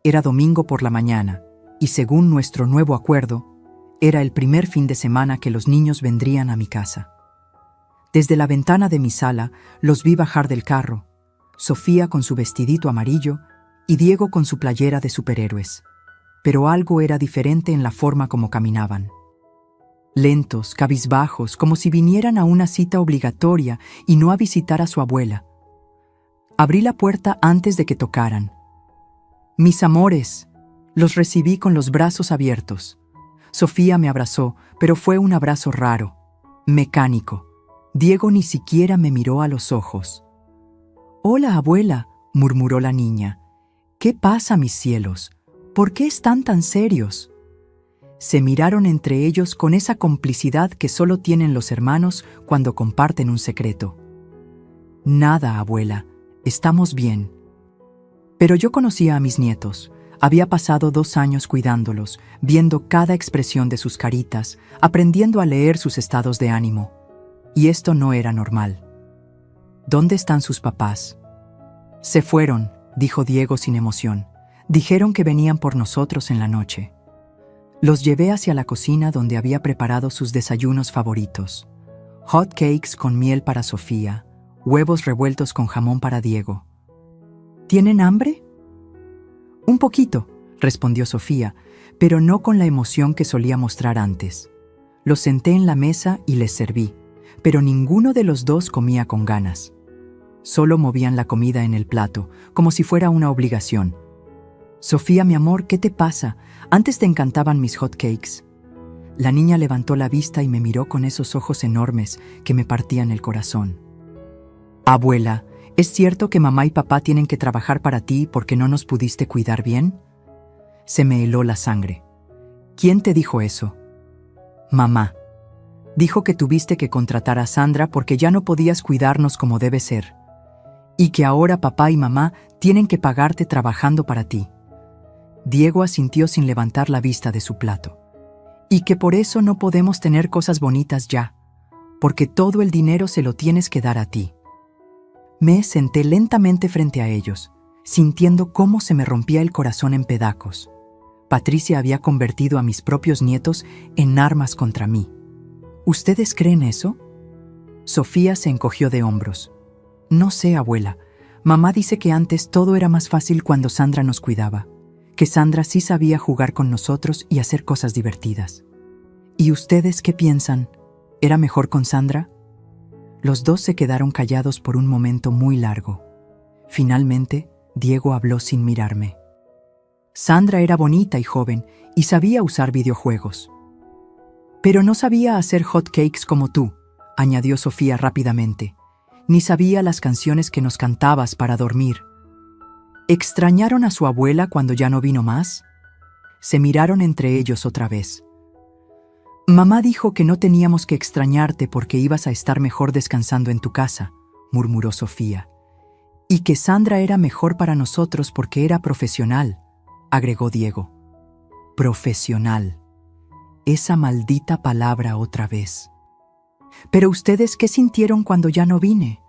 Era domingo por la mañana, y según nuestro nuevo acuerdo, era el primer fin de semana que los niños vendrían a mi casa. Desde la ventana de mi sala los vi bajar del carro, Sofía con su vestidito amarillo y Diego con su playera de superhéroes. pero algo era diferente en la forma como caminaban. Lentos, cabizbajos, como si vinieran a una cita obligatoria y no a visitar a su abuela. Abrí la puerta antes de que tocaran. «Mis amores», los recibí con los brazos abiertos. Sofía me abrazó, pero fue un abrazo raro, mecánico. Diego ni siquiera me miró a los ojos. «Hola, abuela», murmuró la niña. «¿Qué pasa, mis cielos? ¿Por qué están tan serios?» Se miraron entre ellos con esa complicidad que solo tienen los hermanos cuando comparten un secreto. «Nada, abuela, estamos bien». Pero yo conocía a mis nietos. Había pasado 2 años cuidándolos, viendo cada expresión de sus caritas, aprendiendo a leer sus estados de ánimo. Y esto no era normal. «¿Dónde están sus papás?» «Se fueron», dijo Diego sin emoción. «Dijeron que venían por nosotros en la noche». Los llevé hacia la cocina donde había preparado sus desayunos favoritos. Hot cakes con miel para Sofía, huevos revueltos con jamón para Diego. «¿Tienen hambre?» «Un poquito», respondió Sofía, pero no con la emoción que solía mostrar antes. Los senté en la mesa y les serví, pero ninguno de los dos comía con ganas. Solo movían la comida en el plato, como si fuera una obligación. «Sofía, mi amor, ¿qué te pasa? Antes te encantaban mis hot cakes». La niña levantó la vista y me miró con esos ojos enormes que me partían el corazón. «Abuela, ¿es cierto que mamá y papá tienen que trabajar para ti porque no nos pudiste cuidar bien?» Se me heló la sangre. «¿Quién te dijo eso?» «Mamá. Dijo que tuviste que contratar a Sandra porque ya no podías cuidarnos como debe ser. Y que ahora papá y mamá tienen que pagarte trabajando para ti». Diego asintió sin levantar la vista de su plato. «Y que por eso no podemos tener cosas bonitas ya, porque todo el dinero se lo tienes que dar a ti». Me senté lentamente frente a ellos, sintiendo cómo se me rompía el corazón en pedazos. Patricia había convertido a mis propios nietos en armas contra mí. ¿Ustedes creen eso? Sofía se encogió de hombros. «No sé, abuela. Mamá dice que antes todo era más fácil cuando Sandra nos cuidaba, que Sandra sí sabía jugar con nosotros y hacer cosas divertidas». «¿Y ustedes qué piensan? ¿Era mejor con Sandra?» Los dos se quedaron callados por un momento muy largo. Finalmente, Diego habló sin mirarme. «Sandra era bonita y joven y sabía usar videojuegos. Pero no sabía hacer hot cakes como tú», añadió Sofía rápidamente. «Ni sabía las canciones que nos cantabas para dormir». ¿Extrañaron a su abuela cuando ya no vino más? Se miraron entre ellos otra vez. «Mamá dijo que no teníamos que extrañarte porque ibas a estar mejor descansando en tu casa», murmuró Sofía. «Y que Sandra era mejor para nosotros porque era profesional», agregó Diego. «Profesional». Esa maldita palabra otra vez. «¿Pero ustedes qué sintieron cuando ya no vine?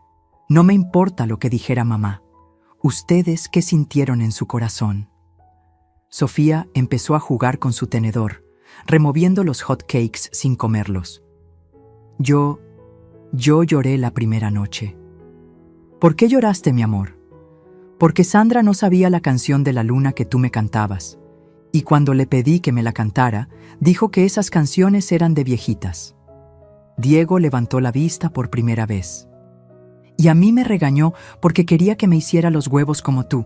No me importa lo que dijera mamá. ¿Ustedes qué sintieron en su corazón?» Sofía empezó a jugar con su tenedor, removiendo los hot cakes sin comerlos. Yo lloré la primera noche». «¿Por qué lloraste, mi amor?» «Porque Sandra no sabía la canción de la luna que tú me cantabas. Y cuando le pedí que me la cantara, dijo que esas canciones eran de viejitas». Diego levantó la vista por primera vez. «Y a mí me regañó porque quería que me hiciera los huevos como tú.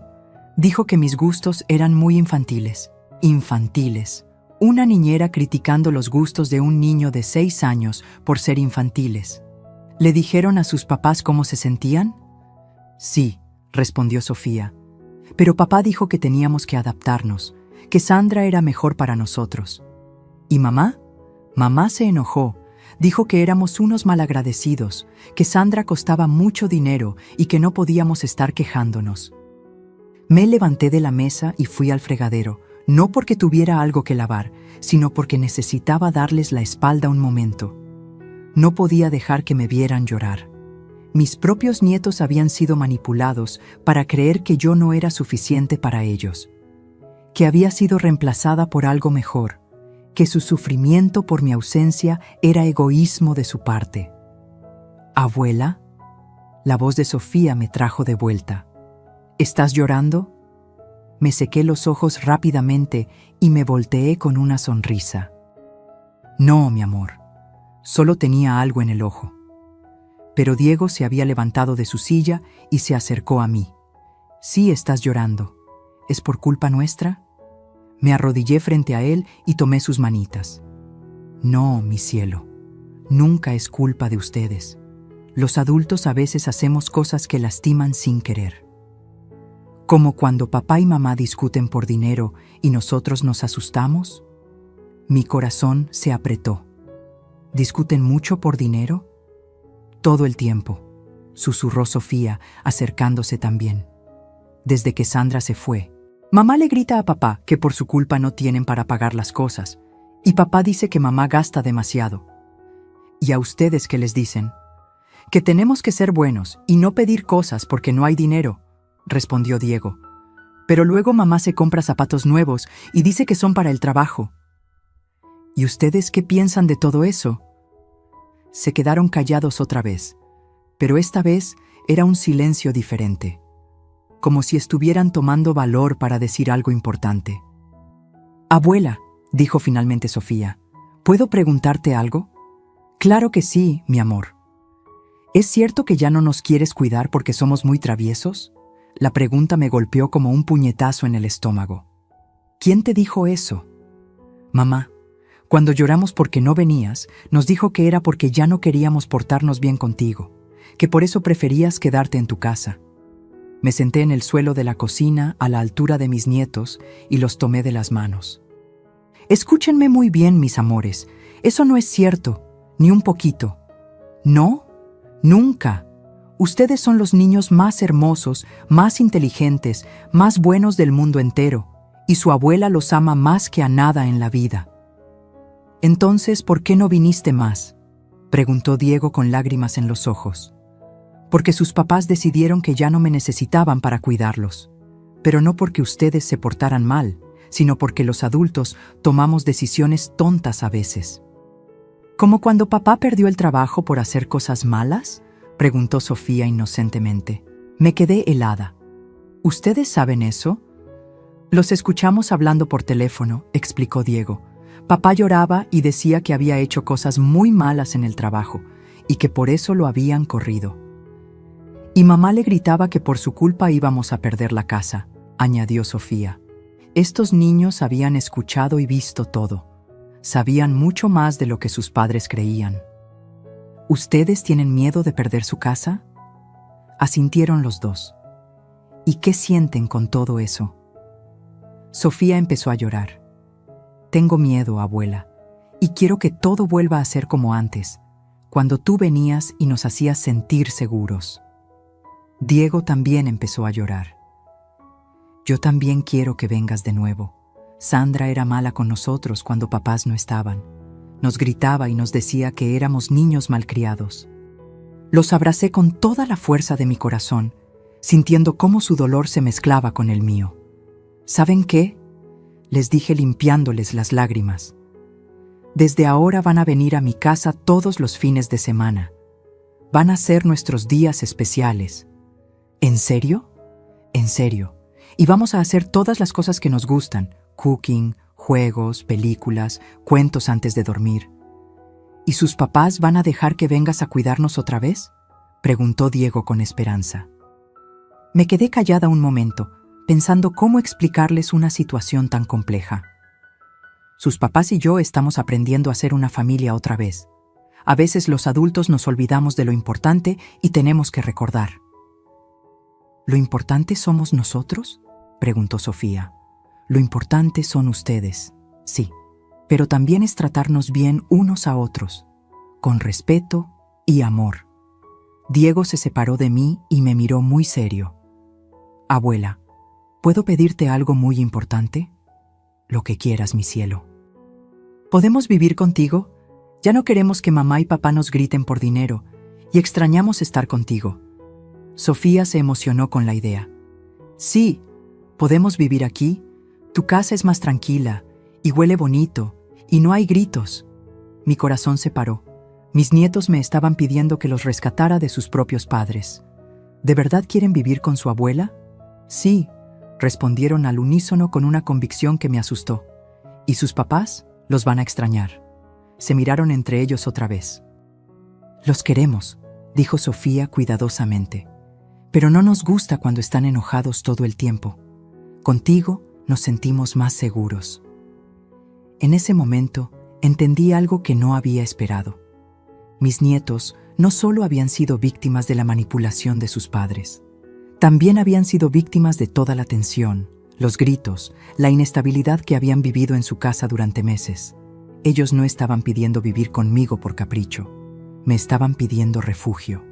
Dijo que mis gustos eran muy infantiles». Infantiles. Una niñera criticando los gustos de un niño de 6 años por ser infantiles. ¿Le dijeron a sus papás cómo se sentían? «Sí», respondió Sofía. «Pero papá dijo que teníamos que adaptarnos, que Sandra era mejor para nosotros». «¿Y mamá?» «Mamá se enojó. Dijo que éramos unos malagradecidos, que Sandra costaba mucho dinero y que no podíamos estar quejándonos». Me levanté de la mesa y fui al fregadero, no porque tuviera algo que lavar, sino porque necesitaba darles la espalda un momento. No podía dejar que me vieran llorar. Mis propios nietos habían sido manipulados para creer que yo no era suficiente para ellos, que había sido reemplazada por algo mejor, que su sufrimiento por mi ausencia era egoísmo de su parte. «Abuela», la voz de Sofía me trajo de vuelta. «¿Estás llorando?» Me sequé los ojos rápidamente y me volteé con una sonrisa. No, mi amor, solo tenía algo en el ojo. Pero Diego se había levantado de su silla y se acercó a mí. Sí, estás llorando. ¿Es por culpa nuestra? Me arrodillé frente a él y tomé sus manitas. No, mi cielo, nunca es culpa de ustedes. Los adultos a veces hacemos cosas que lastiman sin querer. Como cuando papá y mamá discuten por dinero y nosotros nos asustamos. Mi corazón se apretó. ¿Discuten mucho por dinero? Todo el tiempo, susurró Sofía, acercándose también. Desde que Sandra se fue, mamá le grita a papá que por su culpa no tienen para pagar las cosas, y papá dice que mamá gasta demasiado. ¿Y a ustedes qué les dicen? Que tenemos que ser buenos y no pedir cosas porque no hay dinero, respondió Diego. Pero luego mamá se compra zapatos nuevos y dice que son para el trabajo. ¿Y ustedes qué piensan de todo eso? Se quedaron callados otra vez, pero esta vez era un silencio diferente, como si estuvieran tomando valor para decir algo importante. Abuela, dijo finalmente Sofía, ¿puedo preguntarte algo? Claro que sí, mi amor. ¿Es cierto que ya no nos quieres cuidar porque somos muy traviesos? La pregunta me golpeó como un puñetazo en el estómago. ¿Quién te dijo eso? Mamá. Cuando lloramos porque no venías, nos dijo que era porque ya no queríamos portarnos bien contigo, que por eso preferías quedarte en tu casa. Me senté en el suelo de la cocina a la altura de mis nietos y los tomé de las manos. Escúchenme muy bien, mis amores, eso no es cierto, ni un poquito. No, nunca. Ustedes son los niños más hermosos, más inteligentes, más buenos del mundo entero, y su abuela los ama más que a nada en la vida. Entonces, ¿por qué no viniste más? Preguntó Diego con lágrimas en los ojos. Porque sus papás decidieron que ya no me necesitaban para cuidarlos. Pero no porque ustedes se portaran mal, sino porque los adultos tomamos decisiones tontas a veces. ¿Como cuando papá perdió el trabajo por hacer cosas malas? Preguntó Sofía inocentemente. Me quedé helada. ¿Ustedes saben eso? Los escuchamos hablando por teléfono, explicó Diego. Papá lloraba y decía que había hecho cosas muy malas en el trabajo y que por eso lo habían corrido. Y mamá le gritaba que por su culpa íbamos a perder la casa, añadió Sofía. Estos niños habían escuchado y visto todo. Sabían mucho más de lo que sus padres creían. ¿Ustedes tienen miedo de perder su casa? Asintieron los dos. ¿Y qué sienten con todo eso? Sofía empezó a llorar. Tengo miedo, abuela, y quiero que todo vuelva a ser como antes, cuando tú venías y nos hacías sentir seguros. Diego también empezó a llorar. Yo también quiero que vengas de nuevo. Sandra era mala con nosotros cuando papás no estaban. Nos gritaba y nos decía que éramos niños malcriados. Los abracé con toda la fuerza de mi corazón, sintiendo cómo su dolor se mezclaba con el mío. ¿Saben qué? Les dije limpiándoles las lágrimas. Desde ahora van a venir a mi casa todos los fines de semana. Van a ser nuestros días especiales. ¿En serio? En serio. Y vamos a hacer todas las cosas que nos gustan. Cooking, juegos, películas, cuentos antes de dormir. ¿Y sus papás van a dejar que vengas a cuidarnos otra vez? Preguntó Diego con esperanza. Me quedé callada un momento, pensando cómo explicarles una situación tan compleja. Sus papás y yo estamos aprendiendo a ser una familia otra vez. A veces los adultos nos olvidamos de lo importante y tenemos que recordar. ¿Lo importante somos nosotros?, preguntó Sofía. Lo importante son ustedes, sí, pero también es tratarnos bien unos a otros, con respeto y amor. Diego se separó de mí y me miró muy serio. Abuela, ¿puedo pedirte algo muy importante? Lo que quieras, mi cielo. ¿Podemos vivir contigo? Ya no queremos que mamá y papá nos griten por dinero y extrañamos estar contigo. Sofía se emocionó con la idea. Sí, podemos vivir aquí. Tu casa es más tranquila y huele bonito y no hay gritos. Mi corazón se paró. Mis nietos me estaban pidiendo que los rescatara de sus propios padres. ¿De verdad quieren vivir con su abuela? Sí, respondieron al unísono con una convicción que me asustó. ¿Y sus papás? Los van a extrañar. Se miraron entre ellos otra vez. Los queremos, dijo Sofía cuidadosamente. Pero no nos gusta cuando están enojados todo el tiempo. Contigo nos sentimos más seguros. En ese momento entendí algo que no había esperado. Mis nietos no solo habían sido víctimas de la manipulación de sus padres, también habían sido víctimas de toda la tensión, los gritos, la inestabilidad que habían vivido en su casa durante meses. Ellos no estaban pidiendo vivir conmigo por capricho, me estaban pidiendo refugio.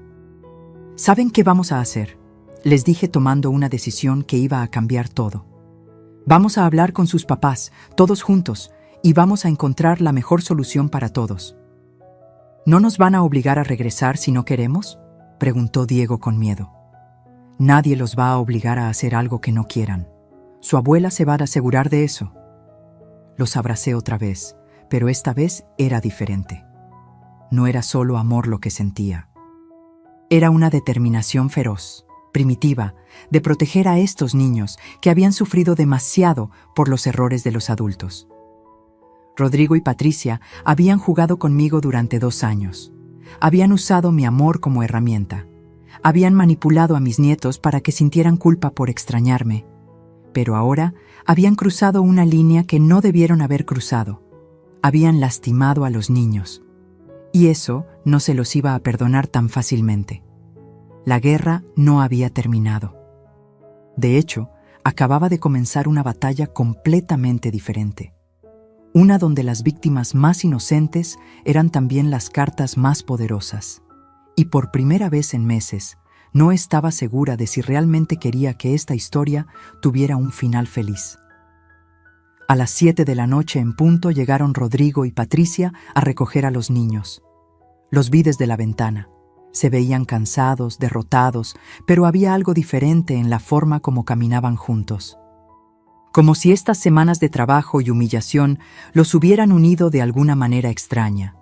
¿Saben qué vamos a hacer?, les dije tomando una decisión que iba a cambiar todo. Vamos a hablar con sus papás, todos juntos, y vamos a encontrar la mejor solución para todos. ¿No nos van a obligar a regresar si no queremos?, preguntó Diego con miedo. Nadie los va a obligar a hacer algo que no quieran. Su abuela se va a asegurar de eso. Los abracé otra vez, pero esta vez era diferente. No era solo amor lo que sentía. Era una determinación feroz, primitiva, de proteger a estos niños que habían sufrido demasiado por los errores de los adultos. Rodrigo y Patricia habían jugado conmigo durante 2 años. Habían usado mi amor como herramienta. Habían manipulado a mis nietos para que sintieran culpa por extrañarme. Pero ahora habían cruzado una línea que no debieron haber cruzado. Habían lastimado a los niños. Y eso no se los iba a perdonar tan fácilmente. La guerra no había terminado. De hecho, acababa de comenzar una batalla completamente diferente. Una donde las víctimas más inocentes eran también las cartas más poderosas. Y por primera vez en meses, no estaba segura de si realmente quería que esta historia tuviera un final feliz. A las 7 de la noche en punto llegaron Rodrigo y Patricia a recoger a los niños. Los vi desde la ventana. Se veían cansados, derrotados, pero había algo diferente en la forma como caminaban juntos. Como si estas semanas de trabajo y humillación los hubieran unido de alguna manera extraña.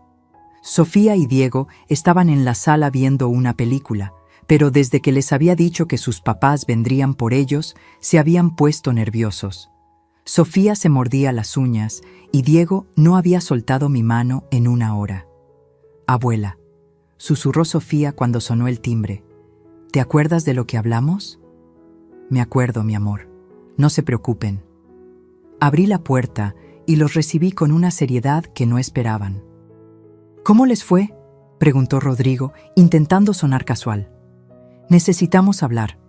Sofía y Diego estaban en la sala viendo una película, pero desde que les había dicho que sus papás vendrían por ellos, se habían puesto nerviosos. Sofía se mordía las uñas y Diego no había soltado mi mano en 1 hora. «Abuela», susurró Sofía cuando sonó el timbre. «¿Te acuerdas de lo que hablamos?» «Me acuerdo, mi amor. No se preocupen». Abrí la puerta y los recibí con una seriedad que no esperaban. «¿Cómo les fue?», preguntó Rodrigo, intentando sonar casual. «Necesitamos hablar,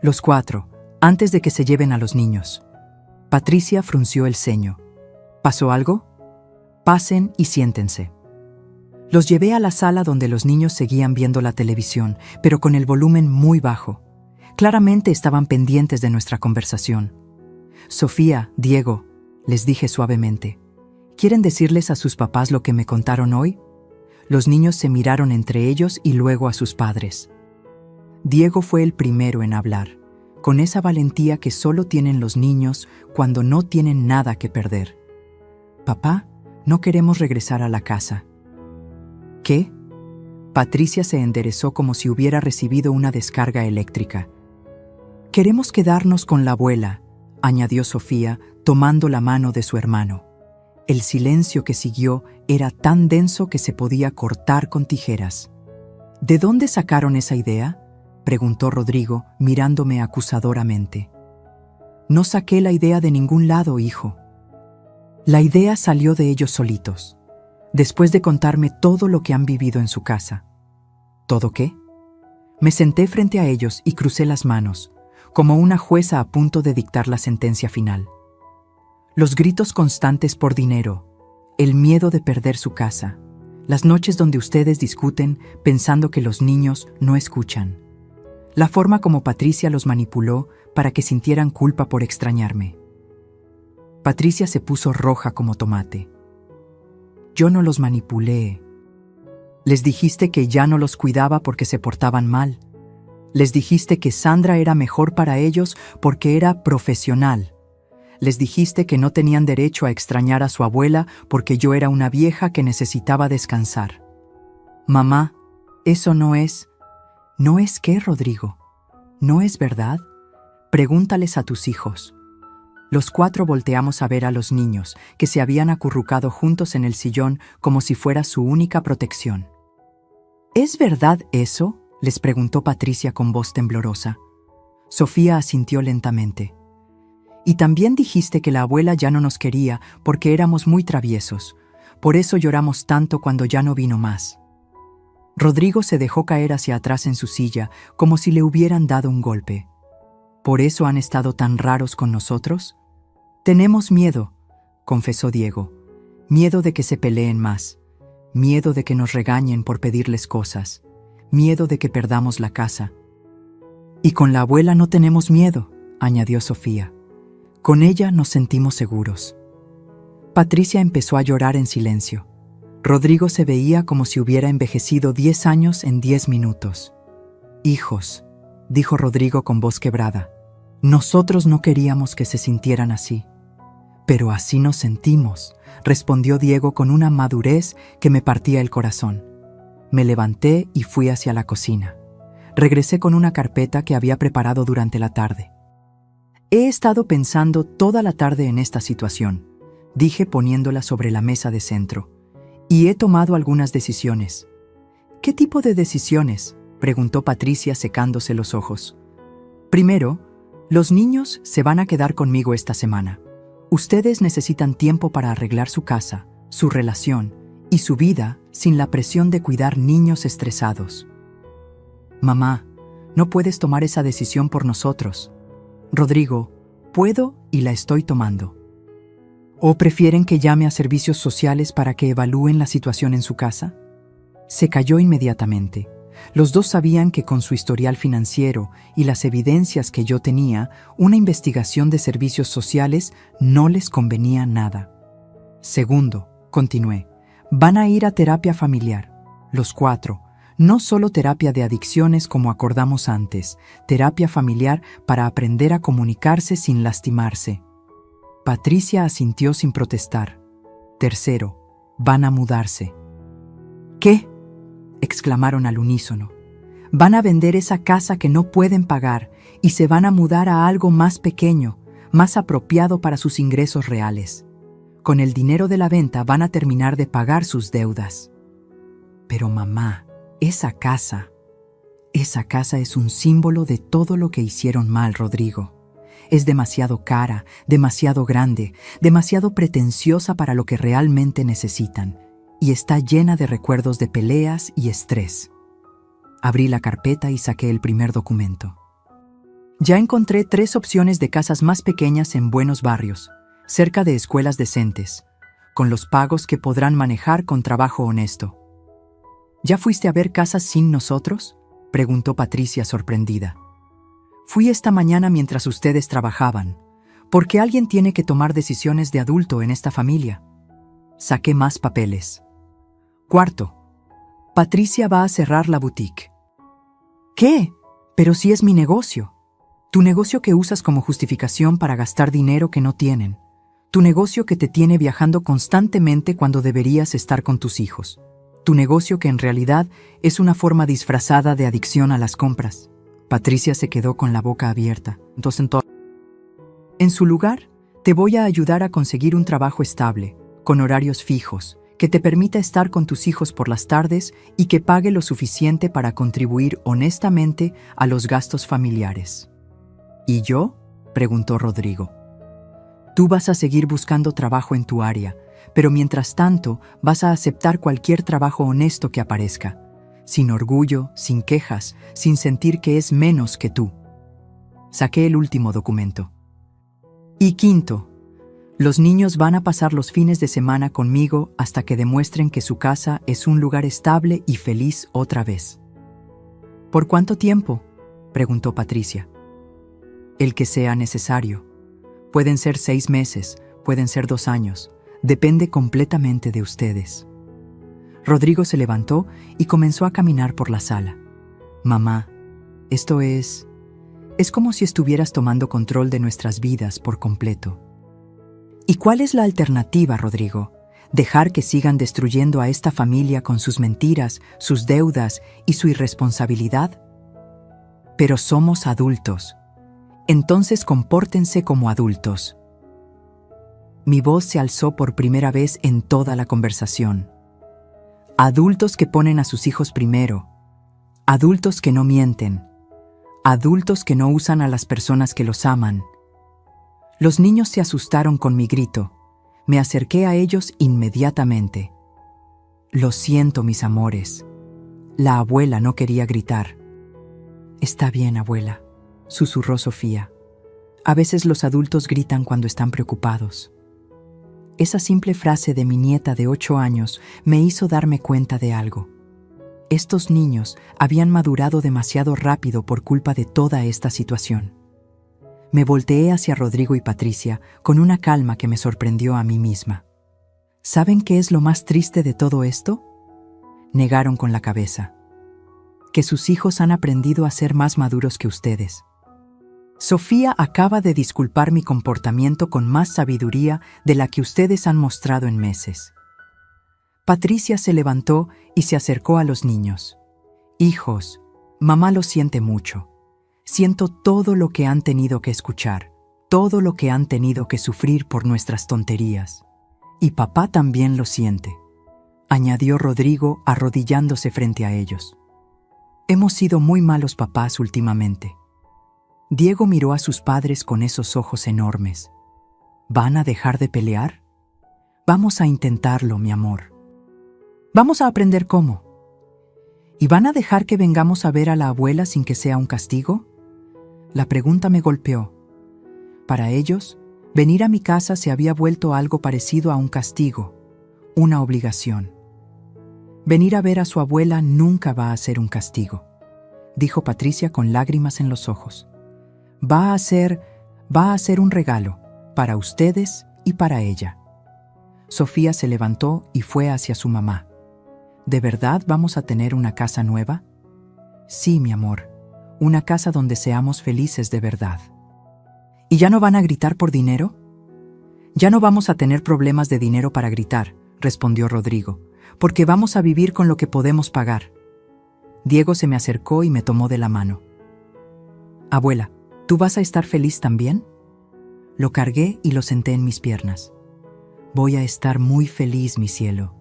los 4, antes de que se lleven a los niños». Patricia frunció el ceño. «¿Pasó algo? Pasen y siéntense». Los llevé a la sala donde los niños seguían viendo la televisión, pero con el volumen muy bajo. Claramente estaban pendientes de nuestra conversación. «Sofía, Diego», les dije suavemente, «¿quieren decirles a sus papás lo que me contaron hoy?». Los niños se miraron entre ellos y luego a sus padres. Diego fue el primero en hablar, con esa valentía que solo tienen los niños cuando no tienen nada que perder. «Papá, no queremos regresar a la casa». «¿Qué?». Patricia se enderezó como si hubiera recibido una descarga eléctrica. «Queremos quedarnos con la abuela», añadió Sofía, tomando la mano de su hermano. El silencio que siguió era tan denso que se podía cortar con tijeras. «¿De dónde sacaron esa idea?», preguntó Rodrigo, mirándome acusadoramente. «No saqué la idea de ningún lado, hijo. La idea salió de ellos solitos, después de contarme todo lo que han vivido en su casa». «¿Todo qué?». Me senté frente a ellos y crucé las manos, como una jueza a punto de dictar la sentencia final. Los gritos constantes por dinero, el miedo de perder su casa, las noches donde ustedes discuten pensando que los niños no escuchan, la forma como Patricia los manipuló para que sintieran culpa por extrañarme. Patricia se puso roja como tomate. «Yo no los manipulé. Les dijiste que ya no los cuidaba porque se portaban mal. Les dijiste que Sandra era mejor para ellos porque era profesional. Les dijiste que no tenían derecho a extrañar a su abuela porque yo era una vieja que necesitaba descansar. Mamá, eso no es... ¿No es qué, Rodrigo? ¿No es verdad? Pregúntales a tus hijos. Los 4 volteamos a ver a los niños, que se habían acurrucado juntos en el sillón como si fuera su única protección. ¿Es verdad eso?, les preguntó Patricia con voz temblorosa. Sofía asintió lentamente. Y también dijiste que la abuela ya no nos quería porque éramos muy traviesos. Por eso lloramos tanto cuando ya no vino más. Rodrigo se dejó caer hacia atrás en su silla, como si le hubieran dado un golpe. ¿Por eso han estado tan raros con nosotros? Tenemos miedo, confesó Diego. Miedo de que se peleen más. Miedo de que nos regañen por pedirles cosas. Miedo de que perdamos la casa. Y con la abuela no tenemos miedo, añadió Sofía. Con ella nos sentimos seguros. Patricia empezó a llorar en silencio. Rodrigo se veía como si hubiera envejecido 10 años en 10 minutos. Hijos, dijo Rodrigo con voz quebrada, nosotros no queríamos que se sintieran así. Pero así nos sentimos, respondió Diego con una madurez que me partía el corazón. Me levanté y fui hacia la cocina. Regresé con una carpeta que había preparado durante la tarde. He estado pensando toda la tarde en esta situación, dije poniéndola sobre la mesa de centro, y he tomado algunas decisiones. ¿Qué tipo de decisiones?, preguntó Patricia secándose los ojos. Primero, los niños se van a quedar conmigo esta semana. Ustedes necesitan tiempo para arreglar su casa, su relación y su vida sin la presión de cuidar niños estresados. Mamá, no puedes tomar esa decisión por nosotros. Rodrigo, puedo y la estoy tomando. ¿O prefieren que llame a servicios sociales para que evalúen la situación en su casa? Se calló inmediatamente. Los dos sabían que con su historial financiero y las evidencias que yo tenía, una investigación de servicios sociales no les convenía nada. Segundo, continué, van a ir a terapia familiar, los 4. No solo terapia de adicciones como acordamos antes, terapia familiar para aprender a comunicarse sin lastimarse. Patricia asintió sin protestar. Tercero, van a mudarse. ¿Qué?, exclamaron al unísono. Van a vender esa casa que no pueden pagar y se van a mudar a algo más pequeño, más apropiado para sus ingresos reales. Con el dinero de la venta van a terminar de pagar sus deudas. Pero mamá, esa casa es un símbolo de todo lo que hicieron mal, Rodrigo. Es demasiado cara, demasiado grande, demasiado pretenciosa para lo que realmente necesitan, y está llena de recuerdos de peleas y estrés. Abrí la carpeta y saqué el primer documento. Ya encontré 3 opciones de casas más pequeñas en buenos barrios, cerca de escuelas decentes, con los pagos que podrán manejar con trabajo honesto. ¿Ya fuiste a ver casas sin nosotros?, preguntó Patricia sorprendida. Fui esta mañana mientras ustedes trabajaban, porque alguien tiene que tomar decisiones de adulto en esta familia. Saqué más papeles. Cuarto, Patricia va a cerrar la boutique. ¿Qué? Pero si es mi negocio. Tu negocio que usas como justificación para gastar dinero que no tienen. Tu negocio que te tiene viajando constantemente cuando deberías estar con tus hijos. Tu negocio que en realidad es una forma disfrazada de adicción a las compras. Patricia se quedó con la boca abierta. En su lugar, te voy a ayudar a conseguir un trabajo estable, con horarios fijos, que te permita estar con tus hijos por las tardes y que pague lo suficiente para contribuir honestamente a los gastos familiares. ¿Y yo?, preguntó Rodrigo. Tú vas a seguir buscando trabajo en tu área, pero mientras tanto vas a aceptar cualquier trabajo honesto que aparezca, sin orgullo, sin quejas, sin sentir que es menos que tú. Saqué el último documento. Y quinto, los niños van a pasar los fines de semana conmigo hasta que demuestren que su casa es un lugar estable y feliz otra vez. ¿Por cuánto tiempo?, preguntó Patricia. El que sea necesario. Pueden ser 6 meses, pueden ser 2 años. Depende completamente de ustedes. Rodrigo se levantó y comenzó a caminar por la sala. Mamá, esto es como si estuvieras tomando control de nuestras vidas por completo. ¿Y cuál es la alternativa, Rodrigo? ¿Dejar que sigan destruyendo a esta familia con sus mentiras, sus deudas y su irresponsabilidad? Pero somos adultos. Entonces compórtense como adultos. Mi voz se alzó por primera vez en toda la conversación. Adultos que ponen a sus hijos primero. Adultos que no mienten. Adultos que no usan a las personas que los aman. Los niños se asustaron con mi grito. Me acerqué a ellos inmediatamente. Lo siento, mis amores. La abuela no quería gritar. Está bien, abuela, susurró Sofía. A veces los adultos gritan cuando están preocupados. Esa simple frase de mi nieta de 8 años me hizo darme cuenta de algo. Estos niños habían madurado demasiado rápido por culpa de toda esta situación. Me volteé hacia Rodrigo y Patricia con una calma que me sorprendió a mí misma. ¿Saben qué es lo más triste de todo esto? Negaron con la cabeza. Que sus hijos han aprendido a ser más maduros que ustedes. Sofía acaba de disculpar mi comportamiento con más sabiduría de la que ustedes han mostrado en meses. Patricia se levantó y se acercó a los niños. Hijos, mamá lo siente mucho. Siento todo lo que han tenido que escuchar, todo lo que han tenido que sufrir por nuestras tonterías. Y papá también lo siente, añadió Rodrigo arrodillándose frente a ellos. Hemos sido muy malos papás últimamente. Diego miró a sus padres con esos ojos enormes. ¿Van a dejar de pelear? Vamos a intentarlo, mi amor. Vamos a aprender cómo. ¿Y van a dejar que vengamos a ver a la abuela sin que sea un castigo? La pregunta me golpeó. Para ellos, venir a mi casa se había vuelto algo parecido a un castigo, una obligación. Venir a ver a su abuela nunca va a ser un castigo, dijo Patricia con lágrimas en los ojos. Va a ser un regalo para ustedes y para ella. Sofía se levantó y fue hacia su mamá. ¿De verdad vamos a tener una casa nueva? Sí, mi amor, una casa donde seamos felices de verdad. ¿Y ya no van a gritar por dinero? Ya no vamos a tener problemas de dinero para gritar, respondió Rodrigo, porque vamos a vivir con lo que podemos pagar. Diego se me acercó y me tomó de la mano. Abuela, ¿tú vas a estar feliz también? Lo cargué y lo senté en mis piernas. Voy a estar muy feliz, mi cielo,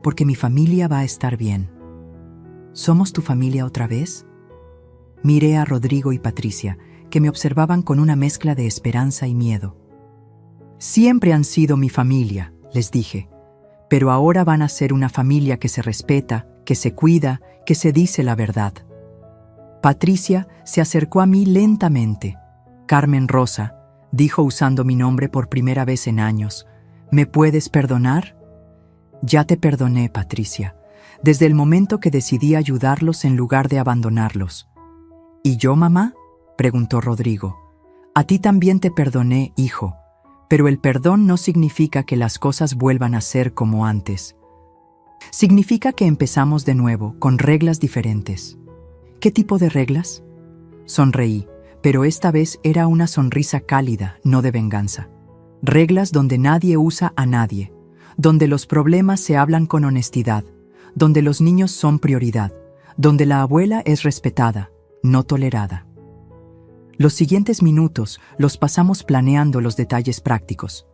porque mi familia va a estar bien. ¿Somos tu familia otra vez? Miré a Rodrigo y Patricia, que me observaban con una mezcla de esperanza y miedo. Siempre han sido mi familia, les dije, pero ahora van a ser una familia que se respeta, que se cuida, que se dice la verdad. Patricia se acercó a mí lentamente. Carmen Rosa, dijo usando mi nombre por primera vez en años. ¿Me puedes perdonar? Ya te perdoné, Patricia, desde el momento que decidí ayudarlos en lugar de abandonarlos. ¿Y yo, mamá?, preguntó Rodrigo. A ti también te perdoné, hijo, pero el perdón no significa que las cosas vuelvan a ser como antes. Significa que empezamos de nuevo, con reglas diferentes. ¿Qué tipo de reglas? Sonreí, pero esta vez era una sonrisa cálida, no de venganza. Reglas donde nadie usa a nadie, donde los problemas se hablan con honestidad, donde los niños son prioridad, donde la abuela es respetada, no tolerada. Los siguientes minutos los pasamos planeando los detalles prácticos.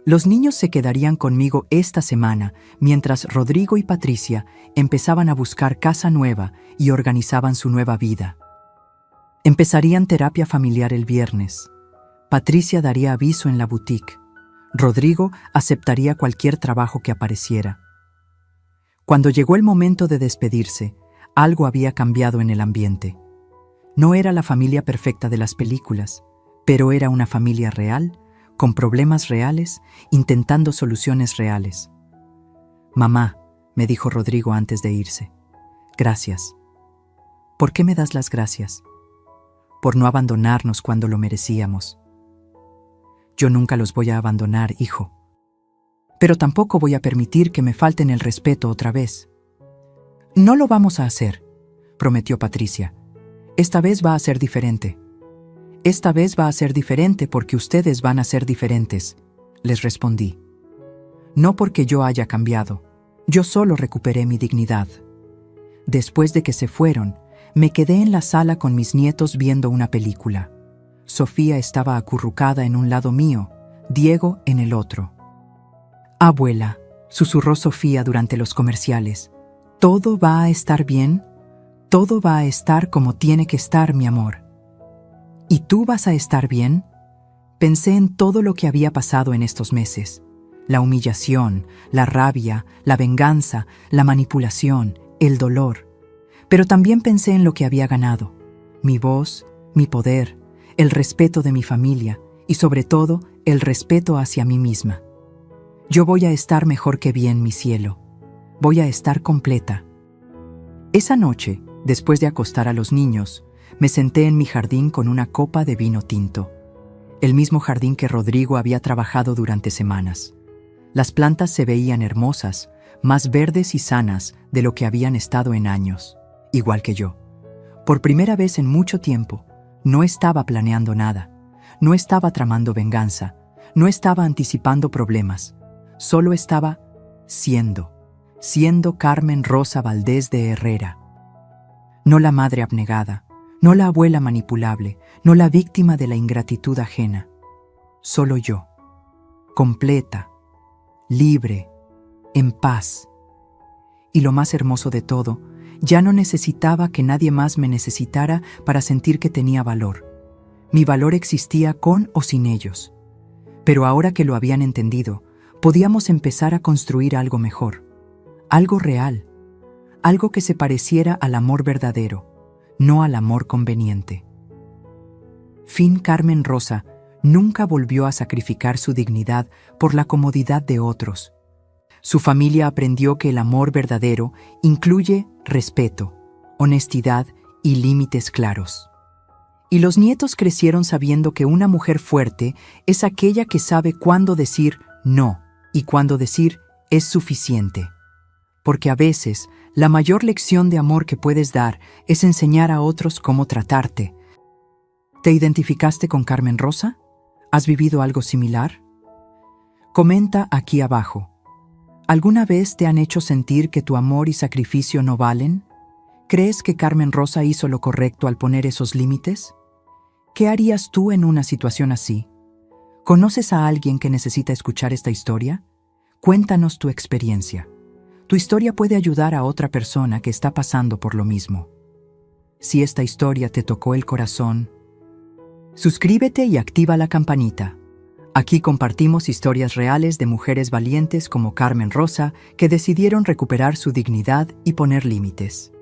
Los niños se quedarían conmigo esta semana, mientras Rodrigo y Patricia empezaban a buscar casa nueva y organizaban su nueva vida. Empezarían terapia familiar el viernes. Patricia daría aviso en la boutique. Rodrigo aceptaría cualquier trabajo que apareciera. Cuando llegó el momento de despedirse, algo había cambiado en el ambiente. No era la familia perfecta de las películas, pero era una familia real, con problemas reales, intentando soluciones reales. Mamá, me dijo Rodrigo antes de irse. Gracias. ¿Por qué me das las gracias? Por no abandonarnos cuando lo merecíamos. Yo nunca los voy a abandonar, hijo. Pero tampoco voy a permitir que me falten el respeto otra vez. No lo vamos a hacer, prometió Patricia. Esta vez va a ser diferente. Esta vez va a ser diferente porque ustedes van a ser diferentes, les respondí. No porque yo haya cambiado, yo solo recuperé mi dignidad. Después de que se fueron, me quedé en la sala con mis nietos viendo una película. Sofía estaba acurrucada en un lado mío, Diego en el otro. «Abuela», susurró Sofía durante los comerciales, «¿todo va a estar bien? Todo va a estar como tiene que estar, mi amor». «¿Y tú vas a estar bien?». Pensé en todo lo que había pasado en estos meses. La humillación, la rabia, la venganza, la manipulación, el dolor. Pero también pensé en lo que había ganado. Mi voz, mi poder, el respeto de mi familia y sobre todo el respeto hacia mí misma. Yo voy a estar mejor que bien, mi cielo. Voy a estar completa. Esa noche, después de acostar a los niños, me senté en mi jardín con una copa de vino tinto. El mismo jardín que Rodrigo había trabajado durante semanas. Las plantas se veían hermosas, más verdes y sanas de lo que habían estado en años, igual que yo. Por primera vez en mucho tiempo, no estaba planeando nada, no estaba tramando venganza, no estaba anticipando problemas, solo estaba siendo Carmen Rosa Valdés de Herrera. No la madre abnegada, no la abuela manipulable, no la víctima de la ingratitud ajena. Solo yo, completa, libre, en paz. Y lo más hermoso de todo, ya no necesitaba que nadie más me necesitara para sentir que tenía valor. Mi valor existía con o sin ellos. Pero ahora que lo habían entendido, podíamos empezar a construir algo mejor, algo real, algo que se pareciera al amor verdadero, no al amor conveniente. Carmen Rosa nunca volvió a sacrificar su dignidad por la comodidad de otros. Su familia aprendió que el amor verdadero incluye respeto, honestidad y límites claros. Y los nietos crecieron sabiendo que una mujer fuerte es aquella que sabe cuándo decir no y cuándo decir es suficiente. Porque a veces, la mayor lección de amor que puedes dar es enseñar a otros cómo tratarte. ¿Te identificaste con Carmen Rosa? ¿Has vivido algo similar? Comenta aquí abajo. ¿Alguna vez te han hecho sentir que tu amor y sacrificio no valen? ¿Crees que Carmen Rosa hizo lo correcto al poner esos límites? ¿Qué harías tú en una situación así? ¿Conoces a alguien que necesita escuchar esta historia? Cuéntanos tu experiencia. Tu historia puede ayudar a otra persona que está pasando por lo mismo. Si esta historia te tocó el corazón, suscríbete y activa la campanita. Aquí compartimos historias reales de mujeres valientes como Carmen Rosa que decidieron recuperar su dignidad y poner límites.